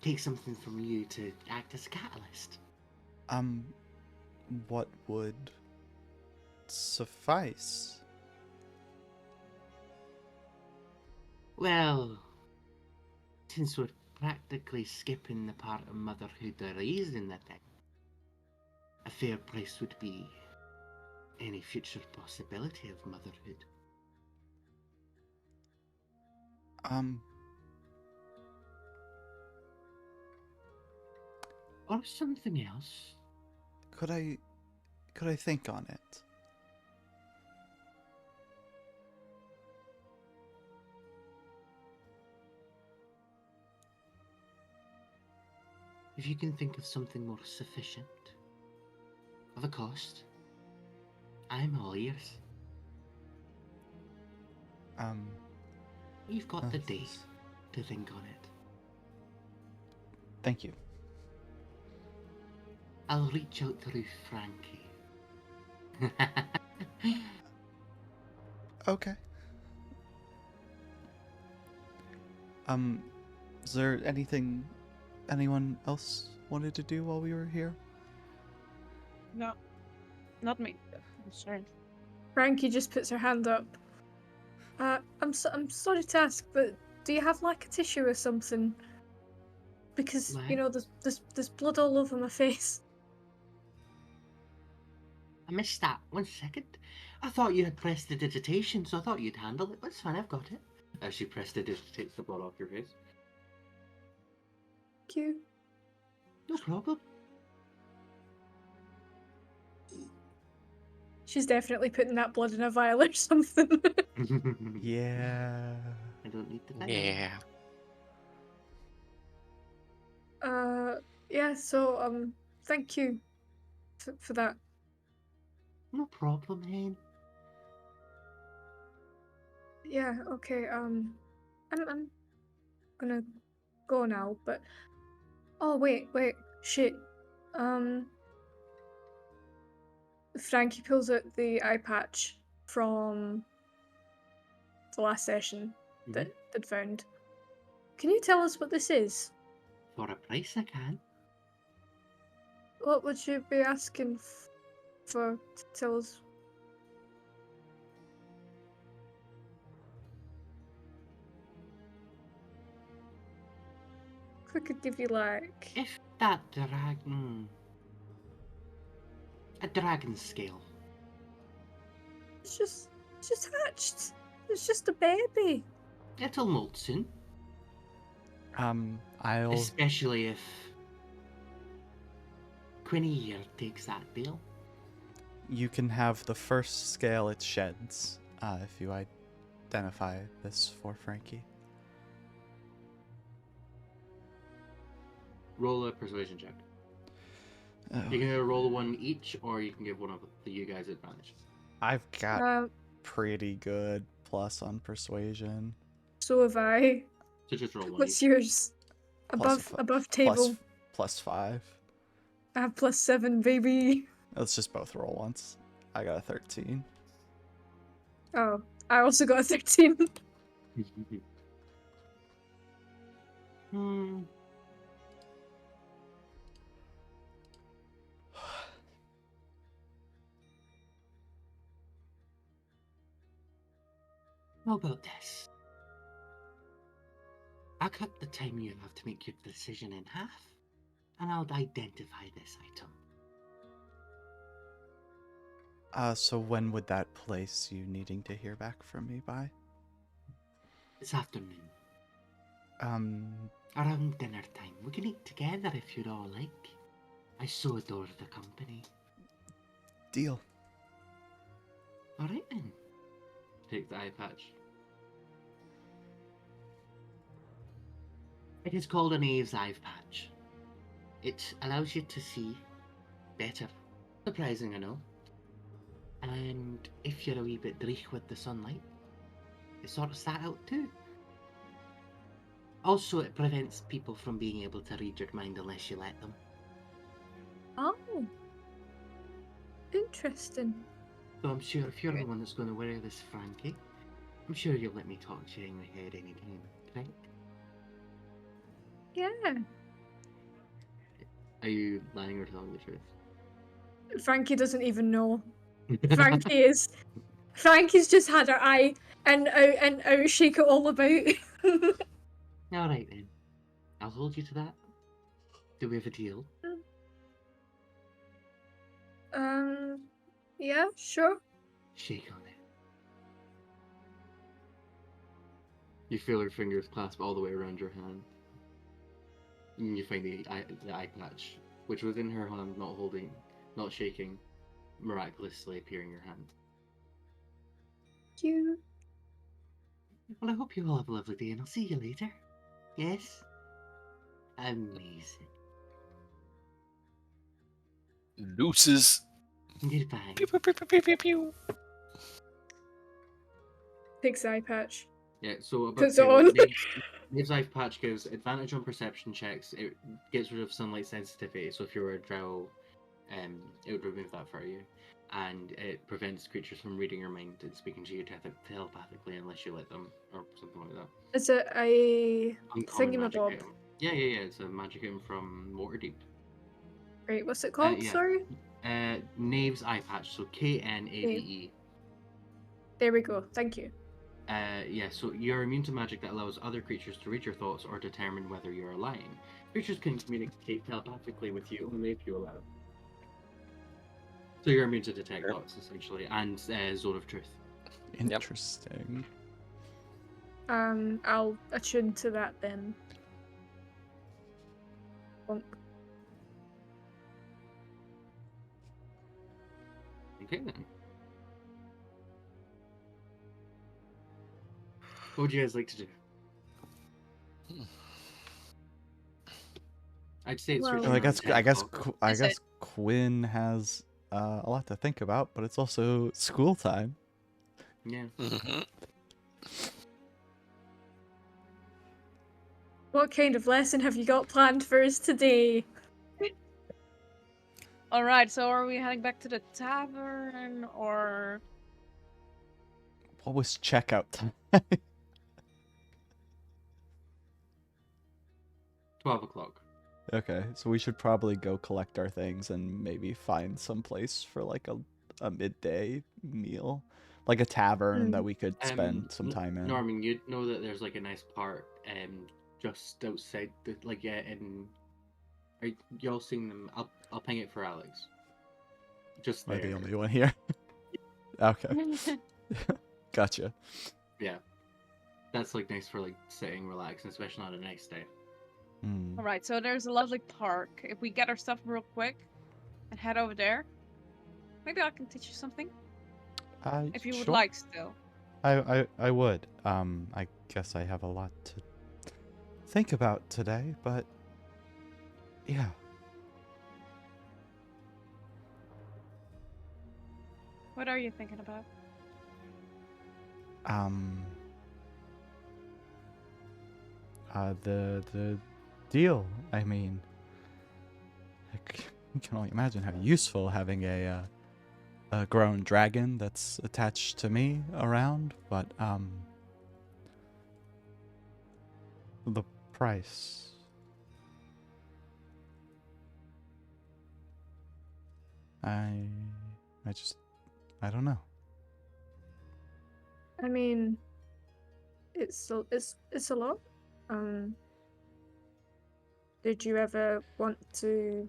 take something from you to act as a catalyst. What would suffice? Well, since we're practically skipping the part of motherhood of raising the thing, a fair price would be any future possibility of motherhood. Or something else. Could I think on it? If you can think of something more sufficient, of a cost, I'm all ears. You've got the day to think on it. Thank you. I'll reach out through Frankie. Okay. Is there anything anyone else wanted to do while we were here? No, not me. I'm sorry. Frankie just puts her hand up. I'm sorry to ask, but do you have like a tissue or something? Because there's blood all over my face. I missed that. 1 second. I thought you had pressed the digitation, so I thought you'd handle it. That's fine, I've got it. As she pressed the digitate the blood off your face. Thank you. No problem. She's definitely putting that blood in a vial or something. Yeah. I don't need the vial. Yeah. Yeah, so, thank you for that. No problem, Hen. Yeah, okay, I'm gonna go now, but... Oh, wait, shit. Frankie pulls out the eye patch from the last session that they'd found. Can you tell us what this is? For a price, I can. What would you be asking for to tell us? I could give you like... If that dragon... A dragon scale. It's just hatched. It's just a baby. It'll molt soon. I'll Especially if Quinny here takes that deal. You can have the first scale it sheds, if you identify this for Frankie. Roll a persuasion check. Oh, You can either roll one each, or you can give one of you guys advantage. I've got Pretty good plus on persuasion. So have I. So just roll one What's each. yours? Above table. Plus 5. I have +7, baby. Let's just both roll once. I got a 13. Oh, I also got a 13. Hmm. How about this? I'll cut the time you have to make your decision in half, and I'll identify this item. So when would that place you needing to hear back from me by? This afternoon, Um, around dinner time. We can eat together if you'd all like. I so adore the company. deal. Alright then. Take the eye patch. It is called a knave's eye patch. It allows you to see better. Surprising, I know. And if you're a wee bit dreich with the sunlight, it sorts that out too. Also, it prevents people from being able to read your mind unless you let them. Oh. Interesting. So I'm sure if you're the one that's going to wear this, Frankie, I'm sure you'll let me talk to you in the head anytime, right? Yeah. Are you lying or telling the truth? Frankie doesn't even know. Frankie's just had her eye and out, shake it all about. Alright then. I'll hold you to that. Do we have a deal? Yeah, sure. Shake on it. You feel her fingers clasp all the way around your hand. And you find the eye patch, which was in her hand, not holding, not shaking, miraculously appear in your hand. You. Well, I hope you all have a lovely day, and I'll see you later. Yes? Amazing. Deuces. Goodbye. Pew, pew, pew, pew, pew, pew, pew. Takes the eye patch. Yeah, so about Puts it on. Knave's Eye Patch gives advantage on perception checks. It gets rid of sunlight sensitivity, so if you were a drow, it would remove that for you. And it prevents creatures from reading your mind and speaking to you telepathically unless you let them, or something like that. Is it a Uncommon magic thingamabob? item. Yeah, it's a magic item from Waterdeep. Right, what's it called? Yeah. Sorry? Knave's Eye Patch, so Knave. There we go, thank you. So you're immune to magic that allows other creatures to read your thoughts or determine whether you're lying. Creatures can communicate telepathically with you only if you allow. So you're immune to detect thoughts, essentially, and Zone of Truth. Interesting. I'll attune to that then. Bonk. Okay then. What would you guys like to do? I'd say it's Well- Well, reaching around 10 o'clock. I Is guess it? Quinn has a lot to think about, but it's also school time. Yeah. Mhm. What kind of lesson have you got planned for us today? All right. So are we heading back to the tavern or? What was checkout time? 12 o'clock. Okay, so we should probably go collect our things and maybe find some place for like a midday meal, like a tavern that we could spend some time in. Norman, you know that there's like a nice park just outside the in. Are y'all seeing them? I'll ping it for Alex. Just Am I there. the only one here? Okay, gotcha. Yeah. That's like nice for like sitting, relaxing, especially on a nice day. Hmm. All right. So there's a lovely park. If we get our stuff real quick and head over there, maybe I can teach you something if you would Sure. like still. I would. I guess I have a lot to think about today, but yeah. What are you thinking about? The deal. I mean, you can only imagine how useful having a grown dragon that's attached to me around, but the price. I don't know. I mean, it's a lot. Did you ever want to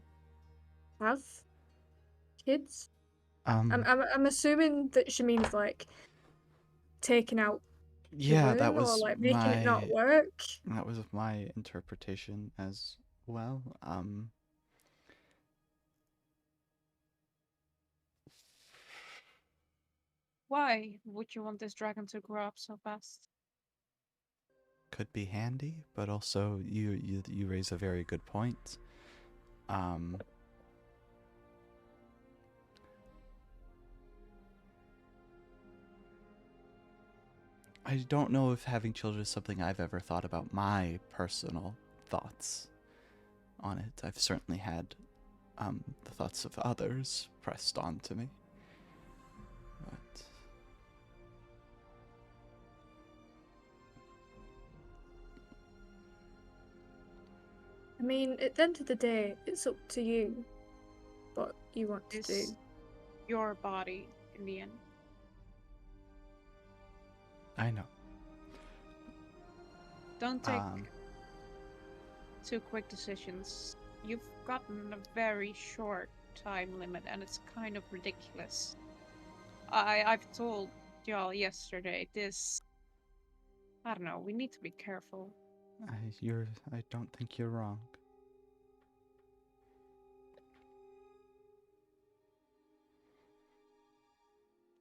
have kids? I'm assuming that she means like taking out the Yeah, that womb or was like making it not work. my interpretation as well. Why would you want this dragon to grow up so fast? Could be handy, but also you raise a very good point. I don't know if having children is something I've ever thought about. My personal thoughts on it. I've certainly had the thoughts of others pressed onto me. But I mean, at the end of the day, it's up to you what you want to do. It's your body in the end. I know. Don't take Um, too quick decisions. You've gotten a very short time limit, and it's kind of ridiculous. I've told y'all yesterday. I don't know. We need to be careful. I don't think you're wrong.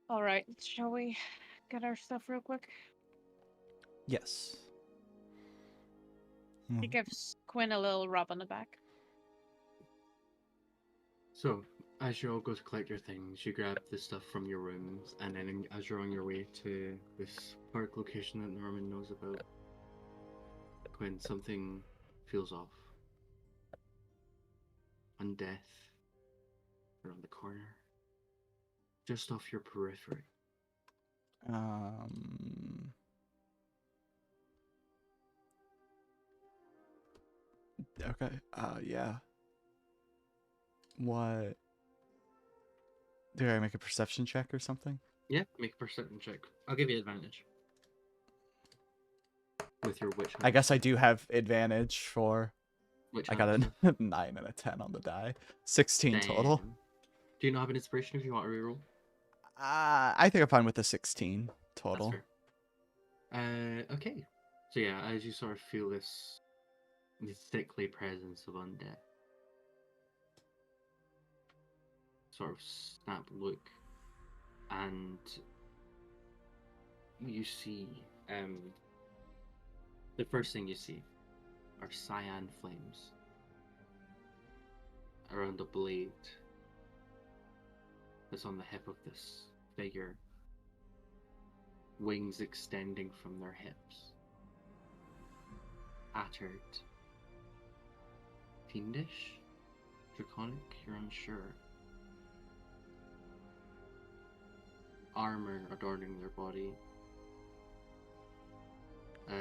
All right, shall we get our stuff real quick? Yes. He gives Quinn a little rub on the back. So, as you all go to collect your things, you grab the stuff from your rooms, and then as you're on your way to this park location that Norman knows about, Quinn, something feels off. On death, around the corner, just off your periphery. Okay. Yeah. What? Do I make a perception check or something? Yeah, make a perception check. I'll give you advantage. With your witch. I guess I do have advantage for. Witch I got hand a 9 and a 10 on the die. 16 total. Damn. Do you not have an inspiration if you want to reroll? I think I'm fine with the 16 That's total. fair. Okay. So yeah, as you sort of feel this sickly presence of undead, sort of snap look and you see the first thing you see are cyan flames around a blade that's on the hip of this figure, wings extending from their hips, tattered, fiendish, draconic, you're unsure. Armor adorning their body.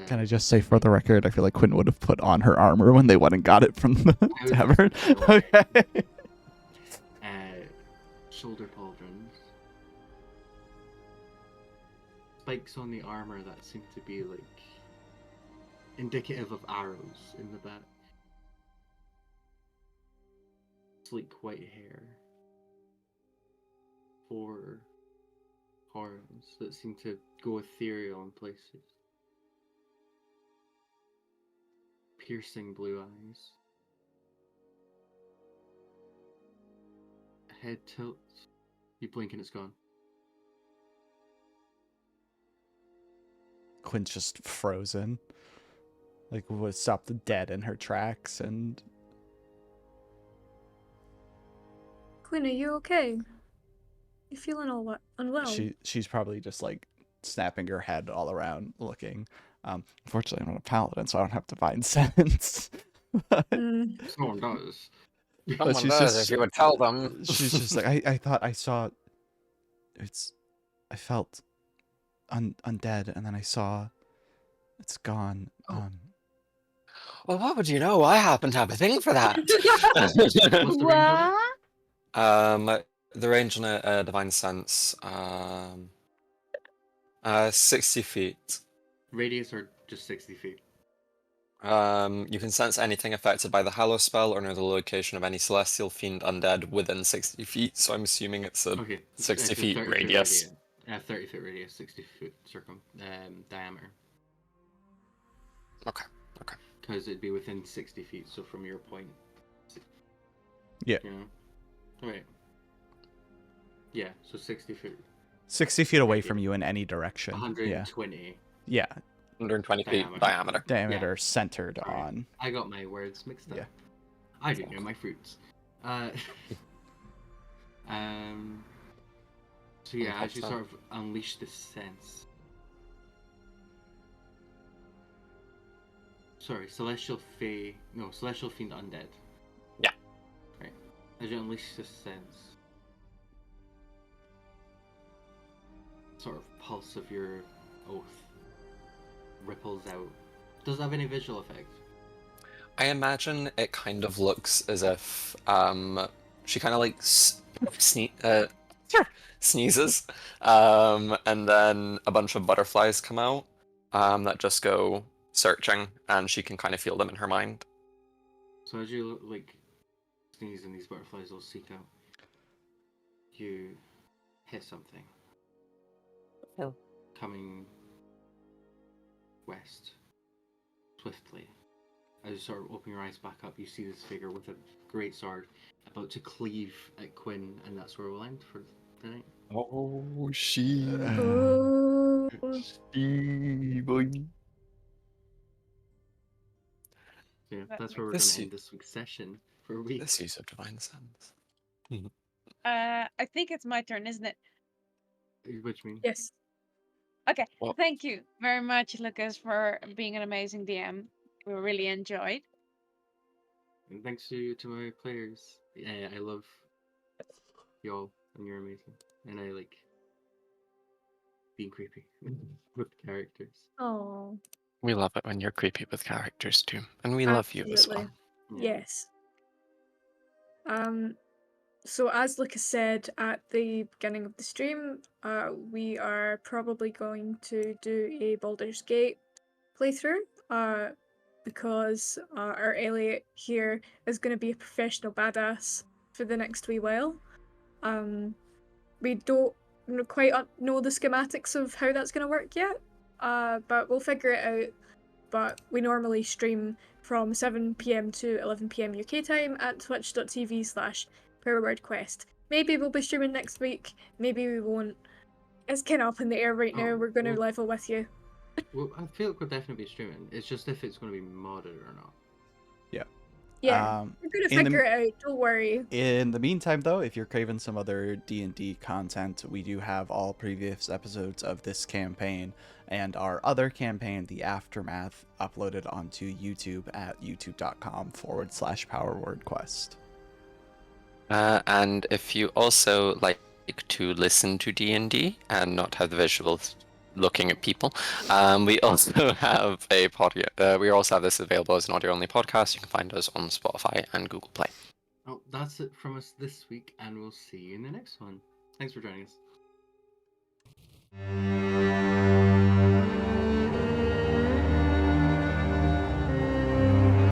Can I just say for the record, I feel like Quinn would have put on her armor when they went and got it from the I would tavern. have put Okay. Shoulder pauldrons. Spikes on the armor that seem to be like indicative of arrows in the back. Sleek white hair. 4 horns that seem to go ethereal in places. Piercing blue eyes. Head tilts. You blink and it's gone. Quinn's just frozen. Like, would stop dead in her tracks, and Quinn, are you okay? You feeling unwell? she's probably just like snapping her head all around, looking. Unfortunately, I'm not a paladin, so I don't have divine sense. But Someone does. Someone she's does, just- if you would tell them. she's just like, I thought I saw. I felt undead, and then I saw it's gone. Oh. Well, what would you know? I happen to have a thing for that. What's the range on it? The range on a divine sense, 60 feet. Radius or just 60 feet? You can sense anything affected by the Hallow spell or know the location of any celestial fiend undead within 60 feet, so I'm assuming it's a Okay. 60 it's a feet 30 radius. 30 foot radius, 60 foot diameter. Okay. Because it'd be within 60 feet, so from your point. Yeah. You know? Right. Yeah, so 60 feet. 60 feet away from you in any direction. 120. Yeah. 120 feet diameter. Diameter centered Sorry. on. I got my words mixed up. Yeah. I do know my fruits. So yeah, as you sort of unleash this sense. Sorry, Celestial Fiend Undead. Yeah. Right. As you unleash this sense, sort of pulse of your oath ripples out. Does it have any visual effect? I imagine it kind of looks as if she kind of like sneezes, and then a bunch of butterflies come out that just go searching, and she can kind of feel them in her mind. So as you like sneeze and these butterflies will seek out, you hit something. Oh. Coming west, swiftly. As you sort of open your eyes back up, you see this figure with a great sword about to cleave at Quinn, and that's where we'll end for the night. Oh, she. Oh. Yeah, That that's where we're going makes to end this week's session for a week. This use of divine sense. I think it's my turn, isn't it? Which means Yes. Okay. Well- Thank you very much, Lucas, for being an amazing DM. We really enjoyed. and thanks to my players. Yeah, I love y'all, and you're amazing. And I like being creepy with characters. Oh. We love it when you're creepy with characters too, and we love you as well. Absolutely. Yes. So as Lucas said at the beginning of the stream, we are probably going to do a Baldur's Gate playthrough, because our Elliot here is going to be a professional badass for the next wee while. We don't quite know the schematics of how that's going to work yet, but we'll figure it out. But we normally stream from 7 PM to 11 PM UK time at twitch.tv/PowerWordQuest. Maybe we'll be streaming next week, maybe we won't. It's kind of up in the air right now. Oh, We're going to well- level with you. Well, I feel like we'll definitely be streaming. It's just if it's going to be modded or not. Yeah, we're going to in the- figure it out. Don't worry. In the meantime, though, if you're craving some other D&D content, we do have all previous episodes of this campaign and our other campaign, The Aftermath, uploaded onto YouTube at youtube.com/powerwordquest. And if you also like to listen to D&D and not have the visuals looking at people, we also have we also have this available as an audio-only podcast. You can find us on Spotify and Google Play. Oh, that's it from us this week, and we'll see you in the next one. Thanks for joining us.